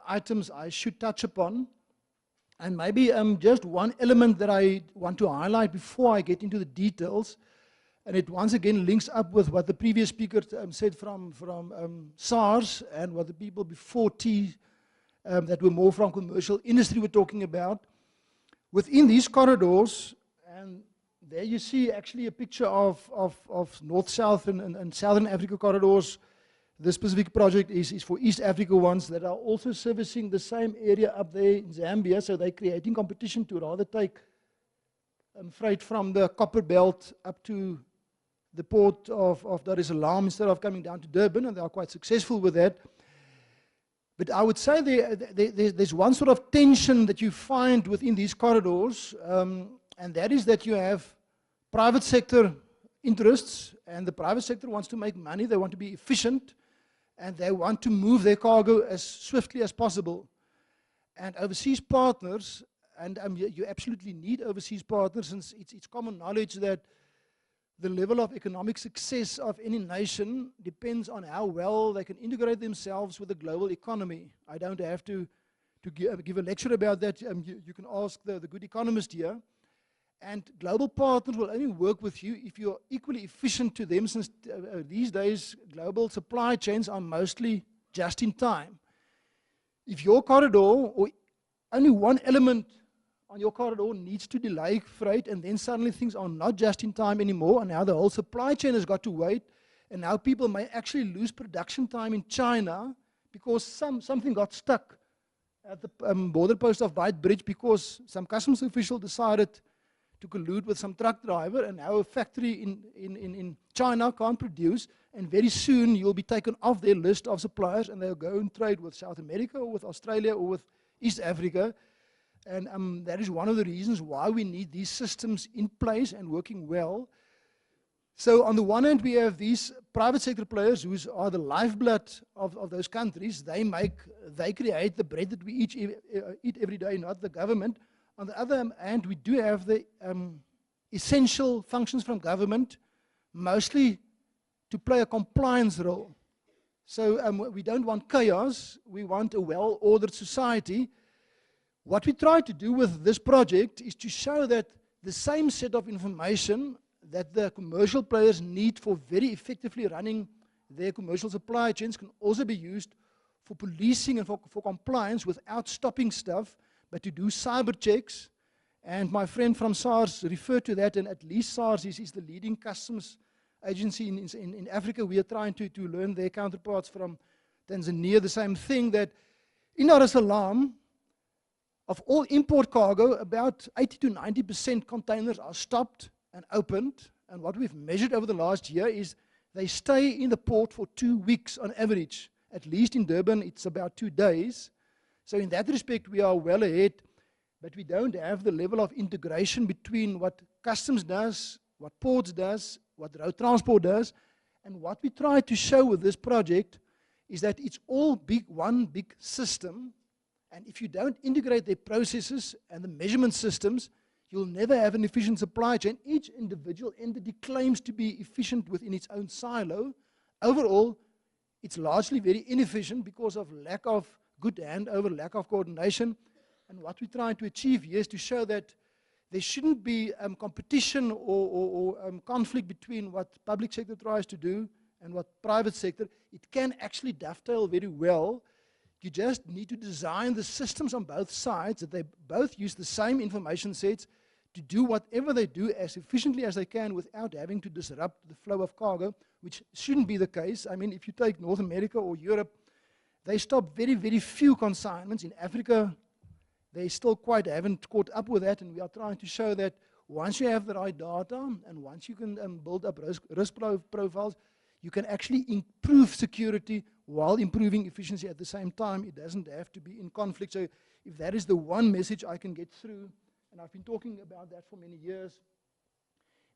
items I should touch upon. And maybe just one element that I want to highlight before I get into the details, and it once again links up with what the previous speaker said from SARS and what the people before T that were more from commercial industry were talking about. Within these corridors, and there you see actually a picture of North-South and Southern Africa corridors. This specific project is for East Africa ones that are also servicing the same area up there in Zambia, so they're creating competition to rather take freight from the Copper Belt up to the port of Dar es Salaam instead of coming down to Durban, and they are quite successful with that. But I would say there's one sort of tension that you find within these corridors, and that is that you have private sector interests, and the private sector wants to make money, they want to be efficient, and they want to move their cargo as swiftly as possible. And overseas partners, and you absolutely need overseas partners, since it's common knowledge that the level of economic success of any nation depends on how well they can integrate themselves with the global economy. I don't have to give a lecture about that. You can ask the good economist here. And global partners will only work with you if you're equally efficient to them, since these days global supply chains are mostly just in time. If your corridor, or only one element on your corridor needs to delay freight, and then suddenly things are not just in time anymore, and now the whole supply chain has got to wait, and now people may actually lose production time in China because something got stuck at the border post of Beitbridge because some customs official decided to collude with some truck driver, and now a factory in China can't produce, and very soon you'll be taken off their list of suppliers, and they'll go and trade with South America or with Australia or with East Africa. And that is one of the reasons why we need these systems in place and working well. So on the one hand, we have these private sector players who are the lifeblood of those countries. They create the bread that we eat every day, not the government. On the other hand, we do have the essential functions from government, mostly to play a compliance role. So we don't want chaos. We want a well-ordered society What we try to do with this project is to show that the same set of information that the commercial players need for very effectively running their commercial supply chains can also be used for policing and for compliance without stopping stuff, but to do cyber checks. And my friend from SARS referred to that, and at least SARS is the leading customs agency in Africa. We are trying to learn their counterparts from Tanzania, the same thing, that in Dar es Salaam, of all import cargo, about 80 to 90% containers are stopped and opened. And what we've measured over the last year is they stay in the port for 2 weeks on average. At least in Durban, it's about 2 days. So in that respect, we are well ahead, but we don't have the level of integration between what customs does, what ports does, what road transport does. And what we try to show with this project is that it's all one big system. And if you don't integrate their processes and the measurement systems, you'll never have an efficient supply chain. Each individual entity claims to be efficient within its own silo. Overall, it's largely very inefficient because of lack of good handover, lack of coordination. And what we're trying to achieve here is to show that there shouldn't be competition or conflict between what public sector tries to do and what private sector. It can actually dovetail very well. You just need to design the systems on both sides, that they both use the same information sets to do whatever they do as efficiently as they can without having to disrupt the flow of cargo, which shouldn't be the case. I mean, if you take North America or Europe, they stop very, very few consignments. In Africa, they still quite haven't caught up with that, and we are trying to show that once you have the right data and once you can build up risk profiles, you can actually improve security while improving efficiency at the same time. It doesn't have to be in conflict. So if that is the one message I can get through, and I've been talking about that for many years.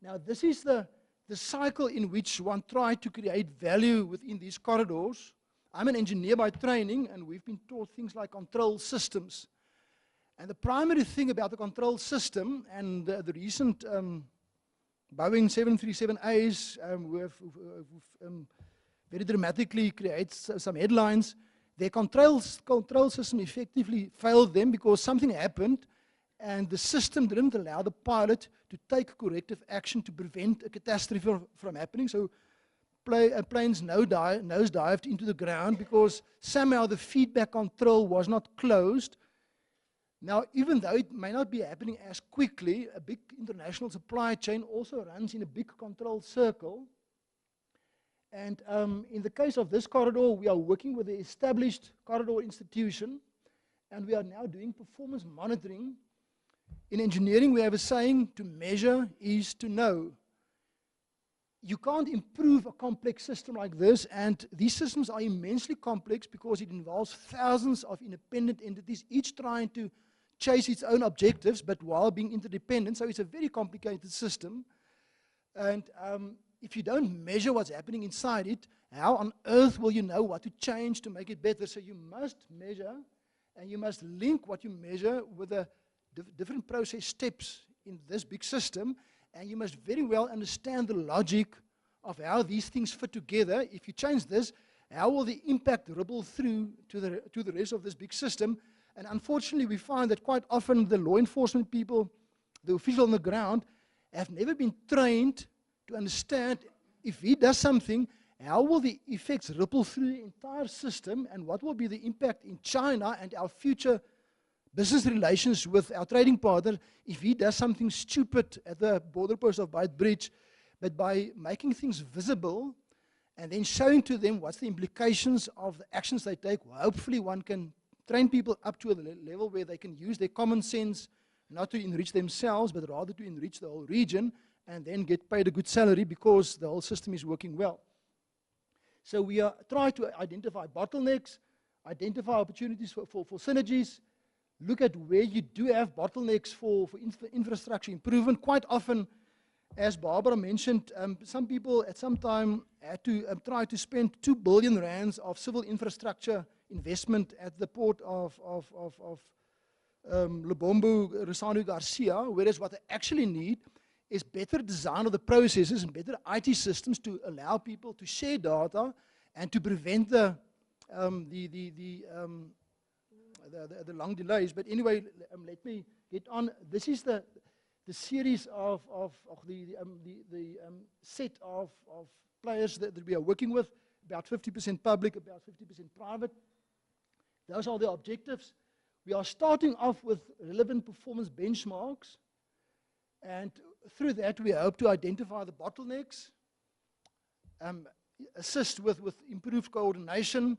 Now, this is the cycle in which one tried to create value within these corridors. I'm an engineer by training, and we've been taught things like control systems. And the primary thing about the control system, and the recent Boeing 737As very dramatically creates some headlines. Their control system effectively failed them because something happened and the system didn't allow the pilot to take corrective action to prevent a catastrophe from happening. So planes nosedived into the ground because somehow the feedback control was not closed. Now, even though it may not be happening as quickly, a big international supply chain also runs in a big control circle. And in the case of this corridor, we are working with the established corridor institution, and we are now doing performance monitoring. In engineering, we have a saying, to measure is to know. You can't improve a complex system like this, and these systems are immensely complex because it involves thousands of independent entities, each trying to chase its own objectives, but while being interdependent. So it's a very complicated system. And if you don't measure what's happening inside it, how on earth will you know what to change to make it better? So you must measure, and you must link what you measure with the different process steps in this big system, and you must very well understand the logic of how these things fit together. If you change this, how will the impact ripple through to the rest of this big system? And unfortunately, we find that quite often the law enforcement people, the official on the ground, have never been trained to understand if he does something, how will the effects ripple through the entire system, and what will be the impact in China and our future business relations with our trading partner if he does something stupid at the border post of Beitbridge. But by making things visible and then showing to them what's the implications of the actions they take, hopefully one can train people up to a level where they can use their common sense, not to enrich themselves, but rather to enrich the whole region, and then get paid a good salary because the whole system is working well. So we are trying to identify bottlenecks, identify opportunities for synergies, look at where you do have bottlenecks for infrastructure improvement. Quite often, as Barbara mentioned, some people at some time had to try to spend 2 billion rands of civil infrastructure investment at the port of Lubombo, Rosano Garcia, whereas what they actually need is better design of the processes and better IT systems to allow people to share data and to prevent the the long delays. But anyway, let me get on. This is the series of the set of players that we are working with, about 50% public, about 50% private. Those are the objectives. We are starting off with relevant performance benchmarks, and through that we hope to identify the bottlenecks, assist with improved coordination,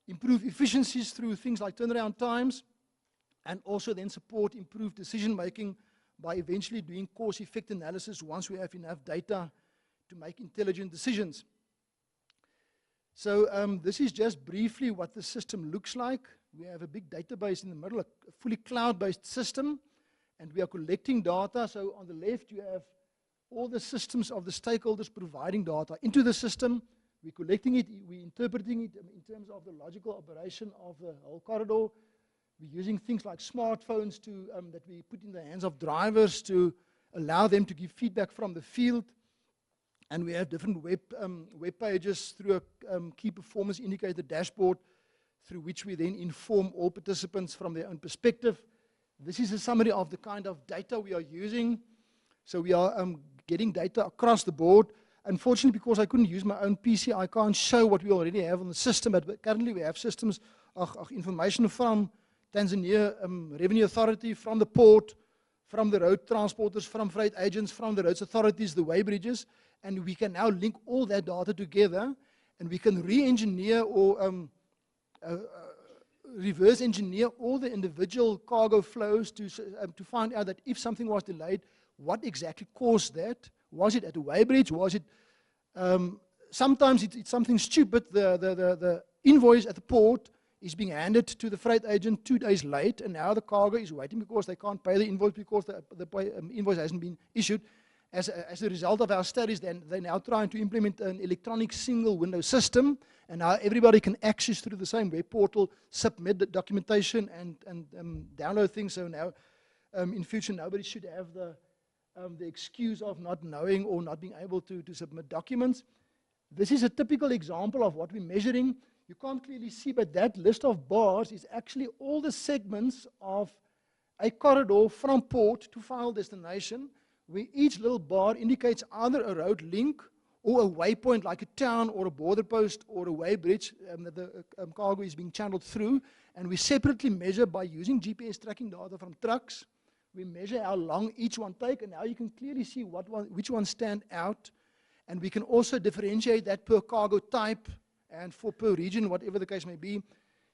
improve efficiencies through things like turnaround times, and also then support improved decision making by eventually doing cause effect analysis once we have enough data to make intelligent decisions. So this is just briefly what the system looks like. We have a big database in the middle, a fully cloud-based system, and we are collecting data. So on the left you have all the systems of the stakeholders providing data into the system. We're collecting it, we're interpreting it in terms of the logical operation of the whole corridor. We're using things like smartphones that we put in the hands of drivers to allow them to give feedback from the field. And we have different web pages through a key performance indicator dashboard through which we then inform all participants from their own perspective. This is a summary of the kind of data we are using. So we are getting data across the board. Unfortunately, because I couldn't use my own PC, I can't show what we already have on the system. But currently we have systems of information from Tanzania Revenue Authority, from the port, from the road transporters, from freight agents, from the roads authorities, the weighbridges. And we can now link all that data together, and we can re-engineer or reverse engineer all the individual cargo flows to find out that if something was delayed, what exactly caused that? Was it at the weighbridge? Was it sometimes it's something stupid. The invoice at the port is being handed to the freight agent 2 days late, and now the cargo is waiting because they can't pay the invoice because the invoice hasn't been issued. As a result of our studies, then they're now trying to implement an electronic single window system, and now everybody can access through the same web portal, submit the documentation, and download things. So now, in future, nobody should have the excuse of not knowing or not being able to submit documents. This is a typical example of what we're measuring. You can't clearly see, but that list of bars is actually all the segments of a corridor from port to final destination, where each little bar indicates either a road link or a waypoint like a town or a border post or a weighbridge that the cargo is being channeled through. And we separately measure by using GPS tracking data from trucks. We measure how long each one take, and now you can clearly see which ones stand out. And we can also differentiate that per cargo type and per region, whatever the case may be,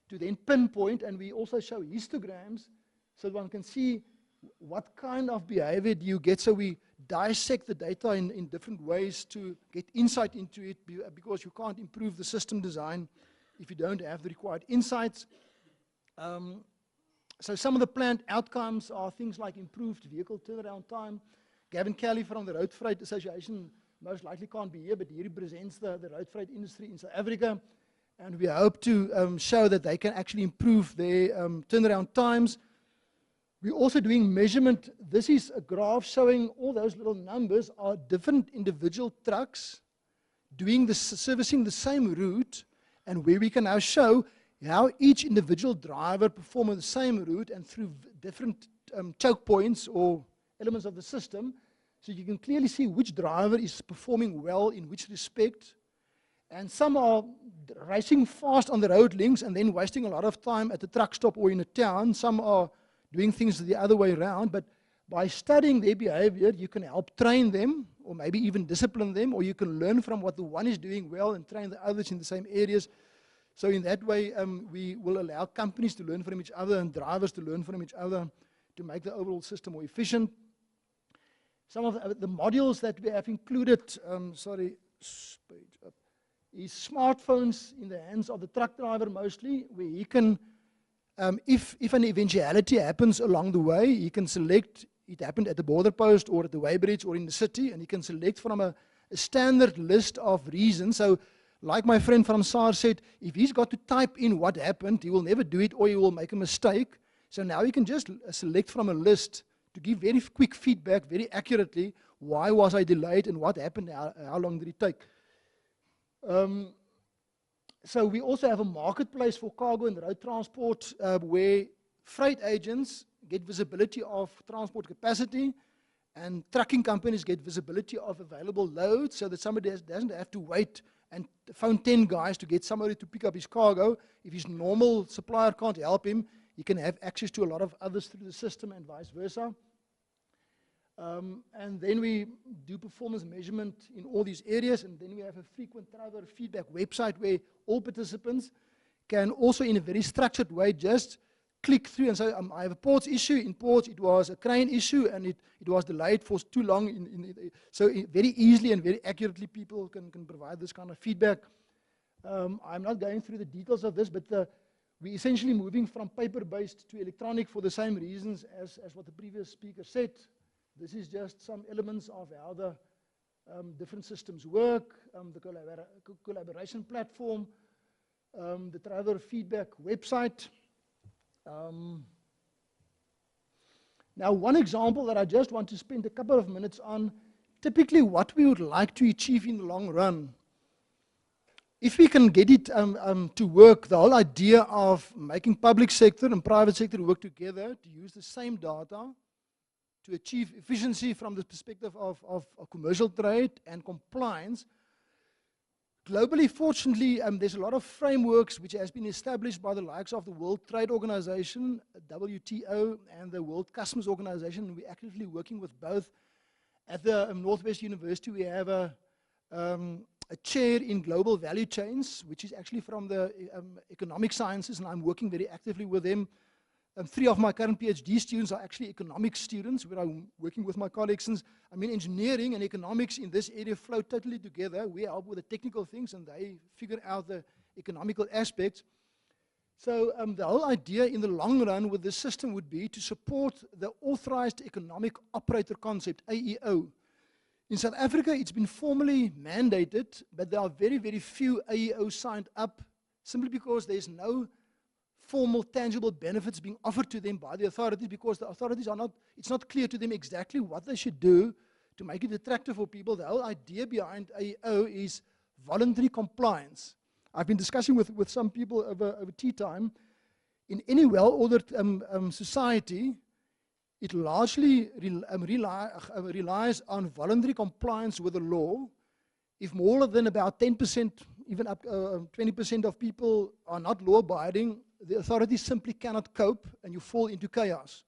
to then pinpoint. And we also show histograms so one can see what kind of behavior do you get. So we dissect the data in different ways to get insight into it, because you can't improve the system design if you don't have the required insights. So some of the planned outcomes are things like improved vehicle turnaround time. Gavin Kelly from the Road Freight Association most likely can't be here, but he represents the road freight industry in South Africa. And we hope to show that they can actually improve their turnaround times. We're also doing measurement. This is a graph showing all those little numbers are different individual trucks doing servicing the same route, and where we can now show how each individual driver performs the same route and through different choke points or elements of the system. So you can clearly see which driver is performing well in which respect. And some are racing fast on the road links and then wasting a lot of time at the truck stop or in a town. Some are doing things the other way around, but by studying their behavior, you can help train them, or maybe even discipline them, or you can learn from what the one is doing well and train the others in the same areas. So in that way, we will allow companies to learn from each other and drivers to learn from each other to make the overall system more efficient. Some of the modules that we have included, page up, is smartphones in the hands of the truck driver mostly, where he can, if an eventuality happens along the way, he can select, it happened at the border post or at the weighbridge or in the city, and he can select from a standard list of reasons. So like my friend from SARS said, if he's got to type in what happened, he will never do it or he will make a mistake. So now he can just select from a list to give very quick feedback, very accurately, why was I delayed and what happened, how long did it take. So we also have a marketplace for cargo and road transport where freight agents get visibility of transport capacity and trucking companies get visibility of available loads so that somebody doesn't have to wait and phone 10 guys to get somebody to pick up his cargo. If his normal supplier can't help him, he can have access to a lot of others through the system and vice versa. And then we do performance measurement in all these areas, and then we have a frequent driver feedback website where all participants can also in a very structured way just click through and say, I have a ports issue. In ports, it was a crane issue, and it was delayed for too long. So very easily and very accurately, people can provide this kind of feedback. I'm not going through the details of this, but we're essentially moving from paper-based to electronic for the same reasons as what the previous speaker said. This is just some elements of how the different systems work, the collaboration platform, the driver feedback website. Now, one example that I just want to spend a couple of minutes on, typically what we would like to achieve in the long run. If we can get it to work, the whole idea of making public sector and private sector work together to use the same data to achieve efficiency from the perspective of commercial trade and compliance. Globally, fortunately, there's a lot of frameworks which has been established by the likes of the World Trade Organization, WTO, and the World Customs Organization. We're actively working with both. At the Northwest University, we have a chair in global value chains, which is actually from the economic sciences, and I'm working very actively with them. 3 of my current PhD students are actually economics students, where I'm working with my colleagues. Since engineering and economics in this area flow totally together. We help with the technical things, and they figure out the economical aspects. So the whole idea in the long run with this system would be to support the Authorized Economic Operator concept, AEO. In South Africa, it's been formally mandated, but there are very, very few AEOs signed up, simply because there's no formal, tangible benefits being offered to them by the authorities, because the authorities are not, it's not clear to them exactly what they should do to make it attractive for people. The whole idea behind AEO is voluntary compliance. I've been discussing with some people over tea time. In any well-ordered society, it largely relies on voluntary compliance with the law. If more than about 10%, even up 20% of people are not law-abiding, the authorities simply cannot cope, and you fall into chaos.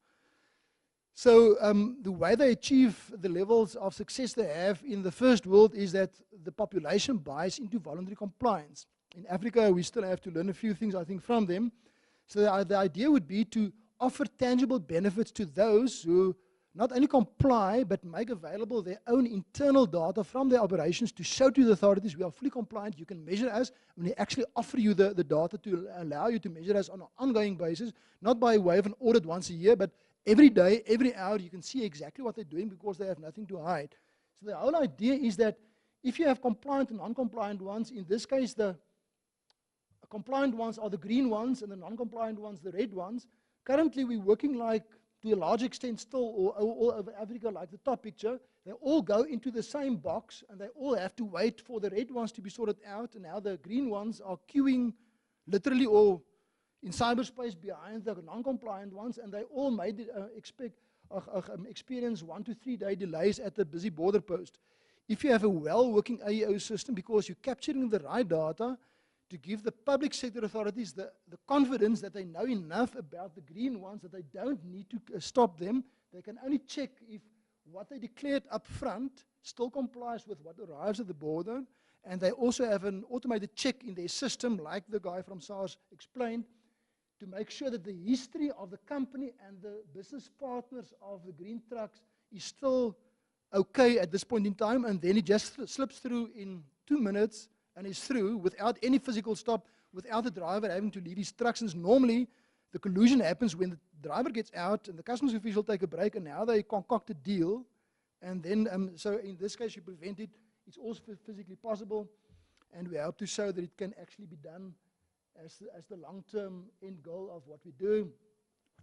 So the way they achieve the levels of success they have in the first world is that the population buys into voluntary compliance. In Africa, we still have to learn a few things, I think, from them. So the idea would be to offer tangible benefits to those who not only comply, but make available their own internal data from their operations to show to the authorities, we are fully compliant, you can measure us, and they actually offer you the data to allow you to measure us on an ongoing basis, not by way of an audit once a year, but every day, every hour, you can see exactly what they're doing because they have nothing to hide. So the whole idea is that if you have compliant and non-compliant ones, in this case, the compliant ones are the green ones, and the non-compliant ones, the red ones. Currently, we're working like, to a large extent still, all over Africa, like the top picture. They all go into the same box, and they all have to wait for the red ones to be sorted out, and now the green ones are queuing literally or in cyberspace behind the non-compliant ones, and they all made experience 1 to 3 day delays at the busy border post. If you have a well-working AEO system, because you're capturing the right data, to give the public sector authorities the confidence that they know enough about the green ones that they don't need to stop them. They can only check if what they declared up front still complies with what arrives at the border, and they also have an automated check in their system, like the guy from SARS explained, to make sure that the history of the company and the business partners of the green trucks is still okay at this point in time, and then it just slips through in 2 minutes and is through without any physical stop, without the driver having to leave his truck. Since normally the collusion happens when the driver gets out and the customs official take a break, and now they concoct a deal, and then so in this case you prevent it. It's also physically possible, and we hope to show that it can actually be done as the long-term end goal of what we do.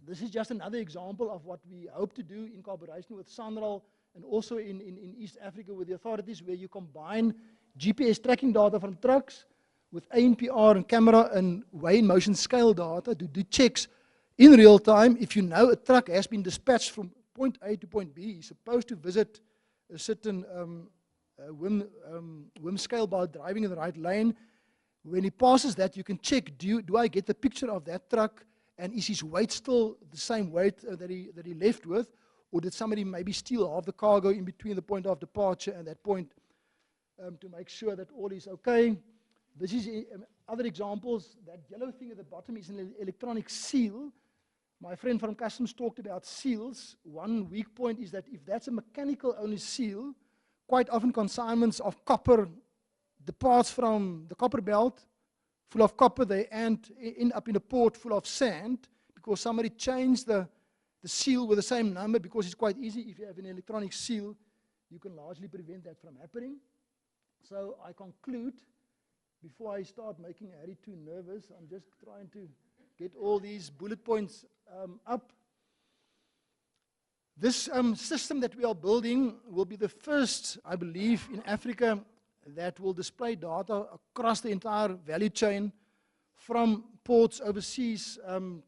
This is just another example of what we hope to do in cooperation with SANRAL and also in East Africa with the authorities, where you combine GPS tracking data from trucks with ANPR and camera and weigh in motion scale data to do checks in real time. If you know a truck has been dispatched from point A to point B, he's supposed to visit a certain whim scale by driving in the right lane. When he passes that, you can check, do I get the picture of that truck, and is his weight still the same weight that he left with, or did somebody maybe steal half the cargo in between the point of departure and that point, to make sure that all is okay. This is other examples. That yellow thing at the bottom is an electronic seal. My friend from Customs talked about seals. One weak point is that if that's a mechanical only seal, quite often consignments of copper departs from the copper belt full of copper, they end up in a port full of sand because somebody changed the seal with the same number, because it's quite easy. If you have an electronic seal, you can largely prevent that from happening. So I conclude, before I start making Harry too nervous, I'm just trying to get all these bullet points up. This system that we are building will be the first, I believe, in Africa that will display data across the entire value chain, from ports overseas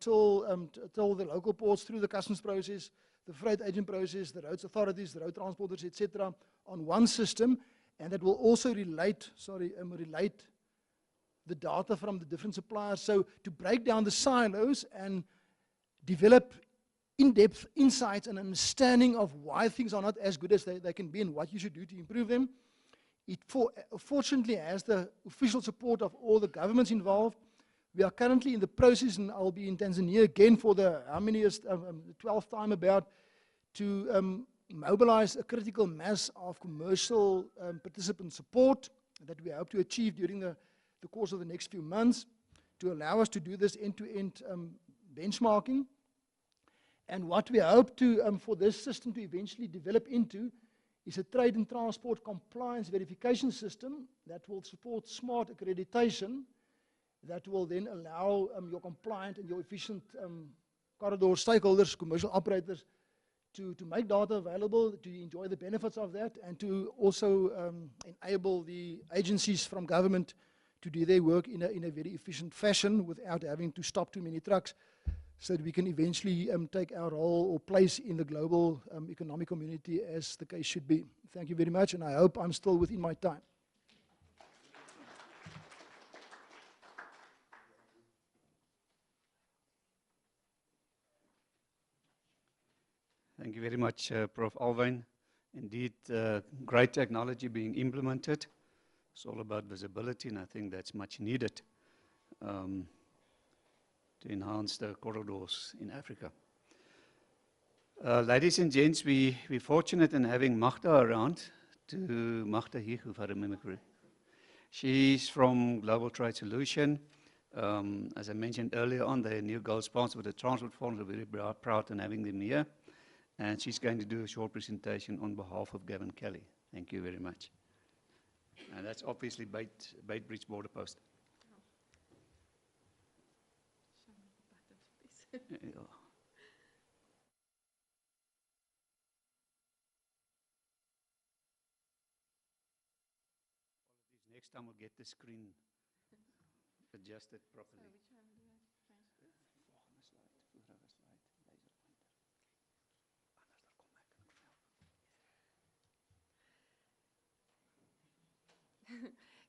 till the local ports, through the customs process, the freight agent process, the roads authorities, the road transporters, etc., on one system, and that will also relate the data from the different suppliers. So to break down the silos and develop in-depth insights and understanding of why things are not as good as they can be and what you should do to improve them. It fortunately has the official support of all the governments involved. We are currently in the process, and I'll be in Tanzania again for the 12th time about, to mobilize a critical mass of commercial participant support that we hope to achieve during the course of the next few months, to allow us to do this end-to-end benchmarking. And what we hope to, for this system to eventually develop into, is a trade and transport compliance verification system that will support smart accreditation, that will then allow your compliant and your efficient corridor stakeholders, commercial operators, to make data available, to enjoy the benefits of that, and to also enable the agencies from government to do their work in a very efficient fashion without having to stop too many trucks, so that we can eventually take our role or place in the global economic community as the case should be. Thank you very much, and I hope I'm still within my time. Thank you very much, Prof. Alwyn. Indeed, great technology being implemented. It's all about visibility, and I think that's much needed to enhance the corridors in Africa. Ladies and gents, we're fortunate in having Magda around. Magda Higu, if I remember correctly. She's from Global Trade Solution. As I mentioned earlier on, they're a new gold sponsor with the Transport Forum. We're very proud in having them here. And she's going to do a short presentation on behalf of Gavin Kelly. Thank you very much. And that's obviously Beitbridge Border Post. Next time we'll get the screen adjusted properly.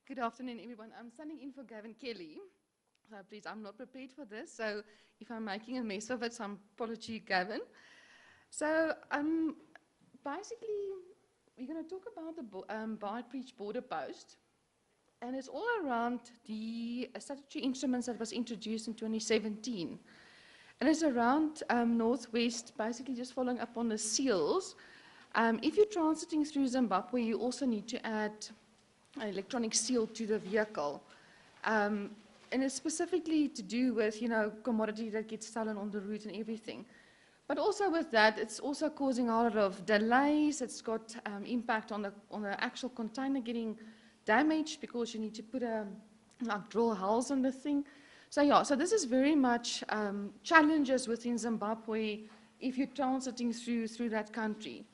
Good afternoon, everyone. I'm standing in for Gavin Kelly. Please, I'm not prepared for this, so if I'm making a mess of it, some apology, Gavin. So, basically, we're going to talk about the Beitbridge Border Post, and it's all around the statutory instruments that was introduced in 2017. And it's around Northwest, basically just following up on the seals. If you're transiting through Zimbabwe, you also need to add an electronic seal to the vehicle. And it's specifically to do with, commodity that gets stolen on the route and everything. But also with that, it's also causing a lot of delays. It's got impact on the actual container getting damaged because you need to put drill holes in the thing. So yeah, so this is very much challenges within Zimbabwe if you're transiting through that country.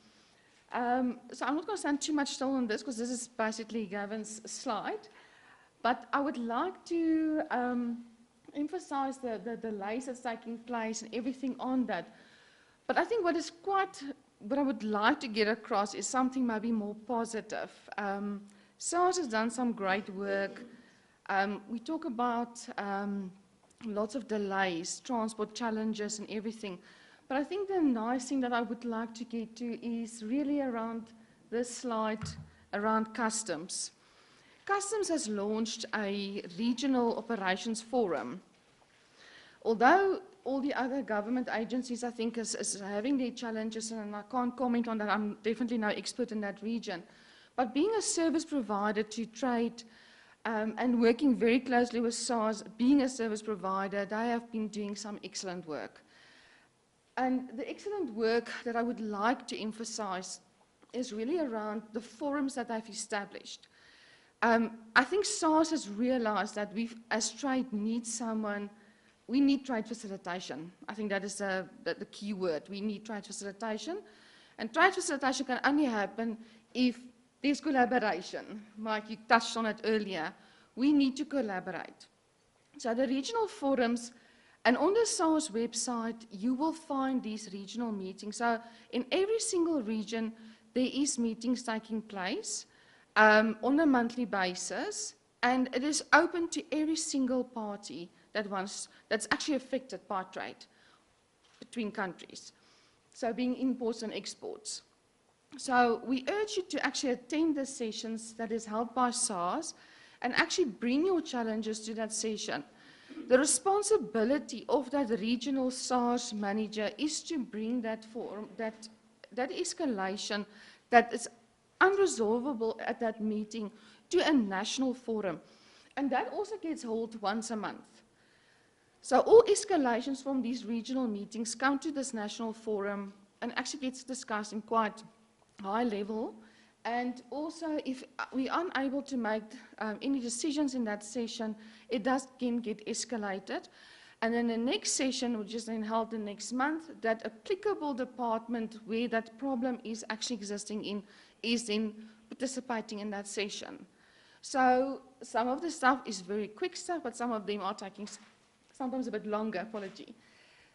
So I'm not going to stand too much still on this because this is basically Gavin's slide. But I would like to emphasize the delays that's taking place and everything on that. But I think what I would like to get across is something maybe more positive. SARS has done some great work. We talk about lots of delays, transport challenges and everything. But I think the nice thing that I would like to get to is really around this slide, around customs. Customs has launched a regional operations forum. Although all the other government agencies, I think, is having their challenges, and I can't comment on that, I'm definitely no expert in that region. But being a service provider to trade and working very closely with SARS, being a service provider, they have been doing some excellent work. And the excellent work that I would like to emphasize is really around the forums that they've established. I think SARS has realized that we, as trade, need someone. We need trade facilitation. I think that is the key word. We need trade facilitation. And trade facilitation can only happen if there's collaboration. Mike, you touched on it earlier. We need to collaborate. So the regional forums, and on the SARS website, you will find these regional meetings. So in every single region, there is meetings taking place on a monthly basis, and it is open to every single party that's actually affected by trade between countries, so being imports and exports. So we urge you to actually attend the sessions that is held by SARS and actually bring your challenges to that session. The responsibility of that regional SARS manager is to bring that forum, that escalation that is unresolvable at that meeting to a national forum. And that also gets held once a month. So all escalations from these regional meetings come to this national forum and actually gets discussed in quite high level. And also, if we are unable to make any decisions in that session, it does again get escalated. And then the next session, which is then held the next month, that applicable department where that problem is actually existing in is then participating in that session. So some of the stuff is very quick stuff, but some of them are taking sometimes a bit longer, apology.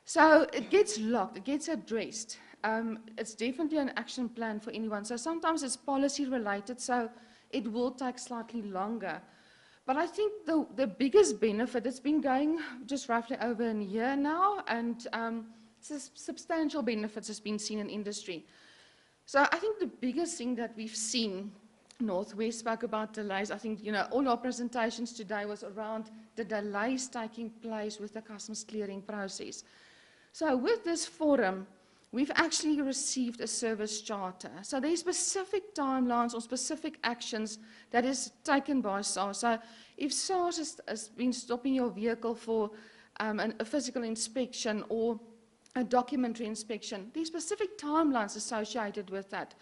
So it gets locked, it gets addressed. It's definitely an action plan for anyone. So sometimes it's policy related, so it will take slightly longer. But I think the biggest benefit, it's been going just roughly over a year now, and substantial benefits has been seen in industry. So I think the biggest thing that we've seen, Northwest spoke about delays. I think, all our presentations today was around the delays taking place with the customs clearing process. So with this forum, we've actually received a service charter. So there's specific timelines or specific actions that is taken by SARS. So if SARS has been stopping your vehicle for a physical inspection or a documentary inspection, there's specific timelines associated with that.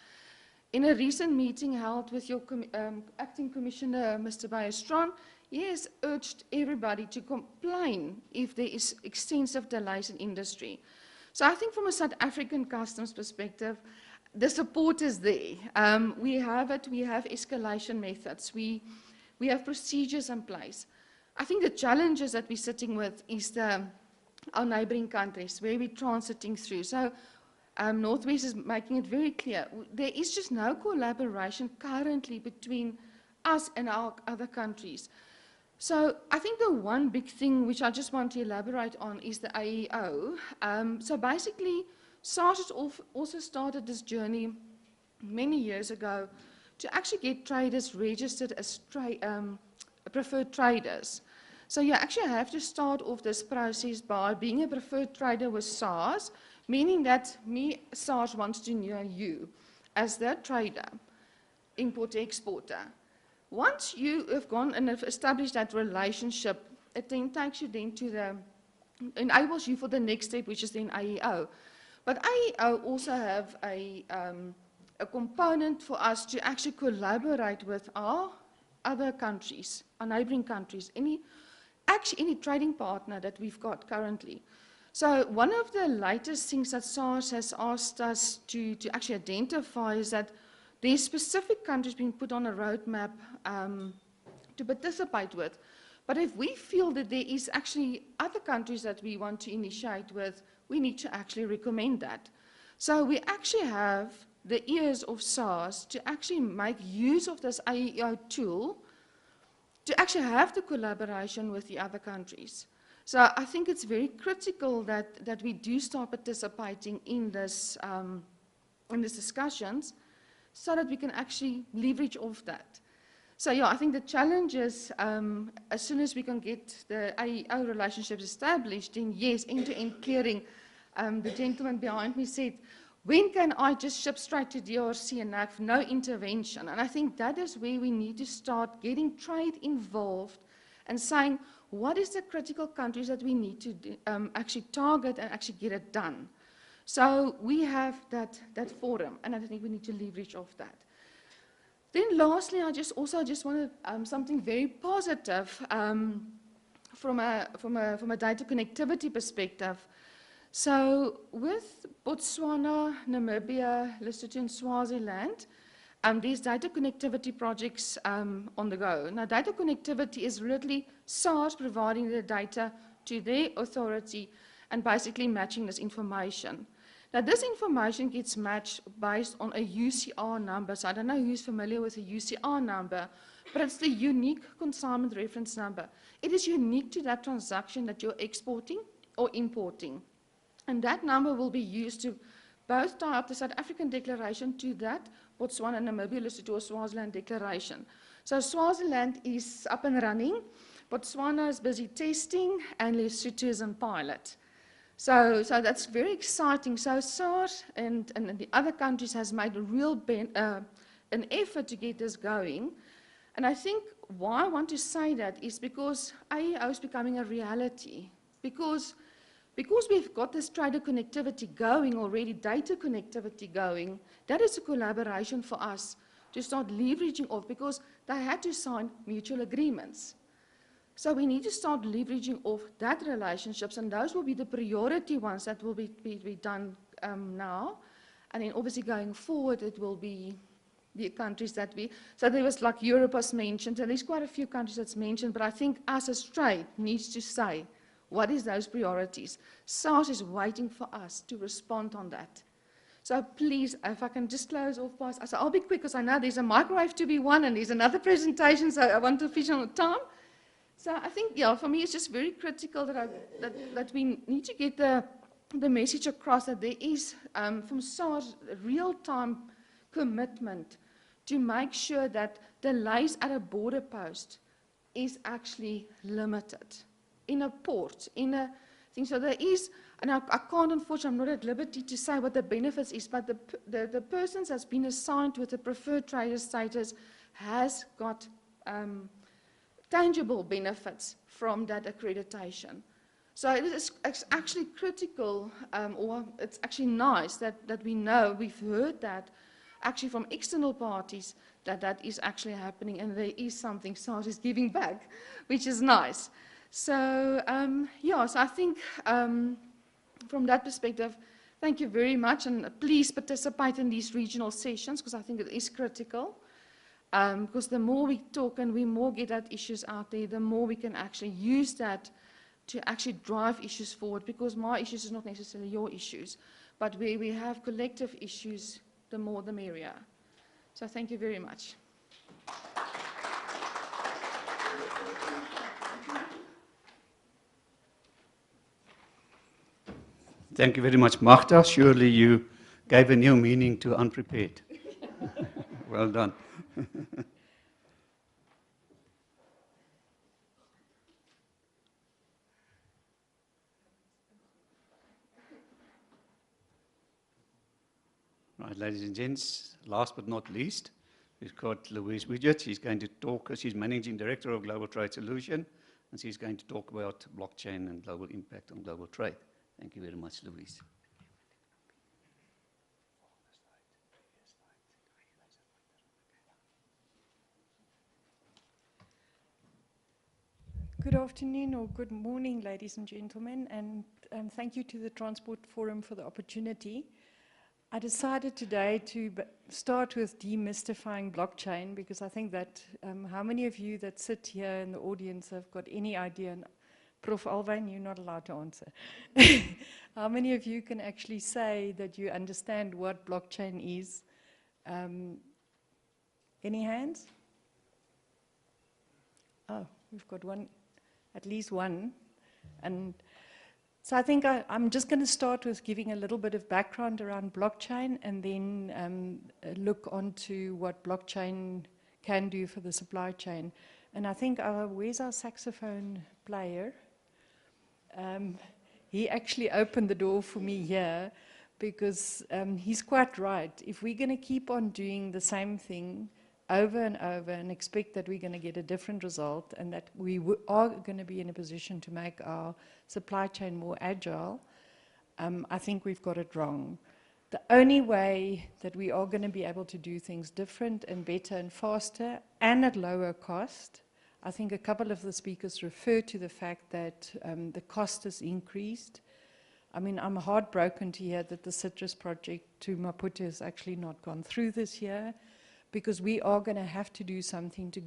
In a recent meeting held with your acting commissioner, Mr. Beyerstrand, he has urged everybody to complain if there is extensive delays in industry. So I think from a South African customs perspective, the support is there. We have it, we have escalation methods, we have procedures in place. I think the challenges that we're sitting with is our neighboring countries, where we're transiting through. So Northwest is making it very clear, there is just no collaboration currently between us and our other countries. So I think the one big thing which I just want to elaborate on is the AEO. So basically, SARS has also started this journey many years ago to actually get traders registered as preferred traders. So you actually have to start off this process by being a preferred trader with SARS, meaning that SARS wants to know you as the trader, importer-exporter. Once you have gone and have established that relationship, it then takes you then to enables you for the next step, which is then AEO. But AEO also have a component for us to actually collaborate with our other countries, our neighboring countries, any trading partner that we've got currently. So one of the latest things that SARS has asked us to actually identify is that there's specific countries being put on a roadmap to participate with. But if we feel that there is actually other countries that we want to initiate with, we need to actually recommend that. So we actually have the ears of SARS to actually make use of this AEO tool to actually have the collaboration with the other countries. So I think it's very critical that we do start participating in this discussions so that we can actually leverage off that. So yeah, I think the challenge is as soon as we can get the AEO relationships established, then yes, end-to-end clearing. The gentleman behind me said, when can I just ship straight to DRC and have no intervention? And I think that is where we need to start getting trade involved and saying, what is the critical countries that we need to actually target and actually get it done? So we have that forum, and I think we need to leverage off that. Then lastly, I just want something very positive from a data connectivity perspective. So with Botswana, Namibia, Lesotho, and Swaziland, these data connectivity projects on the go. Now, data connectivity is really SARS providing the data to their authority and basically matching this information. Now, this information gets matched based on a UCR number. So I don't know who's familiar with a UCR number, but it's the unique consignment reference number. It is unique to that transaction that you're exporting or importing. And that number will be used to both tie up the South African declaration to that Botswana, Namibia, Lesotho, Swaziland declaration. So Swaziland is up and running, Botswana is busy testing, and Lesotho is in pilot. So that's very exciting. So SARS and the other countries has made a real an effort to get this going. And I think why I want to say that is because AEO is becoming a reality. Because we've got this trader connectivity going already, data connectivity going, that is a collaboration for us to start leveraging off because they had to sign mutual agreements. So we need to start leveraging off that relationships, and those will be the priority ones that will be done now. And then obviously going forward, it will be the countries that so there was like Europe was mentioned, and there's quite a few countries that's mentioned, but I think us as trade needs to say, what is those priorities? SARS is waiting for us to respond on that. So please, if I can just close off, so I'll be quick because I know there's a microwave to be won and there's another presentation, so I want to finish on time. So I think, yeah, for me it's just very critical that we need to get the message across that there is, from SARS, a real-time commitment to make sure that delays at a border post is actually limited. In a port, in a thing. So there is, and I can't, unfortunately, I'm not at liberty to say what the benefits is, but the person that's been assigned with the preferred trader status has got tangible benefits from that accreditation. So it is actually critical, or it's actually nice that we know, we've heard that actually from external parties that is actually happening, and there is something SARS is giving back, which is nice. So, yeah, so I think from that perspective, thank you very much, and please participate in these regional sessions because I think it is critical. Because the more we talk and we more get that issues out there, the more we can actually use that to actually drive issues forward, because my issues is not necessarily your issues, but where we have collective issues, the more the merrier. So thank you very much. Thank you very much, Magda. Surely you gave a new meaning to unprepared. Well done. Right, ladies and gents, last but not least, we've got Louise Widget. She's going to talk, she's Managing Director of Global Trade Solution, and she's going to talk about blockchain and global impact on global trade. Thank you very much, Louise. Good afternoon or good morning, ladies and gentlemen, and thank you to the Transport Forum for the opportunity. I decided today to start with demystifying blockchain because I think that how many of you that sit here in the audience have got any idea? And Prof. Alwyn, you're not allowed to answer. How many of you can actually say that you understand what blockchain is? Any hands? Oh, we've got one, at least one. And so I think I'm just going to start with giving a little bit of background around blockchain and then look onto what blockchain can do for the supply chain. And I think, where's our saxophone player? He actually opened the door for me here because he's quite right. If we're going to keep on doing the same thing over and over and expect that we're going to get a different result and that we are going to be in a position to make our supply chain more agile, I think we've got it wrong. The only way that we are going to be able to do things different and better and faster and at lower cost, I think a couple of the speakers referred to the fact that the cost has increased. I mean, I'm heartbroken to hear that the citrus project to Maputo has actually not gone through this year, because we are going to have to do something to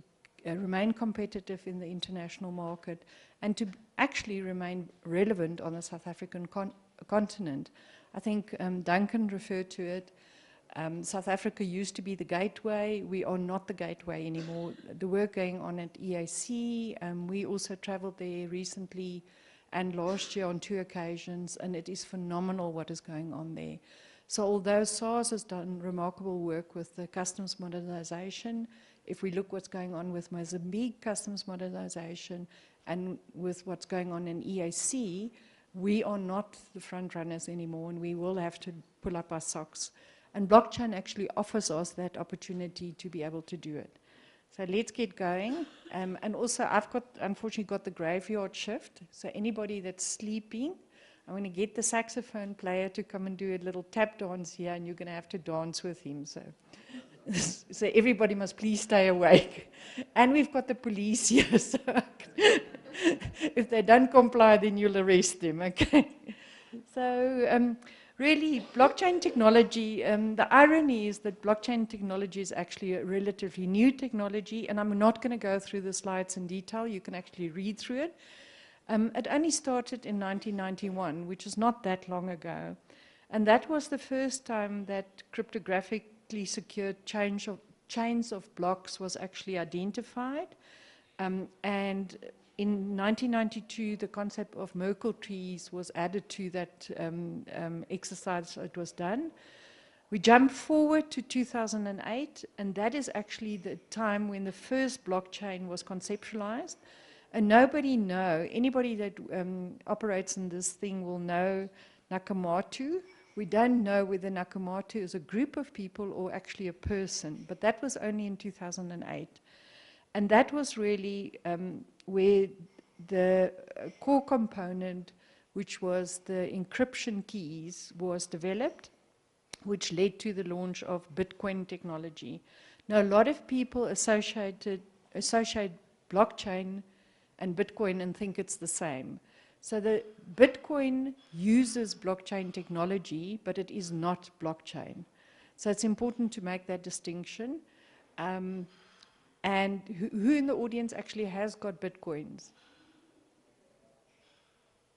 remain competitive in the international market and to actually remain relevant on the South African continent. I think Duncan referred to it. South Africa used to be the gateway. We are not the gateway anymore. The work going on at EAC, we also traveled there recently and last year on 2 occasions, and it is phenomenal what is going on there. So although SARS has done remarkable work with the customs modernization, if we look what's going on with Mozambique customs modernization and with what's going on in EAC, we are not the front runners anymore, and we will have to pull up our socks. And blockchain actually offers us that opportunity to be able to do it. So let's get going. And also I've unfortunately got the graveyard shift. So anybody that's sleeping, I'm going to get the saxophone player to come and do a little tap dance here, and you're going to have to dance with him. So, so everybody must please stay awake. And we've got the police here, so if they don't comply, then you'll arrest them, okay? So really, blockchain technology, the irony is that blockchain technology is actually a relatively new technology, and I'm not going to go through the slides in detail. You can actually read through it. It only started in 1991, which is not that long ago. And that was the first time that cryptographically secured chains of blocks was actually identified. And in 1992, the concept of Merkle trees was added to that exercise that was done. We jump forward to 2008, and that is actually the time when the first blockchain was conceptualized. And anybody that operates in this thing will know Nakamoto. We don't know whether Nakamoto is a group of people or actually a person, but that was only in 2008. And that was really where the core component, which was the encryption keys, was developed, which led to the launch of Bitcoin technology. Now, a lot of people associate blockchain and Bitcoin and think it's the same. So the Bitcoin uses blockchain technology, but it is not blockchain. So it's important to make that distinction. And who in the audience actually has got Bitcoins?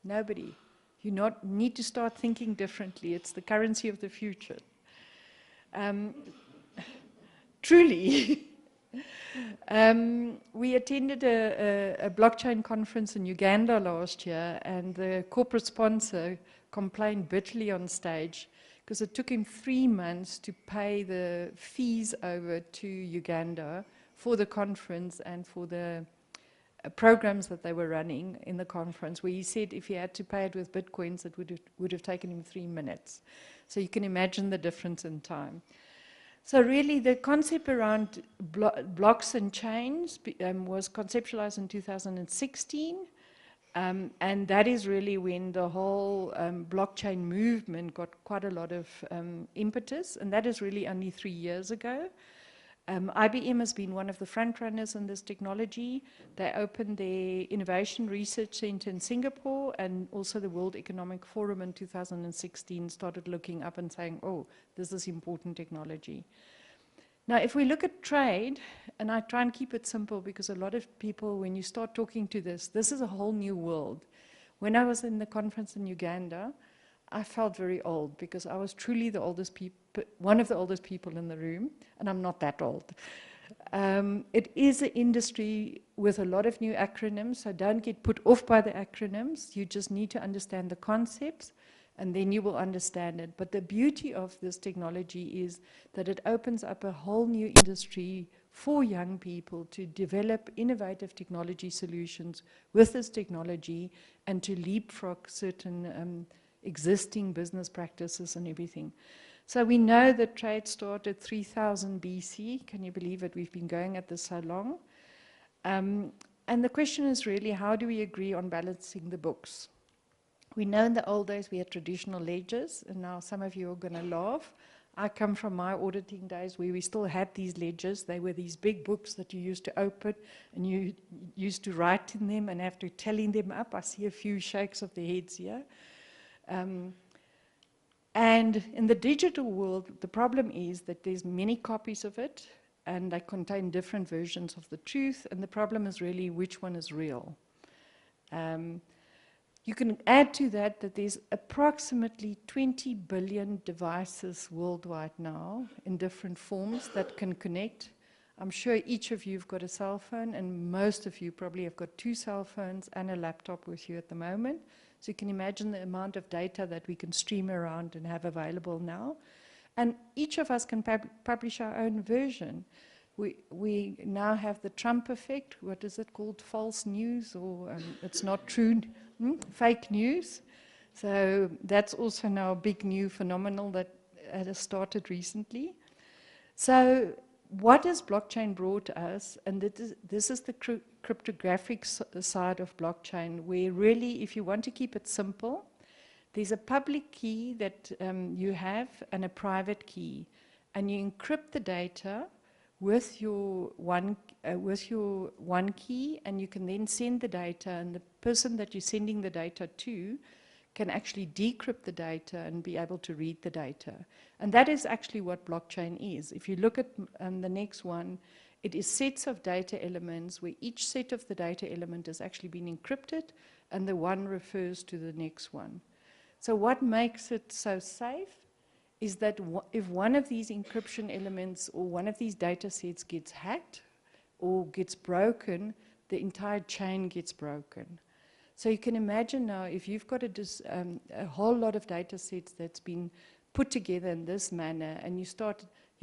Nobody. You need to start thinking differently. It's the currency of the future. Truly. We attended a blockchain conference in Uganda last year, and the corporate sponsor complained bitterly on stage because it took him 3 months to pay the fees over to Uganda for the conference and for the programs that they were running in the conference, where he said if he had to pay it with Bitcoins, it would have taken him 3 minutes. So you can imagine the difference in time. So really, the concept around blocks and chains was conceptualized in 2016, and that is really when the whole blockchain movement got quite a lot of impetus, and that is really only 3 years ago. IBM has been one of the front runners in this technology. They opened their Innovation Research Center in Singapore, and also the World Economic Forum in 2016 started looking up and saying, oh, this is important technology. Now, if we look at trade, and I try and keep it simple because a lot of people, when you start talking to this is a whole new world. When I was in the conference in Uganda, I felt very old because I was truly the oldest one of the oldest people in the room, and I'm not that old. It is an industry with a lot of new acronyms, so don't get put off by the acronyms. You just need to understand the concepts, and then you will understand it. But the beauty of this technology is that it opens up a whole new industry for young people to develop innovative technology solutions with this technology and to leapfrog certain existing business practices and everything. So we know that trade started 3000 BC. Can you believe it? We've been going at this so long. And the question is really, how do we agree on balancing the books? We know in the old days we had traditional ledgers, and now some of you are going to laugh. I come from my auditing days where we still had these ledgers. They were these big books that you used to open, and you used to write in them and have to tallying them up. I see a few shakes of the heads here. And in the digital world, the problem is that there's many copies of it, and they contain different versions of the truth, and the problem is really which one is real. You can add to that that there's approximately 20 billion devices worldwide now in different forms that can connect. I'm sure each of you have got a cell phone, and most of you probably have got 2 cell phones and a laptop with you at the moment. So you can imagine the amount of data that we can stream around and have available now. And each of us can publish our own version. We now have the Trump effect. What is it called? False news, or it's not true, fake news. So that's also now a big new phenomenon that has started recently. So what has blockchain brought us? And this is the cryptographic side of blockchain, where really, if you want to keep it simple, there's a public key that you have and a private key, and you encrypt the data with your one key, and you can then send the data, and the person that you're sending the data to can actually decrypt the data and be able to read the data. And that is actually what blockchain is. If you look at the next one, it is sets of data elements where each set of the data element has actually been encrypted, and the one refers to the next one. So what makes it so safe is that if one of these encryption elements or one of these data sets gets hacked or gets broken, the entire chain gets broken. So you can imagine now, if you've got a whole lot of data sets that's been put together in this manner, and you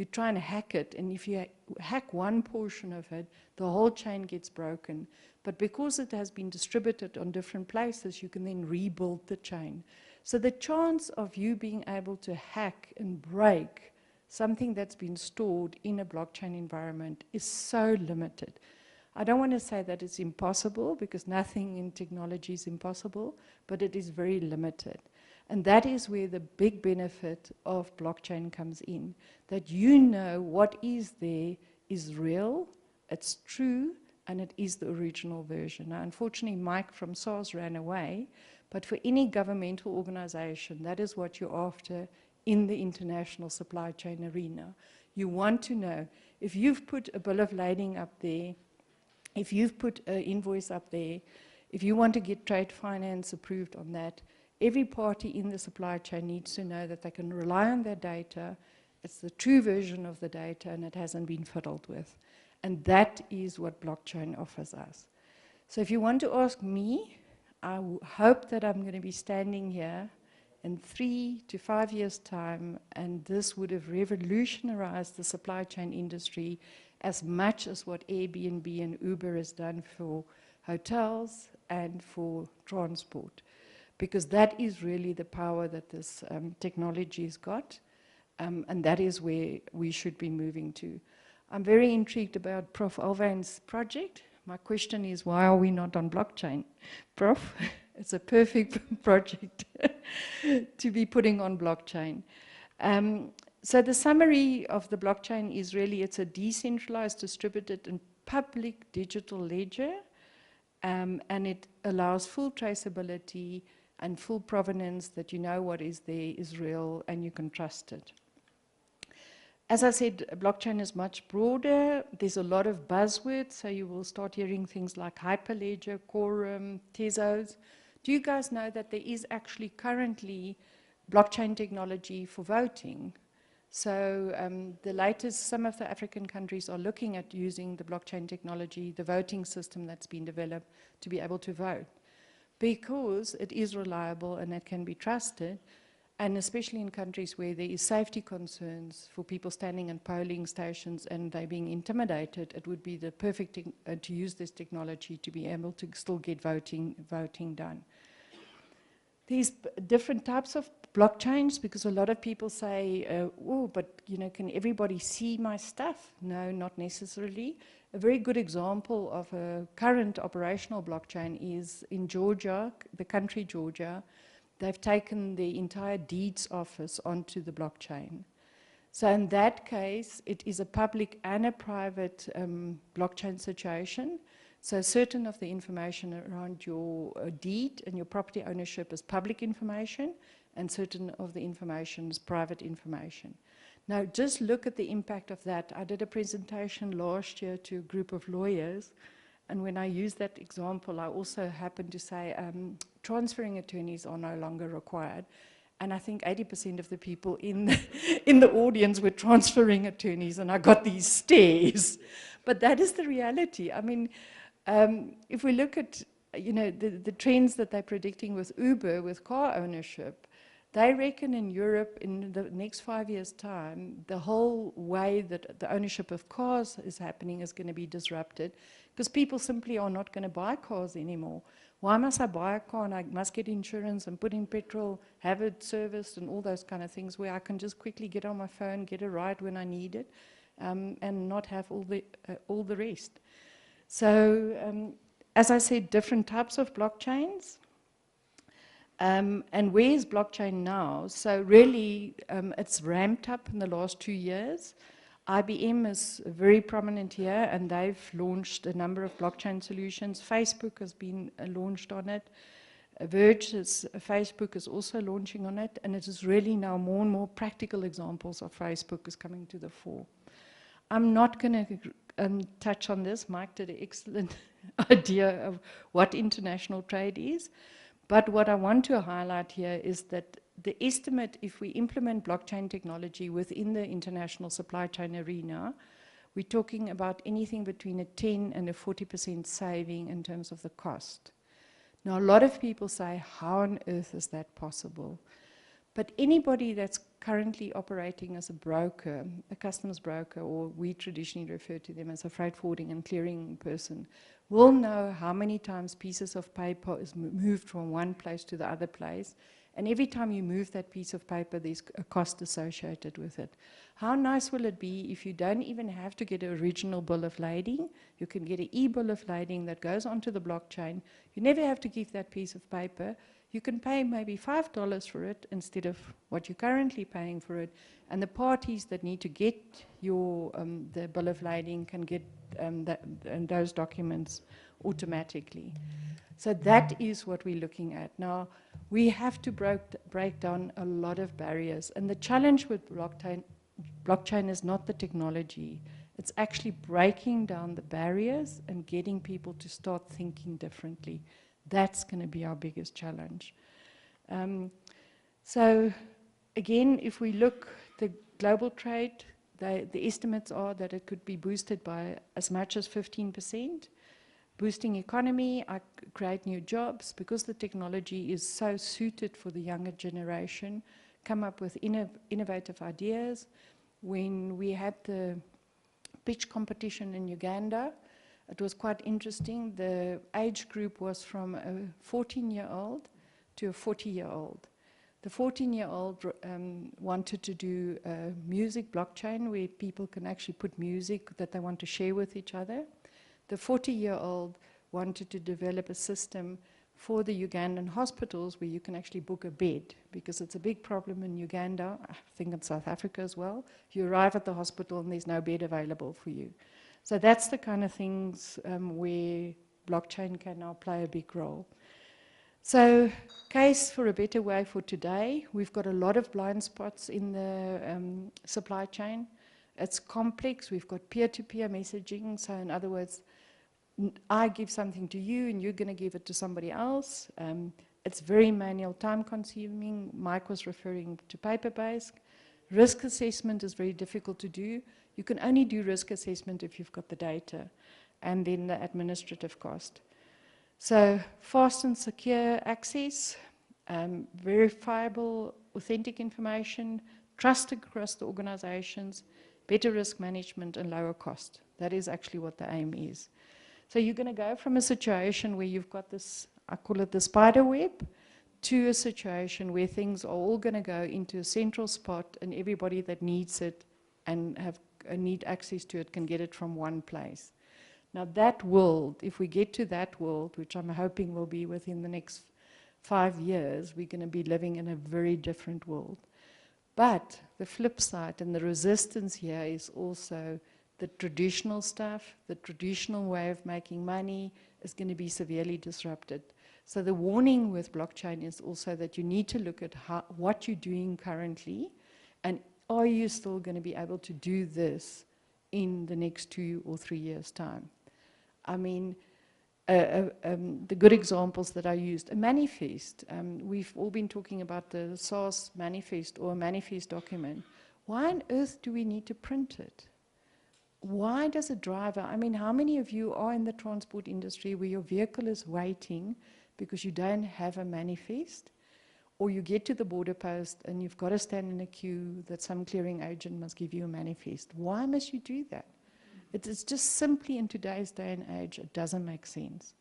try and hack it, and if you hack one portion of it, the whole chain gets broken. But because it has been distributed on different places, you can then rebuild the chain. So the chance of you being able to hack and break something that's been stored in a blockchain environment is so limited. I don't want to say that it's impossible, because nothing in technology is impossible, but it is very limited. And that is where the big benefit of blockchain comes in, that you know what is there is real, it's true, and it is the original version. Now, unfortunately, Mike from SARS ran away, but for any governmental organization, that is what you're after in the international supply chain arena. You want to know, if you've put a bill of lading up there, if you've put an invoice up there, if you want to get trade finance approved on that, every party in the supply chain needs to know that they can rely on their data, it's the true version of the data, and it hasn't been fiddled with. And that is what blockchain offers us. So if you want to ask me, I hope that I'm going to be standing here in 3 to 5 years' time, and this would have revolutionized the supply chain industry as much as what Airbnb and Uber has done for hotels and for transport. Because that is really the power that this technology has got, and that is where we should be moving to. I'm very intrigued about Prof. Alwyn's project. My question is, why are we not on blockchain? Prof, it's a perfect project to be putting on blockchain. So the summary of the blockchain is really it's a decentralized, distributed, and public digital ledger, and it allows full traceability and full provenance, that you know what is there is real and you can trust it. As I said, blockchain is much broader. There's a lot of buzzwords, so you will start hearing things like Hyperledger, Quorum, Tezos. Do you guys know that there is actually currently blockchain technology for voting? So the latest, some of the African countries are looking at using the blockchain technology, the voting system that's been developed, to be able to vote, because it is reliable and it can be trusted, and especially in countries where there is safety concerns for people standing in polling stations and they being intimidated, it would be the perfect to use this technology to be able to still get voting done. There's different types of blockchains, because a lot of people say, oh, but you know, can everybody see my stuff? No, not necessarily. A very good example of a current operational blockchain is in Georgia, the country Georgia. They've taken the entire deeds office onto the blockchain. So in that case, it is a public and a private blockchain situation. So certain of the information around your deed and your property ownership is public information, and certain of the information is private information. Now, just look at the impact of that. I did a presentation last year to a group of lawyers, and when I used that example, I also happened to say transferring attorneys are no longer required. And I think 80% of the people in the audience were transferring attorneys, and I got these stares. But that is the reality. I mean, if we look at, you know, the trends that they're predicting with Uber, with car ownership, they reckon in Europe in the next 5 years' time, the whole way that the ownership of cars is happening is going to be disrupted, because people simply are not going to buy cars anymore. Why must I buy a car and I must get insurance and put in petrol, have it serviced and all those kind of things, where I can just quickly get on my phone, get a ride when I need it, and not have all the rest. So, as I said, different types of blockchains. And where is blockchain now? So really, it's ramped up in the last 2 years. IBM is very prominent here, and they've launched a number of blockchain solutions. Facebook has been launched on it. Facebook is also launching on it, and it is really now more and more practical examples of Facebook is coming to the fore. I'm not going to touch on this. Mike did an excellent idea of what international trade is. But what I want to highlight here is that the estimate, if we implement blockchain technology within the international supply chain arena, we're talking about anything between a 10 and a 40% saving in terms of the cost. Now, a lot of people say, how on earth is that possible? But anybody that's currently operating as a broker, a customs broker, or we traditionally refer to them as a freight forwarding and clearing person, will know how many times pieces of paper is moved from one place to the other place. And every time you move that piece of paper, there's a cost associated with it. How nice will it be if you don't even have to get an original bill of lading? You can get an e-bill of lading that goes onto the blockchain. You never have to give that piece of paper. You can pay maybe $5 for it instead of what you're currently paying for it. And the parties that need to get your the bill of lading can get those documents automatically. So that is what we're looking at. Now, we have to break down a lot of barriers. And the challenge with blockchain is not the technology. It's actually breaking down the barriers and getting people to start thinking differently. That's going to be our biggest challenge. So again, if we look, the global trade, the estimates are that it could be boosted by as much as 15%. Boosting economy, I create new jobs, because the technology is so suited for the younger generation, come up with innovative ideas. When we had the pitch competition in Uganda, it was quite interesting. The age group was from a 14-year-old to a 40-year-old. The 14-year-old wanted to do a music blockchain where people can actually put music that they want to share with each other. The 40-year-old wanted to develop a system for the Ugandan hospitals where you can actually book a bed, because it's a big problem in Uganda, I think in South Africa as well. You arrive at the hospital and there's no bed available for you. So that's the kind of things where blockchain can now play a big role. So, case for a better way for today, we've got a lot of blind spots in the supply chain. It's complex. We've got peer-to-peer messaging. So in other words, I give something to you and you're going to give it to somebody else. It's very manual, time-consuming. Mike was referring to paper-based. Risk assessment is very difficult to do. You can only do risk assessment if you've got the data, and then the administrative cost. So fast and secure access, verifiable, authentic information, trust across the organizations, better risk management, and lower cost. That is actually what the aim is. So you're going to go from a situation where you've got this, I call it the spider web, to a situation where things are all going to go into a central spot, and everybody that needs it and need access to it can get it from one place. Now that world, if we get to that world, which I'm hoping will be within the next 5 years, we're going to be living in a very different world. But the flip side and the resistance here is also the traditional stuff, the traditional way of making money is going to be severely disrupted. So the warning with blockchain is also that you need to look at what you're doing currently, and are you still going to be able to do this in the next 2 or 3 years' time? I mean, the good examples that I used, a manifest. We've all been talking about the SARS manifest or a manifest document. Why on earth do we need to print it? Why does a driver, I mean, how many of you are in the transport industry where your vehicle is waiting because you don't have a manifest? Or you get to the border post and you've got to stand in a queue that some clearing agent must give you a manifest. Why must you do that? It's just simply in today's day and age, it doesn't make sense.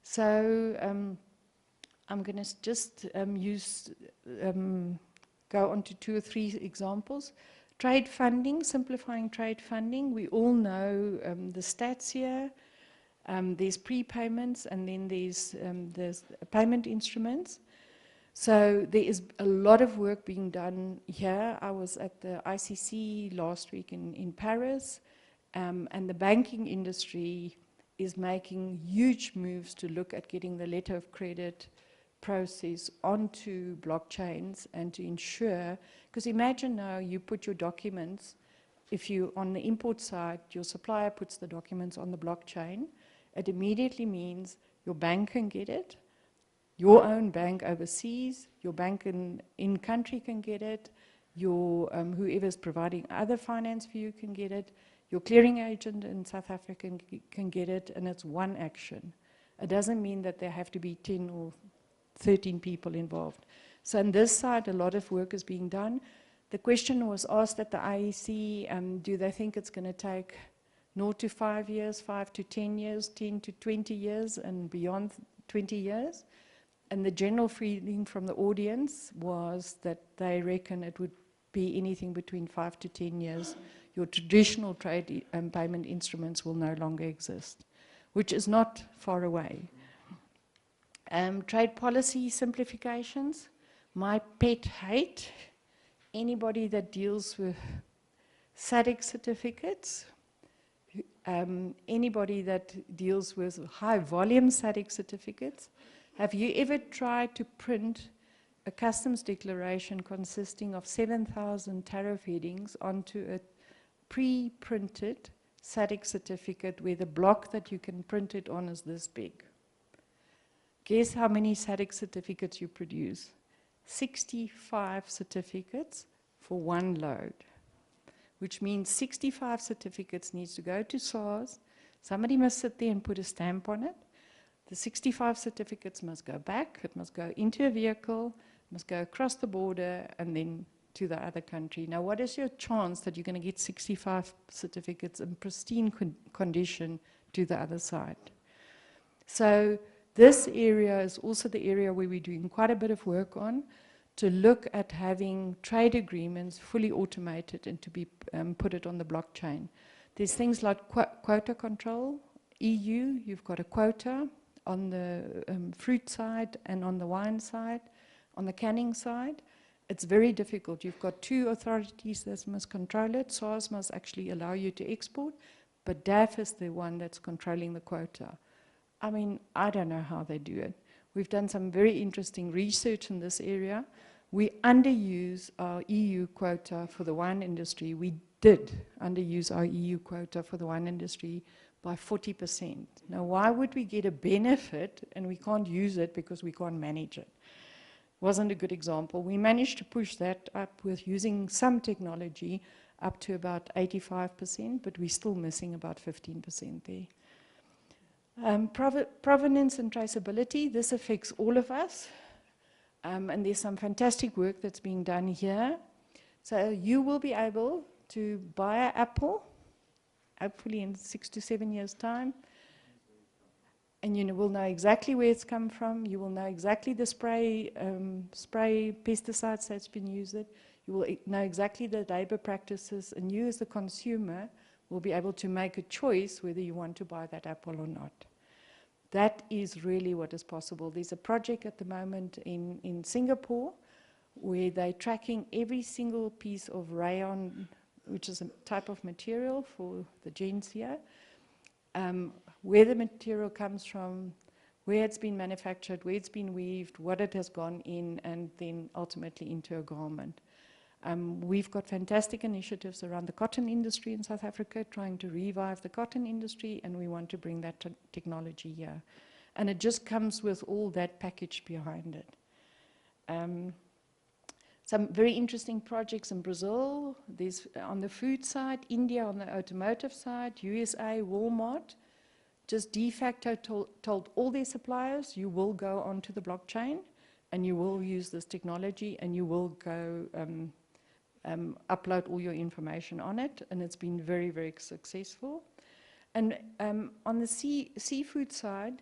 So I'm going to just go on to 2 or 3 examples. Trade funding, simplifying trade funding. We all know the stats here. There's prepayments and then there's payment instruments. So there is a lot of work being done here. I was at the ICC last week in Paris. And the banking industry is making huge moves to look at getting the letter of credit process onto blockchains and to ensure, because imagine now you put your documents, if you, on the import side, your supplier puts the documents on the blockchain, it immediately means your bank can get it, your own bank overseas, your bank in country can get it, your whoever's providing other finance for you can get it, your clearing agent in South Africa can get it, and it's one action. It doesn't mean that there have to be 10 or 13 people involved. So on this side, a lot of work is being done. The question was asked at the IEC, do they think it's going to take 0 to 5 years, 5 to 10 years, 10 to 20 years, and beyond 20 years? And the general feeling from the audience was that they reckon it would be anything between 5 to 10 years. Your traditional trade payment instruments will no longer exist, which is not far away. Trade policy simplifications. My pet hate, anybody that deals with SADC certificates, anybody that deals with high volume SADC certificates. Have you ever tried to print a customs declaration consisting of 7,000 tariff headings onto a pre-printed SADC certificate where the block that you can print it on is this big? Guess how many SADC certificates you produce? 65 certificates for one load, which means 65 certificates needs to go to SARS. Somebody must sit there and put a stamp on it. The 65 certificates must go back, it must go into a vehicle, must go across the border, and then to the other country. Now, what is your chance that you're going to get 65 certificates in pristine condition to the other side? So this area is also the area where we're doing quite a bit of work on to look at having trade agreements fully automated and to be put it on the blockchain. There's things like quota control. EU, you've got a quota. fruit side and on the wine side, on the canning side. It's very difficult. You've got two authorities that must control it. SARS must actually allow you to export, but DAF is the one that's controlling the quota. I mean, I don't know how they do it. We've done some very interesting research in this area. We underuse our EU quota for the wine industry. We did underuse our EU quota for the wine industry by 40%. Now, why would we get a benefit and we can't use it because we can't manage it? Wasn't a good example. We managed to push that up with using some technology up to about 85%, but we're still missing about 15% there. Provenance and traceability, this affects all of us. And there's some fantastic work that's being done here. So you will be able to buy an apple, hopefully in 6 to 7 years' time, and you will know exactly where it's come from. You will know exactly the spray pesticides that's been used. You will know exactly the labor practices, and you as the consumer will be able to make a choice whether you want to buy that apple or not. That is really what is possible. There's a project at the moment in Singapore where they're tracking every single piece of rayon, which is a type of material for the gents here, where the material comes from, where it's been manufactured, where it's been weaved, what it has gone in, and then ultimately into a garment. We've got fantastic initiatives around the cotton industry in South Africa, trying to revive the cotton industry, and we want to bring that technology here. And it just comes with all that package behind it. Some very interesting projects in Brazil. There's on the food side, India on the automotive side, USA, Walmart, just de facto told all their suppliers, you will go onto the blockchain, and you will use this technology, and you will go upload all your information on it, and it's been very, very successful. And on the seafood side,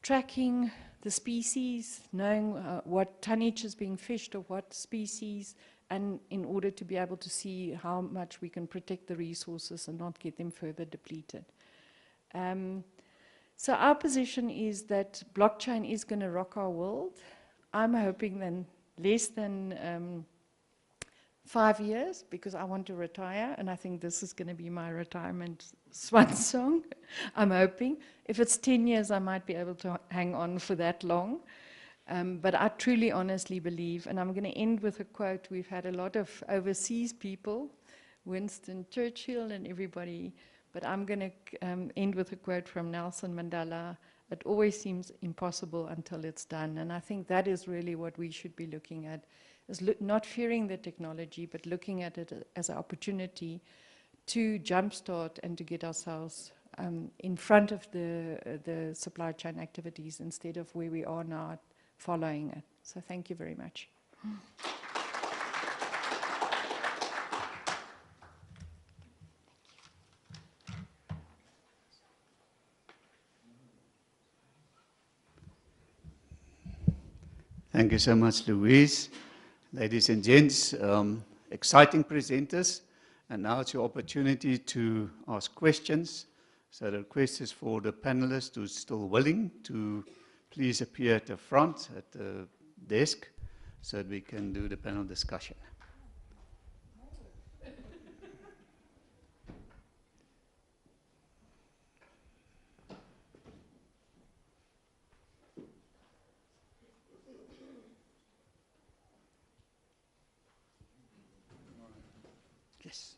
tracking the species, knowing what tonnage is being fished or what species, and in order to be able to see how much we can protect the resources and not get them further depleted. So our position is that blockchain is going to rock our world. I'm hoping then less than 5 years, because I want to retire, and I think this is going to be my retirement swan song. I'm hoping. If it's 10 years, I might be able to hang on for that long. But I truly, honestly believe, and I'm going to end with a quote. We've had a lot of overseas people, Winston Churchill and everybody, but I'm going to end with a quote from Nelson Mandela. It always seems impossible until it's done. And I think that is really what we should be looking at, is not fearing the technology, but looking at it as an opportunity to jumpstart and to get ourselves in front of the supply chain activities instead of where we are now following it. So thank you very much. Thank you so much, Louise. Ladies and gents, exciting presenters, and now it's your opportunity to ask questions. So the request is for the panelists who's still willing to please appear at the front, at the desk, so that we can do the panel discussion. Yes.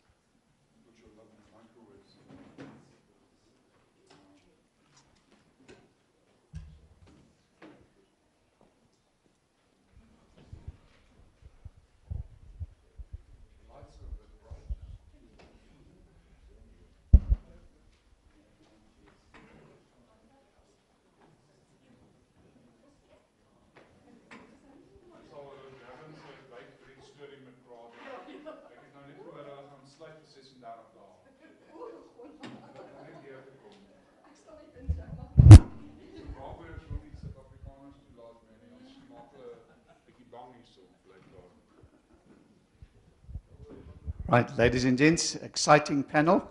Right, ladies and gents, exciting panel.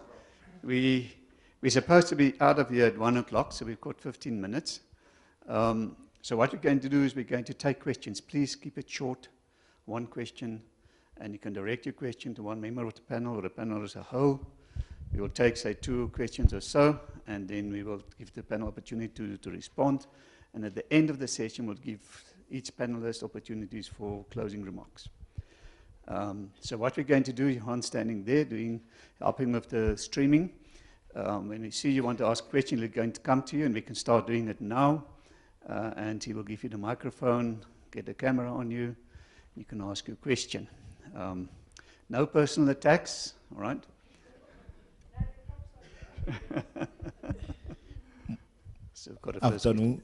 We're supposed to be out of here at 1 o'clock, so we've got 15 minutes. So what we're going to do is we're going to take questions. Please keep it short, one question, and you can direct your question to one member of the panel or the panel as a whole. We will take, say, 2 questions or so, and then we will give the panel opportunity to respond. And at the end of the session, we'll give each panelist opportunities for closing remarks. So what we're going to do, Johan standing there, helping with the streaming. When we see you want to ask a question, we're going to come to you, and we can start doing it now. And he will give you the microphone, get the camera on you. You can ask your question. No personal attacks, all right? So we've got a first Afternoon,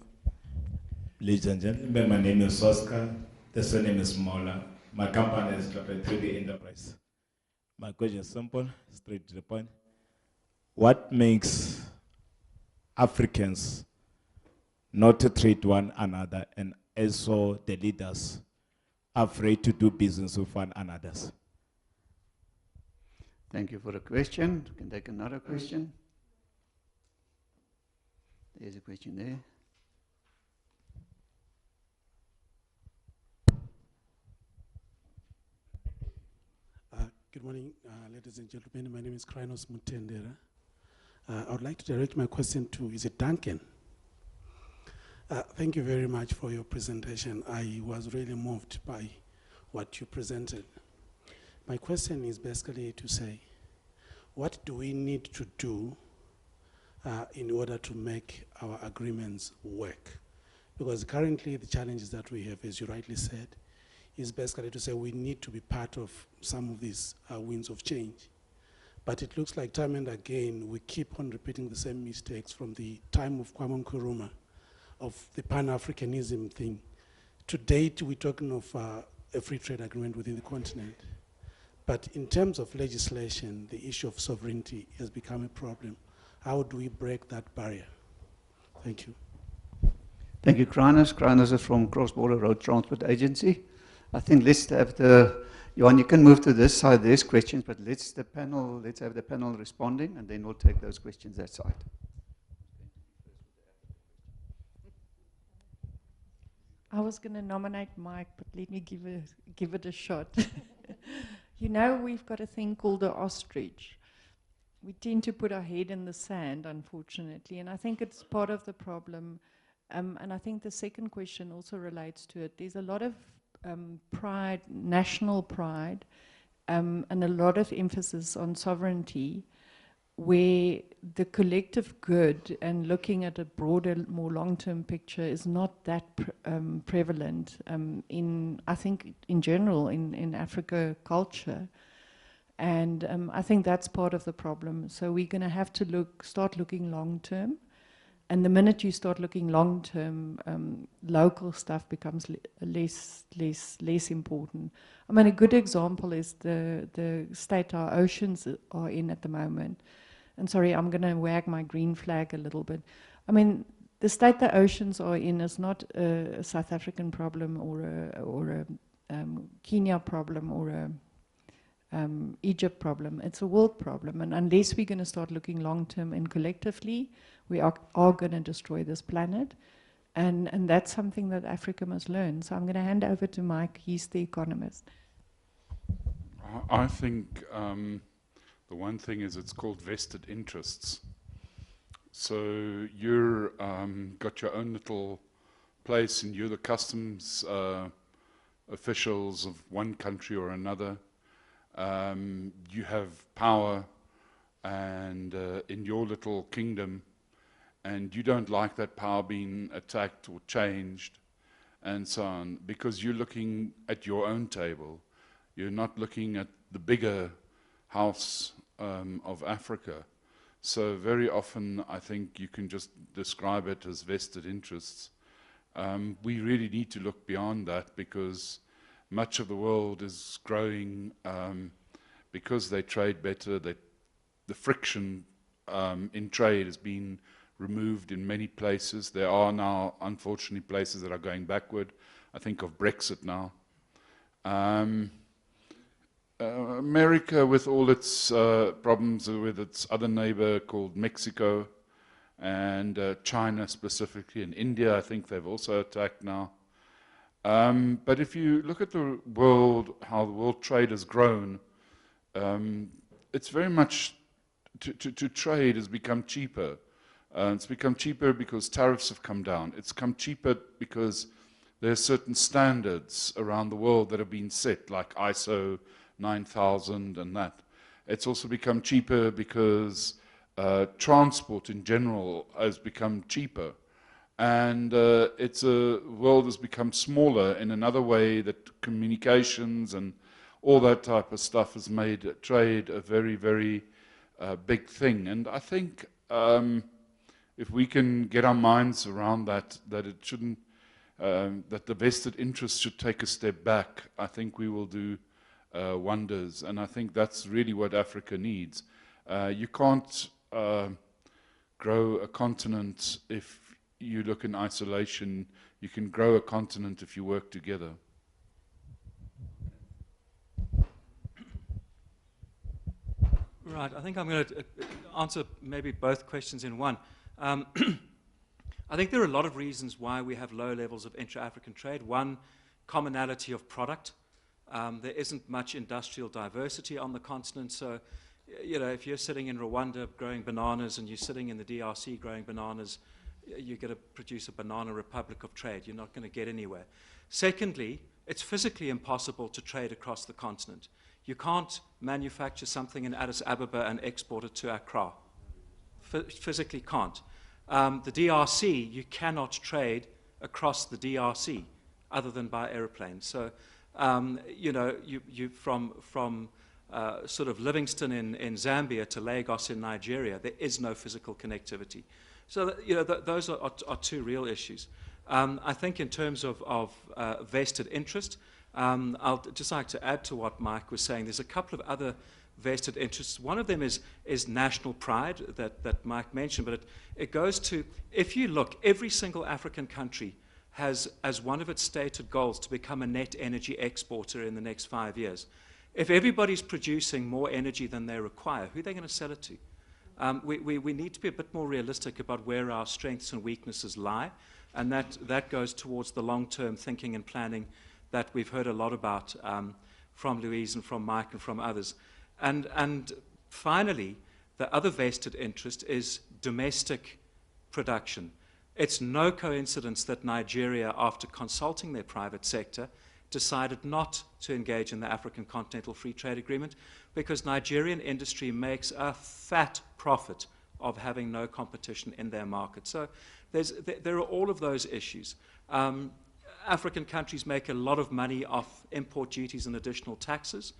ladies and gentlemen. My name is Oscar. The surname is Mola. My company is 3D Enterprise. My question is simple, straight to the point. What makes Africans not to treat one another, and also the leaders afraid to do business with one another? Thank you for the question. We can take another question. There's a question there. Good morning, ladies and gentlemen. My name is Krynos Mutendera. I would like to direct my question to, is it Duncan? Thank you very much for your presentation. I was really moved by what you presented. My question is basically to say, what do we need to do in order to make our agreements work? Because currently the challenges that we have, as you rightly said, is basically to say we need to be part of some of these winds of change. But it looks like time and again we keep on repeating the same mistakes from the time of Kwame Nkrumah, of the Pan-Africanism thing. To date, we're talking of a free trade agreement within the continent. But in terms of legislation, the issue of sovereignty has become a problem. How do we break that barrier? Thank you. Thank you, Krynos. Krynos is from Cross Border Road Transport Agency. I think let's have Johan, you can move to this side. There's questions, but let's have the panel responding, and then we'll take those questions that side. I was going to nominate Mike, but let me give it a shot. You know, we've got a thing called the ostrich. We tend to put our head in the sand, unfortunately, and I think it's part of the problem. And I think the second question also relates to it. There's a lot of pride, national pride, and a lot of emphasis on sovereignty, where the collective good and looking at a broader, more long-term picture is not that prevalent I think, in general, in Africa culture. And I think that's part of the problem. So we're going to have to start looking long-term. And the minute you start looking long-term, local stuff becomes less important. I mean, a good example is the state our oceans are in at the moment. And sorry, I'm going to wag my green flag a little bit. I mean, the state the oceans are in is not a South African problem or a Kenya problem or a Egypt problem. It's a world problem. And unless we're going to start looking long-term and collectively, we are going to destroy this planet. And that's something that Africa must learn. So I'm going to hand over to Mike. He's the economist. I think the one thing is it's called vested interests. So you're got your own little place, and you're the customs officials of one country or another. You have power and in your little kingdom, and you don't like that power being attacked or changed and so on, because you're looking at your own table. You're not looking at the bigger house of Africa. So very often I think you can just describe it as vested interests. We really need to look beyond that, because much of the world is growing because they trade better. The friction in trade has been removed in many places. There are now, unfortunately, places that are going backward. I think of Brexit now. America, with all its problems with its other neighbor called Mexico, and China specifically, and India, I think they've also attacked now. But if you look at the world, how the world trade has grown, it's very much, to trade has become cheaper. It's become cheaper because tariffs have come down. It's come cheaper because there are certain standards around the world that have been set, like ISO 9000 and that. It's also become cheaper because transport in general has become cheaper. And it's a world has become smaller in another way, that communications and all that type of stuff has made trade a very, very big thing. And I think if we can get our minds around that, that it shouldn't, that the vested interests should take a step back, I think we will do wonders. And I think that's really what Africa needs. You can't grow a continent if you look in isolation. You can grow a continent if you work together. Right, I think I'm going to answer maybe both questions in one. I think there are a lot of reasons why we have low levels of intra-African trade. One, commonality of product. There isn't much industrial diversity on the continent, so you know, if you're sitting in Rwanda growing bananas and you're sitting in the DRC growing bananas, you're going to produce a banana republic of trade. You're not going to get anywhere. Secondly, it's physically impossible to trade across the continent. You can't manufacture something in Addis Ababa and export it to Accra. Physically can't. The DRC, you cannot trade across the DRC other than by aeroplane. So, you know, you from sort of Livingston in Zambia to Lagos in Nigeria, there is no physical connectivity. So, you know, those are two real issues. I think in terms of vested interest, I'll just like to add to what Mike was saying. There's a couple of other vested interests. One of them is national pride that Mike mentioned, but it goes to, if you look, every single African country has as one of its stated goals to become a net energy exporter in the next 5 years. If everybody's producing more energy than they require, who are they going to sell it to? We need to be a bit more realistic about where our strengths and weaknesses lie, and that goes towards the long-term thinking and planning that we've heard a lot about from Louise and from Mike and from others. And finally, the other vested interest is domestic production. It's no coincidence that Nigeria, after consulting their private sector, decided not to engage in the African Continental Free Trade Agreement, because Nigerian industry makes a fat profit of having no competition in their market. So there are all of those issues. African countries make a lot of money off import duties and additional taxes,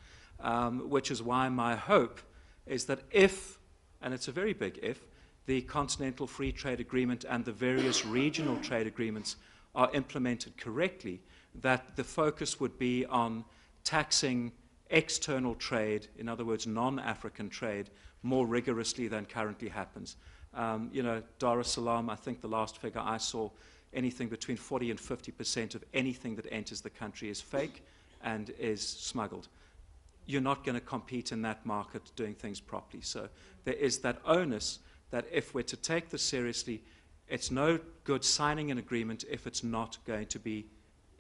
which is why my hope is that if, and it's a very big if, the Continental Free Trade Agreement and the various regional trade agreements are implemented correctly, that the focus would be on taxing external trade, in other words, non-African trade, more rigorously than currently happens. You know, Dar es Salaam, I think the last figure I saw, anything between 40 and 50% of anything that enters the country is fake and is smuggled. You're not going to compete in that market doing things properly. So there is that onus that if we're to take this seriously, it's no good signing an agreement if it's not going to be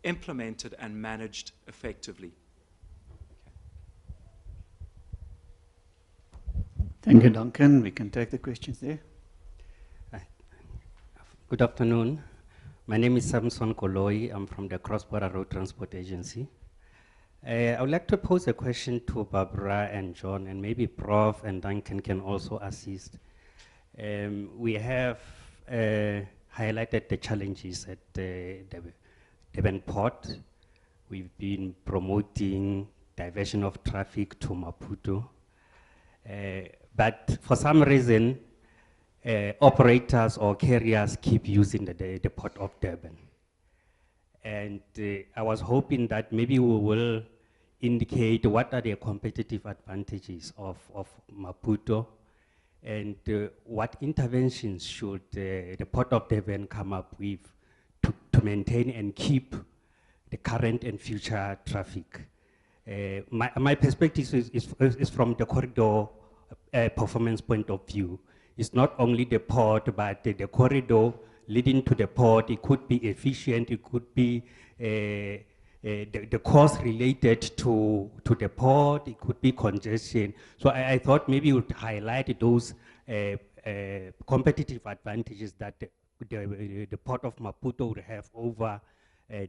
implemented and managed effectively. Thank you, Duncan. We can take the questions there. Good afternoon. My name is Samson Koloi. I'm from the Cross Border Road Transport Agency. I would like to pose a question to Barbara and John, and maybe Prof and Duncan can also assist. We have highlighted the challenges at the Durban Port. We've been promoting diversion of traffic to Maputo. But for some reason, operators or carriers keep using the Port of Durban. And I was hoping that maybe we will indicate what are the competitive advantages of Maputo, and what interventions should the Port of Durban come up with to maintain and keep the current and future traffic. My perspective is from the corridor performance point of view. it's not only the port, but the corridor leading to the port. It could be efficient, it could be the cost related to the port, it could be congestion. So I thought maybe you would highlight those competitive advantages that the port of Maputo would have over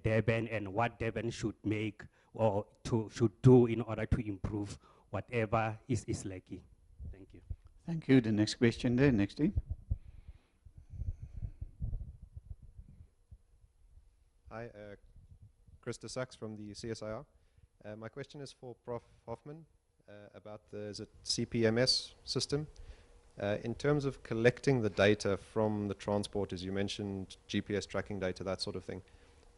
Durban, and what Durban should make or should do in order to improve whatever is lacking. Thank you. Thank you. The next question there, next team. Hi, Krista Sachs from the CSIR. My question is for Prof. Hoffman about the CPMS system. In terms of collecting the data from the transporters, you mentioned GPS tracking data, that sort of thing.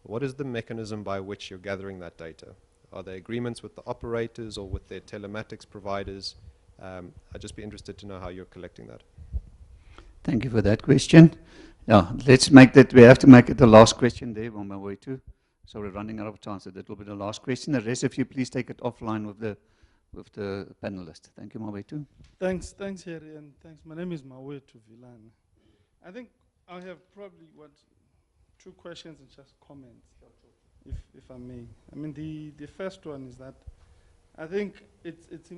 What is the mechanism by which you're gathering that data? Are there agreements with the operators or with their telematics providers? I'd just be interested to know how you're collecting that. Thank you for that question. Yeah, let's make that, we have to make it the last question there on my way too. So we're running out of time, so that will be the last question. The rest of you, please take it offline with the panelists. Thank you, Mawetu. Thanks, Harry, and thanks. My name is Mawetu Vilana. I think I have probably, 2 questions and just comments, if I may. I mean, the first one is that I think it's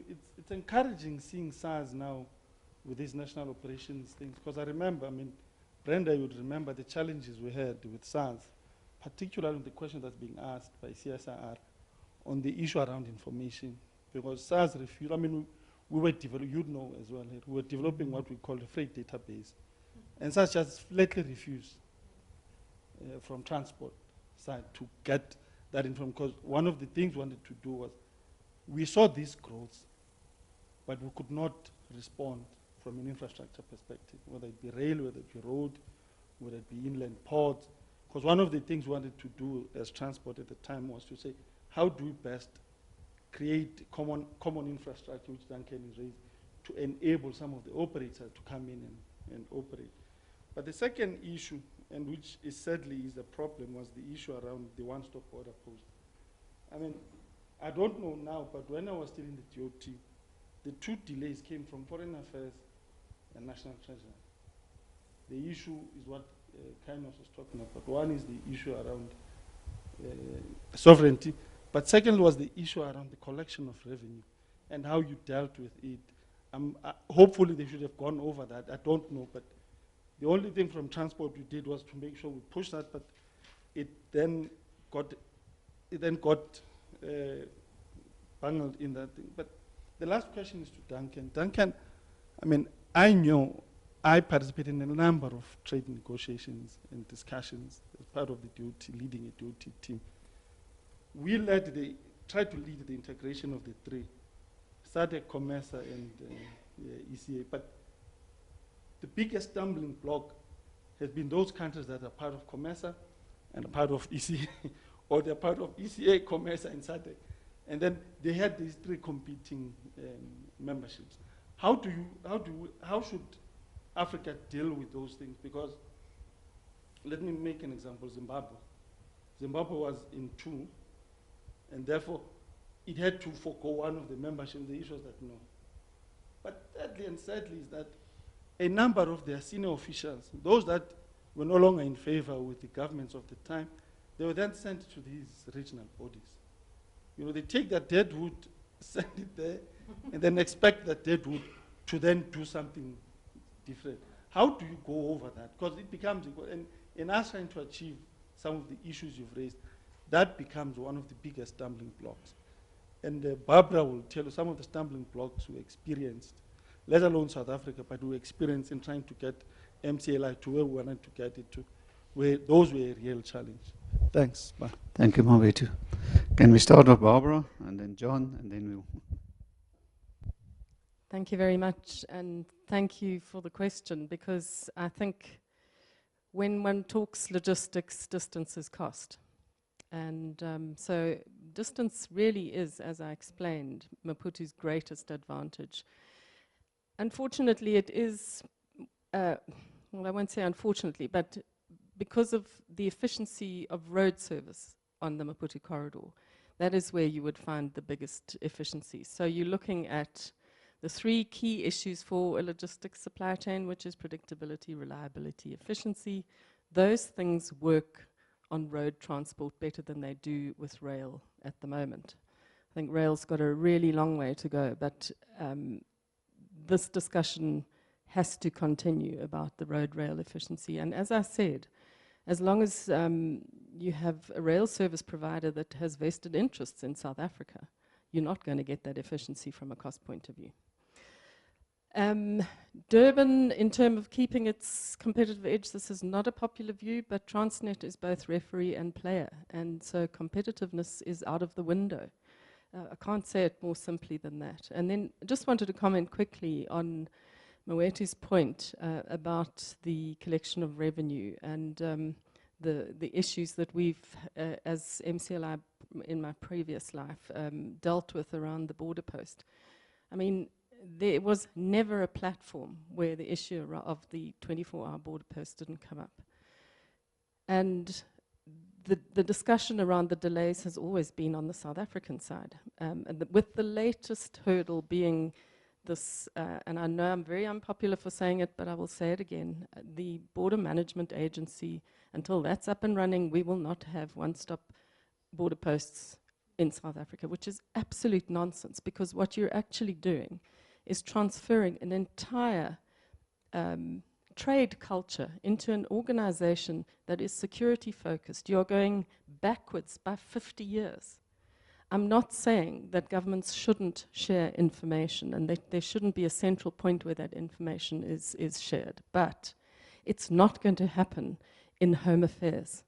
encouraging seeing SARS now with these national operations things, because I remember, I mean, Brenda, you would remember the challenges we had with SARS, particularly the question that's being asked by CSIR on the issue around information, because SARS refused, I mean, we were developing, you'd know as well, we were developing what we call the freight database, and SARS just flatly refused from transport side to get that information, because one of the things we wanted to do was, we saw this growth, but we could not respond from an infrastructure perspective, whether it be rail, whether it be road, whether it be inland ports, because one of the things we wanted to do as transport at the time was to say, how do we best create common infrastructure, which Duncan is raised, to enable some of the operators to come in and operate. But the second issue, and which is sadly is a problem, was the issue around the one-stop border post. I mean, I don't know now, but when I was still in the DOT, the 2 delays came from Foreign Affairs and National Treasury. The issue is what Kainos was talking about. One is the issue around sovereignty, but second was the issue around the collection of revenue and how you dealt with it. Hopefully they should have gone over that. I don't know, but the only thing from transport we did was to make sure we pushed that, but it then got bungled in that thing. But the last question is to Duncan. Duncan, I mean, I participated in a number of trade negotiations and discussions as part of the DOT, leading a DOT team. We tried to lead the integration of the 3, SADC, COMESA, and ECA, but the biggest stumbling block has been those countries that are part of COMESA and a part of ECA, or they're part of ECA, COMESA, and SADC. And then they had these 3 competing memberships. How should Africa deal with those things? Because, let me make an example, Zimbabwe. Zimbabwe was in 2, and therefore it had to forego one of the memberships. The issue was that no. But thirdly and sadly is that a number of their senior officials, those that were no longer in favor with the governments of the time, they were then sent to these regional bodies. You know, they take that dead wood, send it there, and then expect that dead wood to then do something different. How do you go over that? Because it becomes, and in us trying to achieve some of the issues you've raised, that becomes one of the biggest stumbling blocks. And Barbara will tell you some of the stumbling blocks we experienced, let alone South Africa, but we experienced in trying to get MCLI to where we wanted to get it to, where those were a real challenge. Thanks. Bye. Thank you, Mawetu. Can we start with Barbara, and then John, and then we'll... Thank you very much, and thank you for the question, because I think when one talks logistics, distance is cost. And so distance really is, as I explained, Maputo's greatest advantage. Unfortunately, it is, well, I won't say unfortunately, but because of the efficiency of road service on the Maputo corridor, that is where you would find the biggest efficiency. So you're looking at the three key issues for a logistics supply chain, which is predictability, reliability, efficiency. Those things work on road transport better than they do with rail at the moment. I think rail's got a really long way to go, but this discussion has to continue about the road rail efficiency. And as I said, as long as you have a rail service provider that has vested interests in South Africa, you're not going to get that efficiency from a cost point of view. Durban, in terms of keeping its competitive edge, this is not a popular view, but Transnet is both referee and player, and so competitiveness is out of the window. I can't say it more simply than that. And then I just wanted to comment quickly on Maweti's point about the collection of revenue and the issues that we've, as MCLI in my previous life, dealt with around the border post. I mean, there was never a platform where the issue of the 24-hour border post didn't come up. And the discussion around the delays has always been on the South African side. And with the latest hurdle being this, and I know I'm very unpopular for saying it, but I will say it again, the Border Management Agency, until that's up and running, we will not have one-stop border posts in South Africa, which is absolute nonsense, because what you're actually doing is transferring an entire trade culture into an organization that is security focused. You're going backwards by 50 years. I'm not saying that governments shouldn't share information and that there shouldn't be a central point where that information is shared, but it's not going to happen in Home Affairs,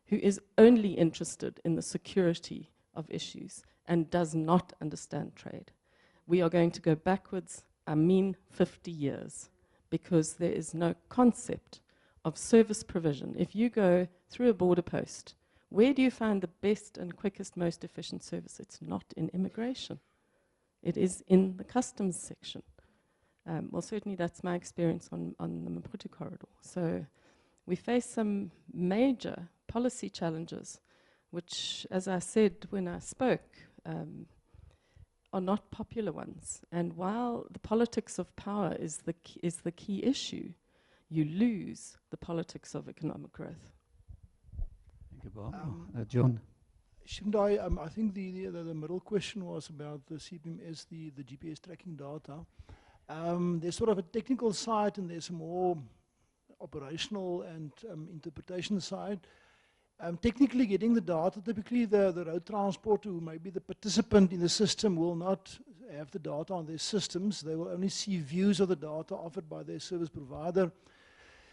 who is only interested in the security of issues and does not understand trade. We are going to go backwards, I mean 50 years, because there is no concept of service provision. If you go through a border post, where do you find the best and quickest, most efficient service? It's not in immigration. It is in the customs section. Well, certainly that's my experience on the Maputo corridor. So we face some major policy challenges, which, as I said when I spoke, are not popular ones. And while the politics of power is the key issue, you lose the politics of economic growth. Thank you, Bob. John. Shouldn't I think the middle question was about the CPMS, the GPS tracking data. There's sort of a technical side and there's a more operational and interpretation side. Technically getting the data, typically the road transporter, who may be the participant in the system, will not have the data on their systems. They will only see views of the data offered by their service provider.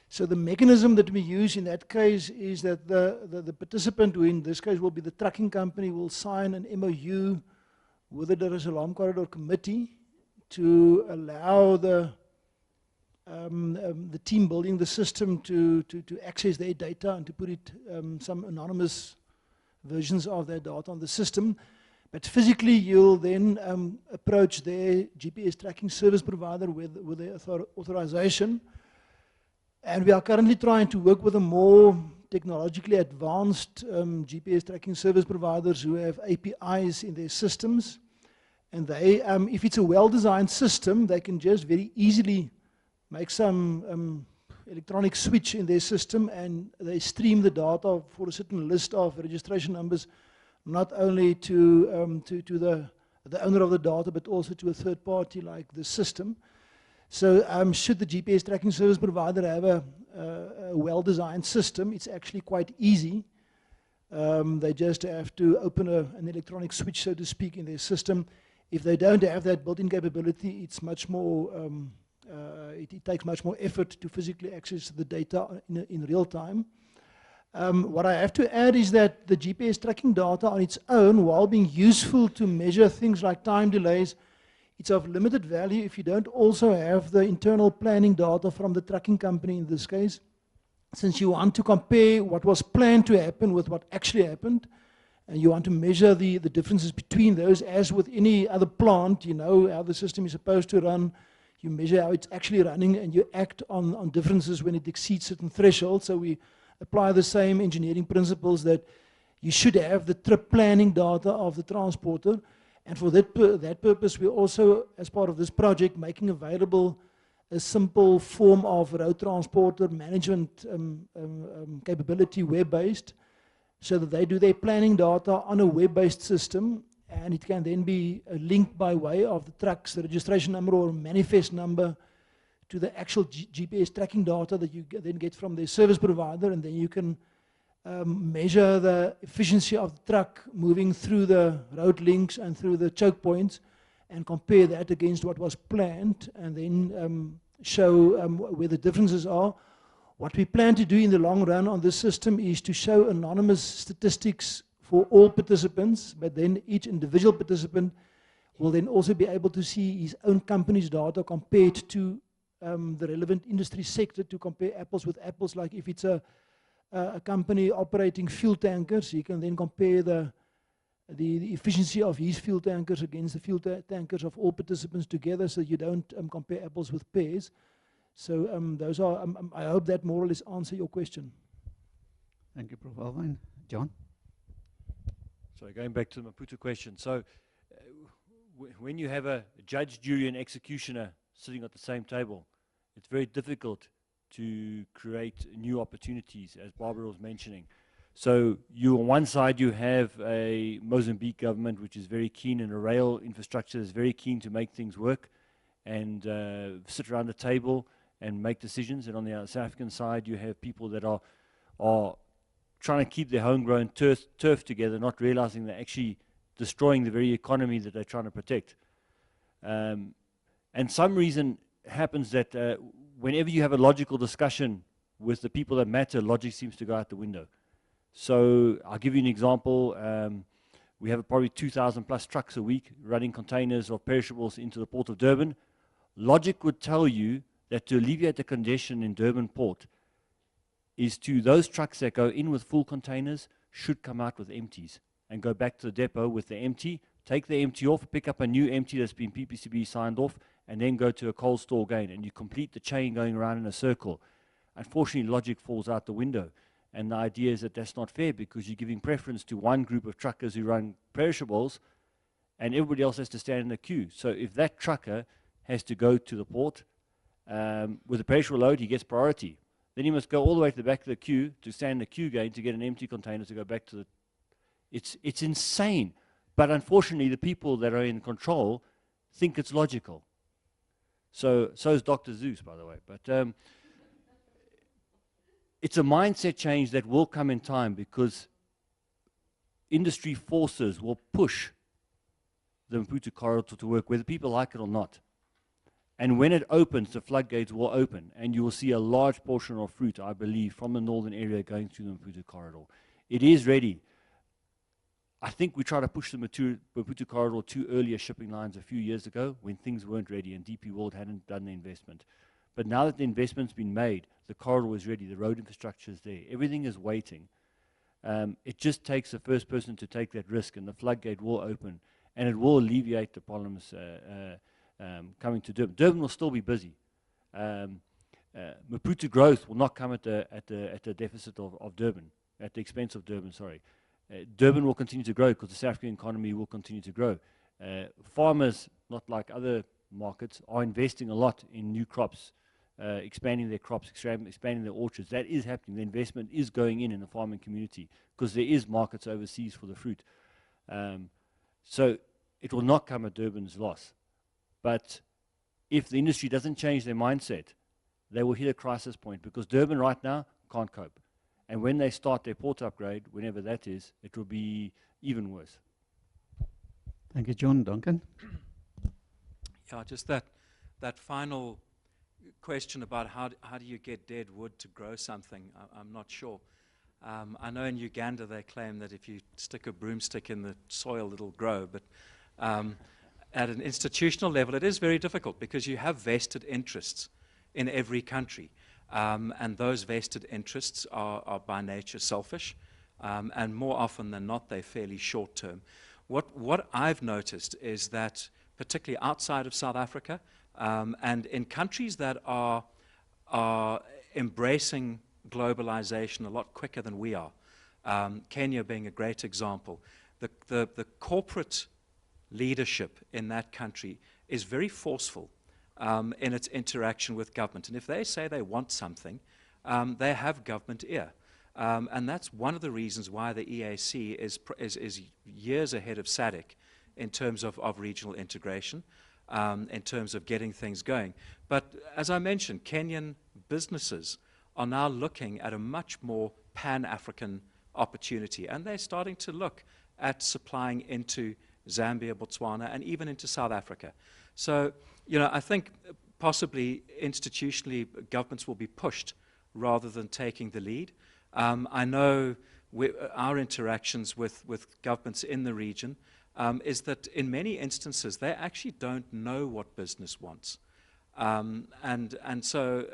So the mechanism that we use in that case is that the participant, who in this case will be the trucking company, will sign an MOU with the Dar es Salaam Corridor Committee to allow the team building the system to access their data and to put it some anonymous versions of their data on the system. But physically, you'll then approach their GPS tracking service provider with their authorization. And we are currently trying to work with the more technologically advanced GPS tracking service providers who have APIs in their systems. And they, if it's a well-designed system, they can just very easily make some electronic switch in their system, and they stream the data for a certain list of registration numbers, not only to the owner of the data, but also to a third party like the system. So should the GPS tracking service provider have a well-designed system, it's actually quite easy. They just have to open an electronic switch, so to speak, in their system. If they don't have that built-in capability, it's much more, it takes much more effort to physically access the data in real time. What I have to add is that the GPS tracking data on its own, while being useful to measure things like time delays, it's of limited value if you don't also have the internal planning data from the trucking company in this case. Since you want to compare what was planned to happen with what actually happened, and you want to measure the differences between those, as with any other plant, you know how the system is supposed to run, you measure how it's actually running, and you act on differences when it exceeds certain thresholds. So we apply the same engineering principles that you should have the trip planning data of the transporter. And for that purpose, we're also, as part of this project, making available a simple form of road transporter management capability, web-based, so that they do their planning data on a web-based system, and it can then be linked by way of the truck's registration number or manifest number to the actual GPS tracking data that you then get from the service provider, and then you can measure the efficiency of the truck moving through the road links and through the choke points, and compare that against what was planned, and then show where the differences are. What we plan to do in the long run on this system is to show anonymous statistics for all participants, but then each individual participant will then also be able to see his own company's data compared to the relevant industry sector, to compare apples with apples. Like if it's a company operating fuel tankers, he can then compare the efficiency of his fuel tankers against the fuel tankers of all participants together, so you don't compare apples with pears. So those are, I hope that more or less answer your question. Thank you, Prof. Alwyn. John? So going back to the Maputo question, so when you have a judge, jury and executioner sitting at the same table, it's very difficult to create new opportunities, as Barbara was mentioning. So on one side you have a Mozambique government which is very keen, and a rail infrastructure is very keen to make things work and sit around the table and make decisions. And on the South African side you have people that are trying to keep their homegrown turf together, not realizing they're actually destroying the very economy that they're trying to protect. And some reason happens that whenever you have a logical discussion with the people that matter, logic seems to go out the window. So I'll give you an example. We have probably 2,000 plus trucks a week running containers of perishables into the port of Durban. Logic would tell you that to alleviate the congestion in Durban port is to those trucks that go in with full containers should come out with empties and go back to the depot with the empty, take the empty off, pick up a new empty that's been PPCB signed off, and then go to a cold store again, and you complete the chain going around in a circle. Unfortunately, logic falls out the window. And the idea is that that's not fair, because you're giving preference to one group of truckers who run perishables, and everybody else has to stand in a queue. So if that trucker has to go to the port with a perishable load, he gets priority. Then he must go all the way to the back of the queue to stand in the queue again to get an empty container to go back to the... It's insane. But unfortunately, the people that are in control think it's logical. So is Dr. Zeus, by the way. But it's a mindset change that will come in time, because industry forces will push the Maputo corridor to work, whether people like it or not. And when it opens, the floodgates will open, and you will see a large portion of fruit, I believe, from the northern area going through the Maputo corridor. It is ready. I think we tried to push the Maputo corridor to earlier shipping lines a few years ago when things weren't ready and DP World hadn't done the investment. But now that the investment's been made, the corridor is ready, the road infrastructure is there, everything is waiting. It just takes the first person to take that risk, and the floodgate will open, and it will alleviate the problems coming to Durban. Durban will still be busy. Maputo growth will not come at the deficit of Durban, at the expense of Durban, sorry. Durban will continue to grow because the South African economy will continue to grow. Farmers, not like other markets, are investing a lot in new crops, expanding their crops, expanding their orchards. That is happening. The investment is going in the farming community because there is markets overseas for the fruit. So it will not come at Durban's loss. But if the industry doesn't change their mindset, they will hit a crisis point, because Durban right now can't cope. And when they start their port upgrade, whenever that is, it will be even worse. Thank you, John. Duncan? Yeah, just that final question about how do you get dead wood to grow something, I'm not sure. I know in Uganda they claim that if you stick a broomstick in the soil, it'll grow, but at an institutional level, it is very difficult, because you have vested interests in every country. And those vested interests are by nature selfish, and more often than not, they're fairly short-term. What I've noticed is that, particularly outside of South Africa, and in countries that are embracing globalization a lot quicker than we are, Kenya being a great example, the corporate leadership in that country is very forceful in its interaction with government. And if they say they want something, they have government ear. And that's one of the reasons why the EAC is years ahead of SADC in terms of regional integration, in terms of getting things going. But as I mentioned, Kenyan businesses are now looking at a much more pan-African opportunity, and they're starting to look at supplying into Zambia, Botswana, and even into South Africa. So, I think possibly institutionally governments will be pushed rather than taking the lead. I know our interactions with governments in the region is that in many instances they actually don't know what business wants. And so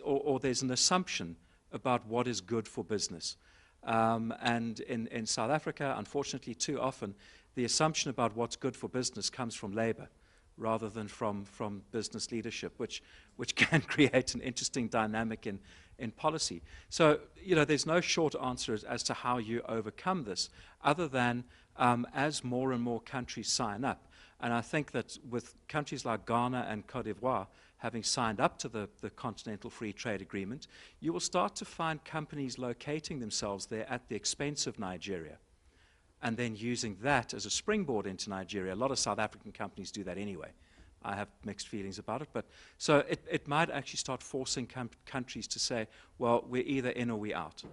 or there's an assumption about what is good for business. And in South Africa, unfortunately, too often, the assumption about what's good for business comes from labor rather than from business leadership, which can create an interesting dynamic in policy. So, there's no short answer as to how you overcome this, other than as more and more countries sign up. And I think that with countries like Ghana and Cote d'Ivoire having signed up to the Continental Free Trade Agreement, you will start to find companies locating themselves there at the expense of Nigeria, and then using that as a springboard into Nigeria. A lot of South African companies do that anyway. I have mixed feelings about it, but so it might actually start forcing countries to say, well, we're either in or we're out,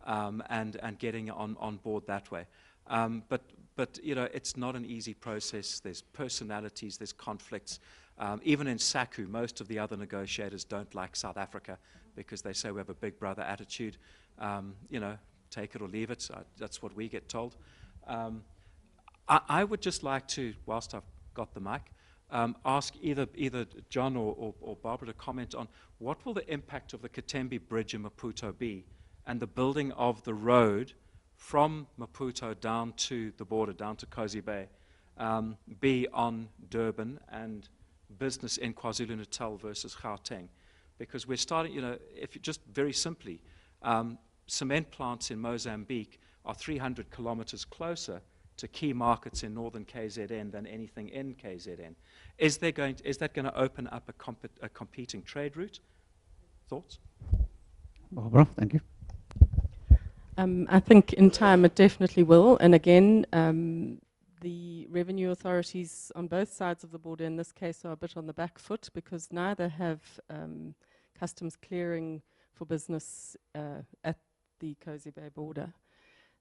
and getting on board that way. But it's not an easy process. There's personalities, there's conflicts. Even in SACU, most of the other negotiators don't like South Africa because they say we have a big brother attitude. Take it or leave it. That's what we get told. I would just like to, whilst I've got the mic, ask either John or Barbara to comment on what will the impact of the Katembe Bridge in Maputo be, and the building of the road from Maputo down to the border, down to Kosi Bay, be on Durban and business in KwaZulu-Natal versus Gauteng. Because we're starting, if you just very simply, cement plants in Mozambique are 300 kilometers closer to key markets in northern KZN than anything in KZN. Is that going to open up a competing trade route? Thoughts? Barbara, thank you. I think in time it definitely will. And again, the revenue authorities on both sides of the border in this case are a bit on the back foot, because neither have customs clearing for business at the Kosi Bay border.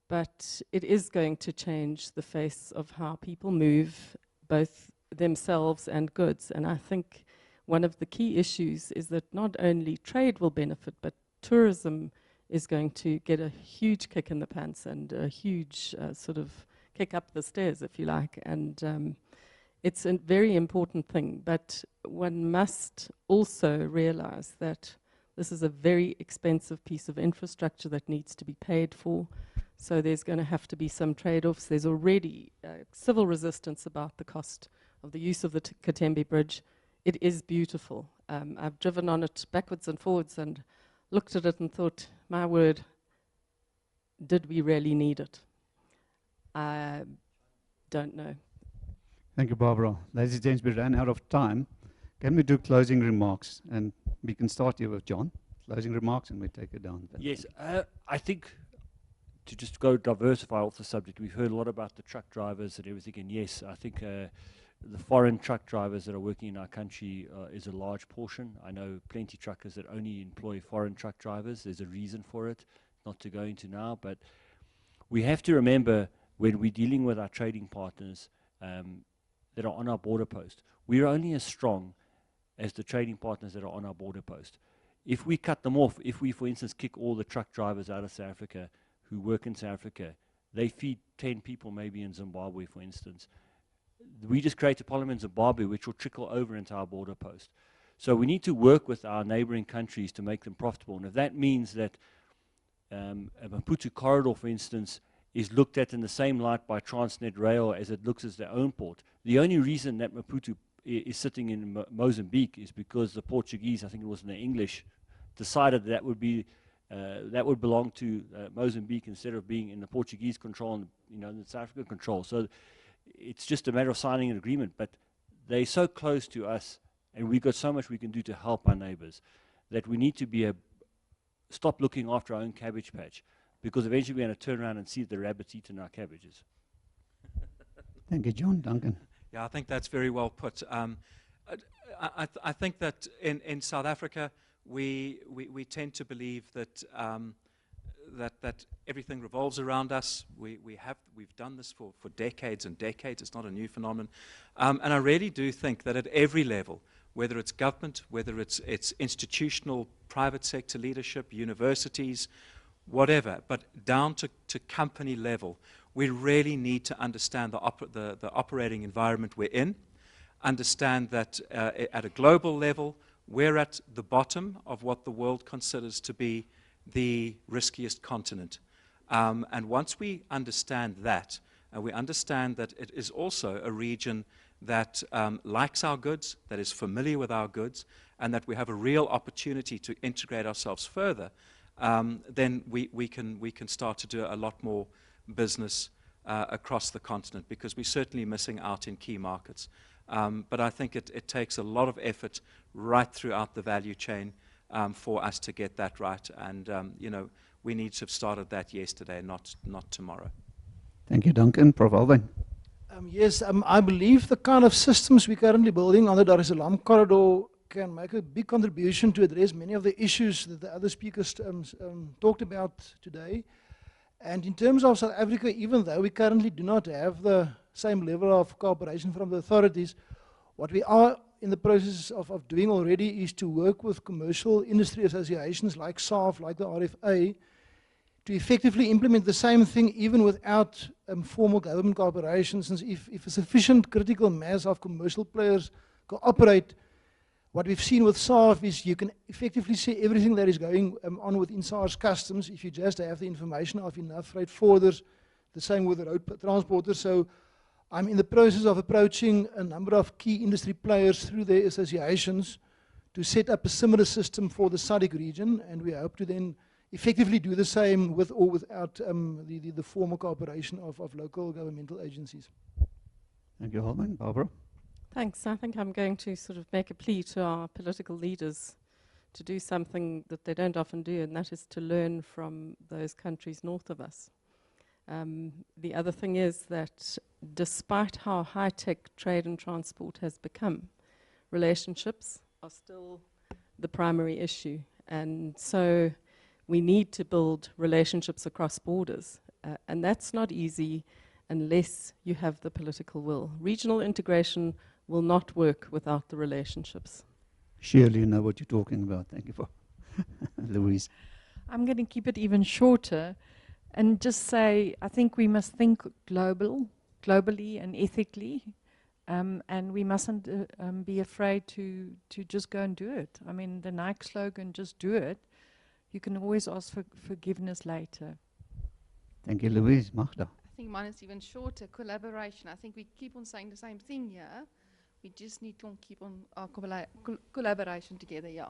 But it is going to change the face of how people move, both themselves and goods. And I think one of the key issues is that not only trade will benefit, but tourism is going to get a huge kick in the pants and a huge sort of kick up the stairs, if you like. And it's a very important thing. But one must also realize that this is a very expensive piece of infrastructure that needs to be paid for. So there's going to have to be some trade-offs. There's already civil resistance about the cost of the use of the Katembe Bridge. It is beautiful. I've driven on it backwards and forwards and looked at it and thought, my word, did we really need it? I don't know. Thank you, Barbara. Ladies and gents, we ran out of time. Can we do closing remarks? And we can start here with John. Closing remarks, and we take it down. Yes, I think to just go diversify off the subject, we've heard a lot about the truck drivers and everything, and yes, I think the foreign truck drivers that are working in our country is a large portion. I know plenty of truckers that only employ foreign truck drivers. There's a reason for it, not to go into now, but we have to remember when we're dealing with our trading partners that are on our border post, we're only as strong as the trading partners that are on our border post. If we cut them off, if we, for instance, kick all the truck drivers out of South Africa who work in South Africa, they feed 10 people maybe in Zimbabwe, for instance. We just create a problem in Zimbabwe which will trickle over into our border post. So we need to work with our neighboring countries to make them profitable. And if that means that a Maputo corridor, for instance, is looked at in the same light by Transnet Rail as it looks as their own port, the only reason that Maputo is sitting in Mozambique is because the Portuguese, I think it was in the English, decided that would be that would belong to Mozambique instead of being in the Portuguese control and in the South African control. So it's just a matter of signing an agreement. But they're so close to us, and we've got so much we can do to help our neighbors, that we need to stop looking after our own cabbage patch, because eventually we're going to turn around and see the rabbits eating our cabbages. Thank you, John. Duncan. Yeah, I think that's very well put. I think that in South Africa, we tend to believe that that everything revolves around us. We've done this for decades and decades. It's not a new phenomenon. And I really do think that at every level, whether it's government, whether it's institutional, private sector leadership, universities, whatever, but down to company level, we really need to understand the operating environment we're in, understand that at a global level, we're at the bottom of what the world considers to be the riskiest continent. And once we understand that, and we understand that it is also a region that likes our goods, that is familiar with our goods, and that we have a real opportunity to integrate ourselves further, then we can start to do a lot more business across the continent, because we're certainly missing out in key markets. But I think it takes a lot of effort right throughout the value chain for us to get that right. And we need to have started that yesterday, not tomorrow. Thank you, Duncan. Prof. Alwyn. Yes, I believe the kind of systems we're currently building on the Dar es Salaam corridor can make a big contribution to address many of the issues that the other speakers talked about today. And in terms of South Africa, even though we currently do not have the same level of cooperation from the authorities, what we are in the process of doing already is to work with commercial industry associations like SARF, like the RFA, to effectively implement the same thing even without formal government cooperation, since if a sufficient critical mass of commercial players cooperate, what we've seen with SARF is you can effectively see everything that is going on within SARS customs if you just have the information of enough freight forwarders, the same with the road transporters. So I'm in the process of approaching a number of key industry players through their associations to set up a similar system for the SADC region, and we hope to then effectively do the same with or without the formal cooperation of local governmental agencies. Thank you, Holman. Barbara? Thanks. I think I'm going to sort of make a plea to our political leaders to do something that they don't often do, and that is to learn from those countries north of us. The other thing is that despite how high-tech trade and transport has become, relationships are still the primary issue. And so we need to build relationships across borders. And that's not easy unless you have the political will. Regional integration will not work without the relationships. Surely you know what you're talking about. Thank you for Louise. I'm going to keep it even shorter and just say I think we must think globally and ethically, and we mustn't be afraid to just go and do it. I mean, the Nike slogan, just do it. You can always ask for forgiveness later. Thank you, Louise. Magda. I think mine is even shorter, collaboration. I think we keep on saying the same thing here. We just need to keep on our collaboration together, yeah.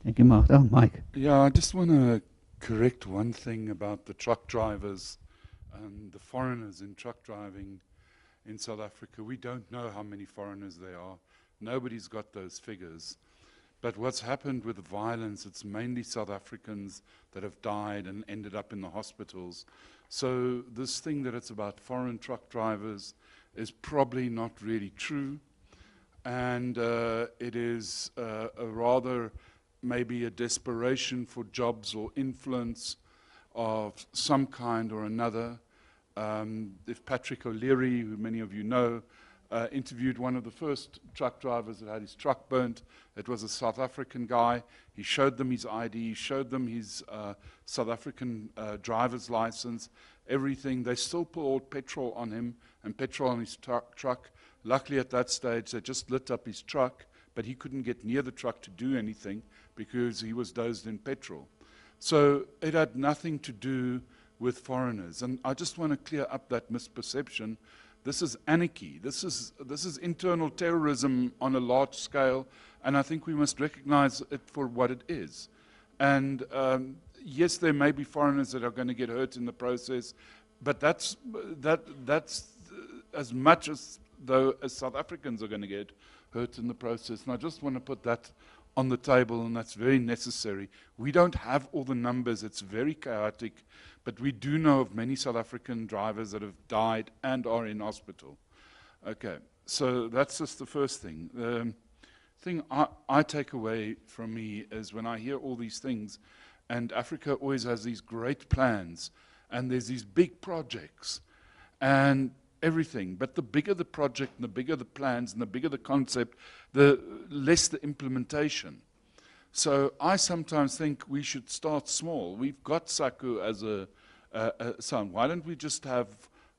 Thank you, Magda. Mike. Yeah, I just want to correct one thing about the truck drivers and the foreigners in truck driving in South Africa. We don't know how many foreigners there are. Nobody's got those figures. But what's happened with the violence, it's mainly South Africans that have died and ended up in the hospitals. So this thing that it's about foreign truck drivers is probably not really true. And it is a rather maybe a desperation for jobs or influence of some kind or another. If Patrick O'Leary, who many of you know, interviewed one of the first truck drivers that had his truck burnt. It was a South African guy. He showed them his ID, he showed them his South African driver's license, everything. They still poured petrol on him and petrol on his truck. Luckily at that stage they just lit up his truck, but he couldn't get near the truck to do anything because he was dosed in petrol. So it had nothing to do with foreigners. And I just want to clear up that misperception. This is anarchy. This is internal terrorism on a large scale, and I think we must recognize it for what it is. And yes, there may be foreigners that are going to get hurt in the process, but that's as much as though as South Africans are going to get hurt in the process. And I just want to put that on the table, and that's very necessary. We don't have all the numbers. It's very chaotic, but we do know of many South African drivers that have died and are in hospital. Okay, so that's just the first thing. The thing I take away from me is when I hear all these things, and Africa always has these great plans, and there's these big projects, and everything. But the bigger the project, and the bigger the plans, and the bigger the concept, the less the implementation. So I sometimes think we should start small. We've got SACU as a son. Why don't we just have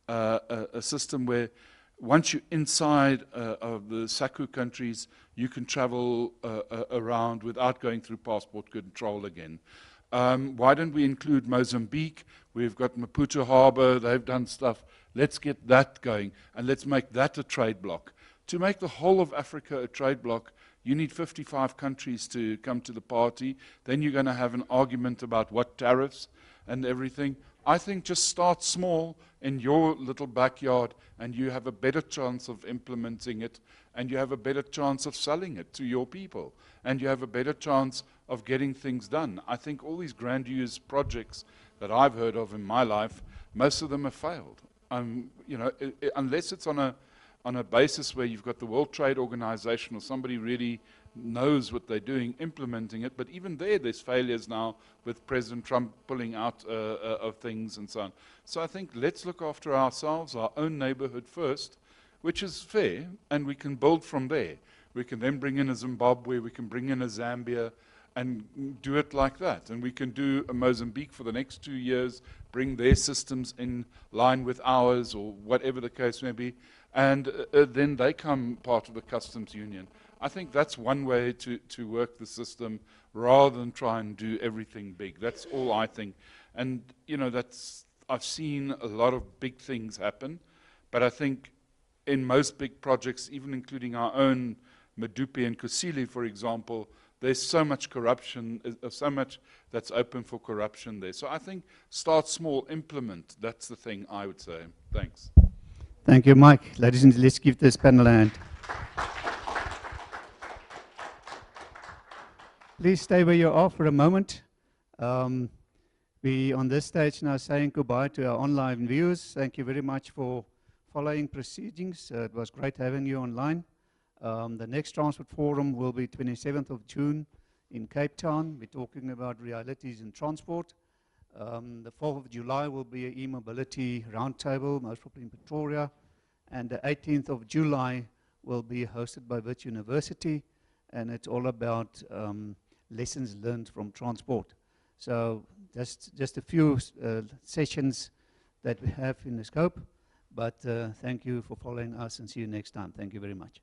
a system where once you're inside of the SACU countries, you can travel around without going through passport control again? Why don't we include Mozambique? We've got Maputo Harbor, they've done stuff. Let's get that going, and let's make that a trade bloc. To make the whole of Africa a trade bloc, you need 55 countries to come to the party. Then you're going to have an argument about what tariffs and everything. I think just start small in your little backyard, and you have a better chance of implementing it, and you have a better chance of selling it to your people, and you have a better chance of getting things done. I think all these grandiose projects that I've heard of in my life, most of them have failed. You know, unless it's on a basis where you've got the World Trade Organization or somebody really knows what they're doing, implementing it. But even there's failures now with President Trump pulling out of things and so on. So I think let's look after ourselves, our own neighborhood first, which is fair, and we can build from there. We can then bring in a Zimbabwe, we can bring in a Zambia, and do it like that. And we can do a Mozambique for the next 2 years, bring their systems in line with ours, or whatever the case may be, and then they come part of the customs union. I think that's one way to work the system, rather than try and do everything big. That's all I think. And, you know, I've seen a lot of big things happen, but I think in most big projects, even including our own Medupi and Kusile, for example, there's so much corruption, so much that's open for corruption there. So I think start small, implement. That's the thing I would say. Thanks. Thank you, Mike. Ladies and gentlemen, let's give this panel a hand. Please stay where you are for a moment. We on this stage now saying goodbye to our online viewers. Thank you very much for following proceedings. It was great having you online. The next Transport Forum will be 27th of June in Cape Town. We're talking about realities in transport. The 4th of July will be an e-mobility roundtable, most probably in Pretoria. And the 18th of July will be hosted by Wits University, and it's all about lessons learned from transport. So just a few sessions that we have in the scope, but thank you for following us, and see you next time. Thank you very much.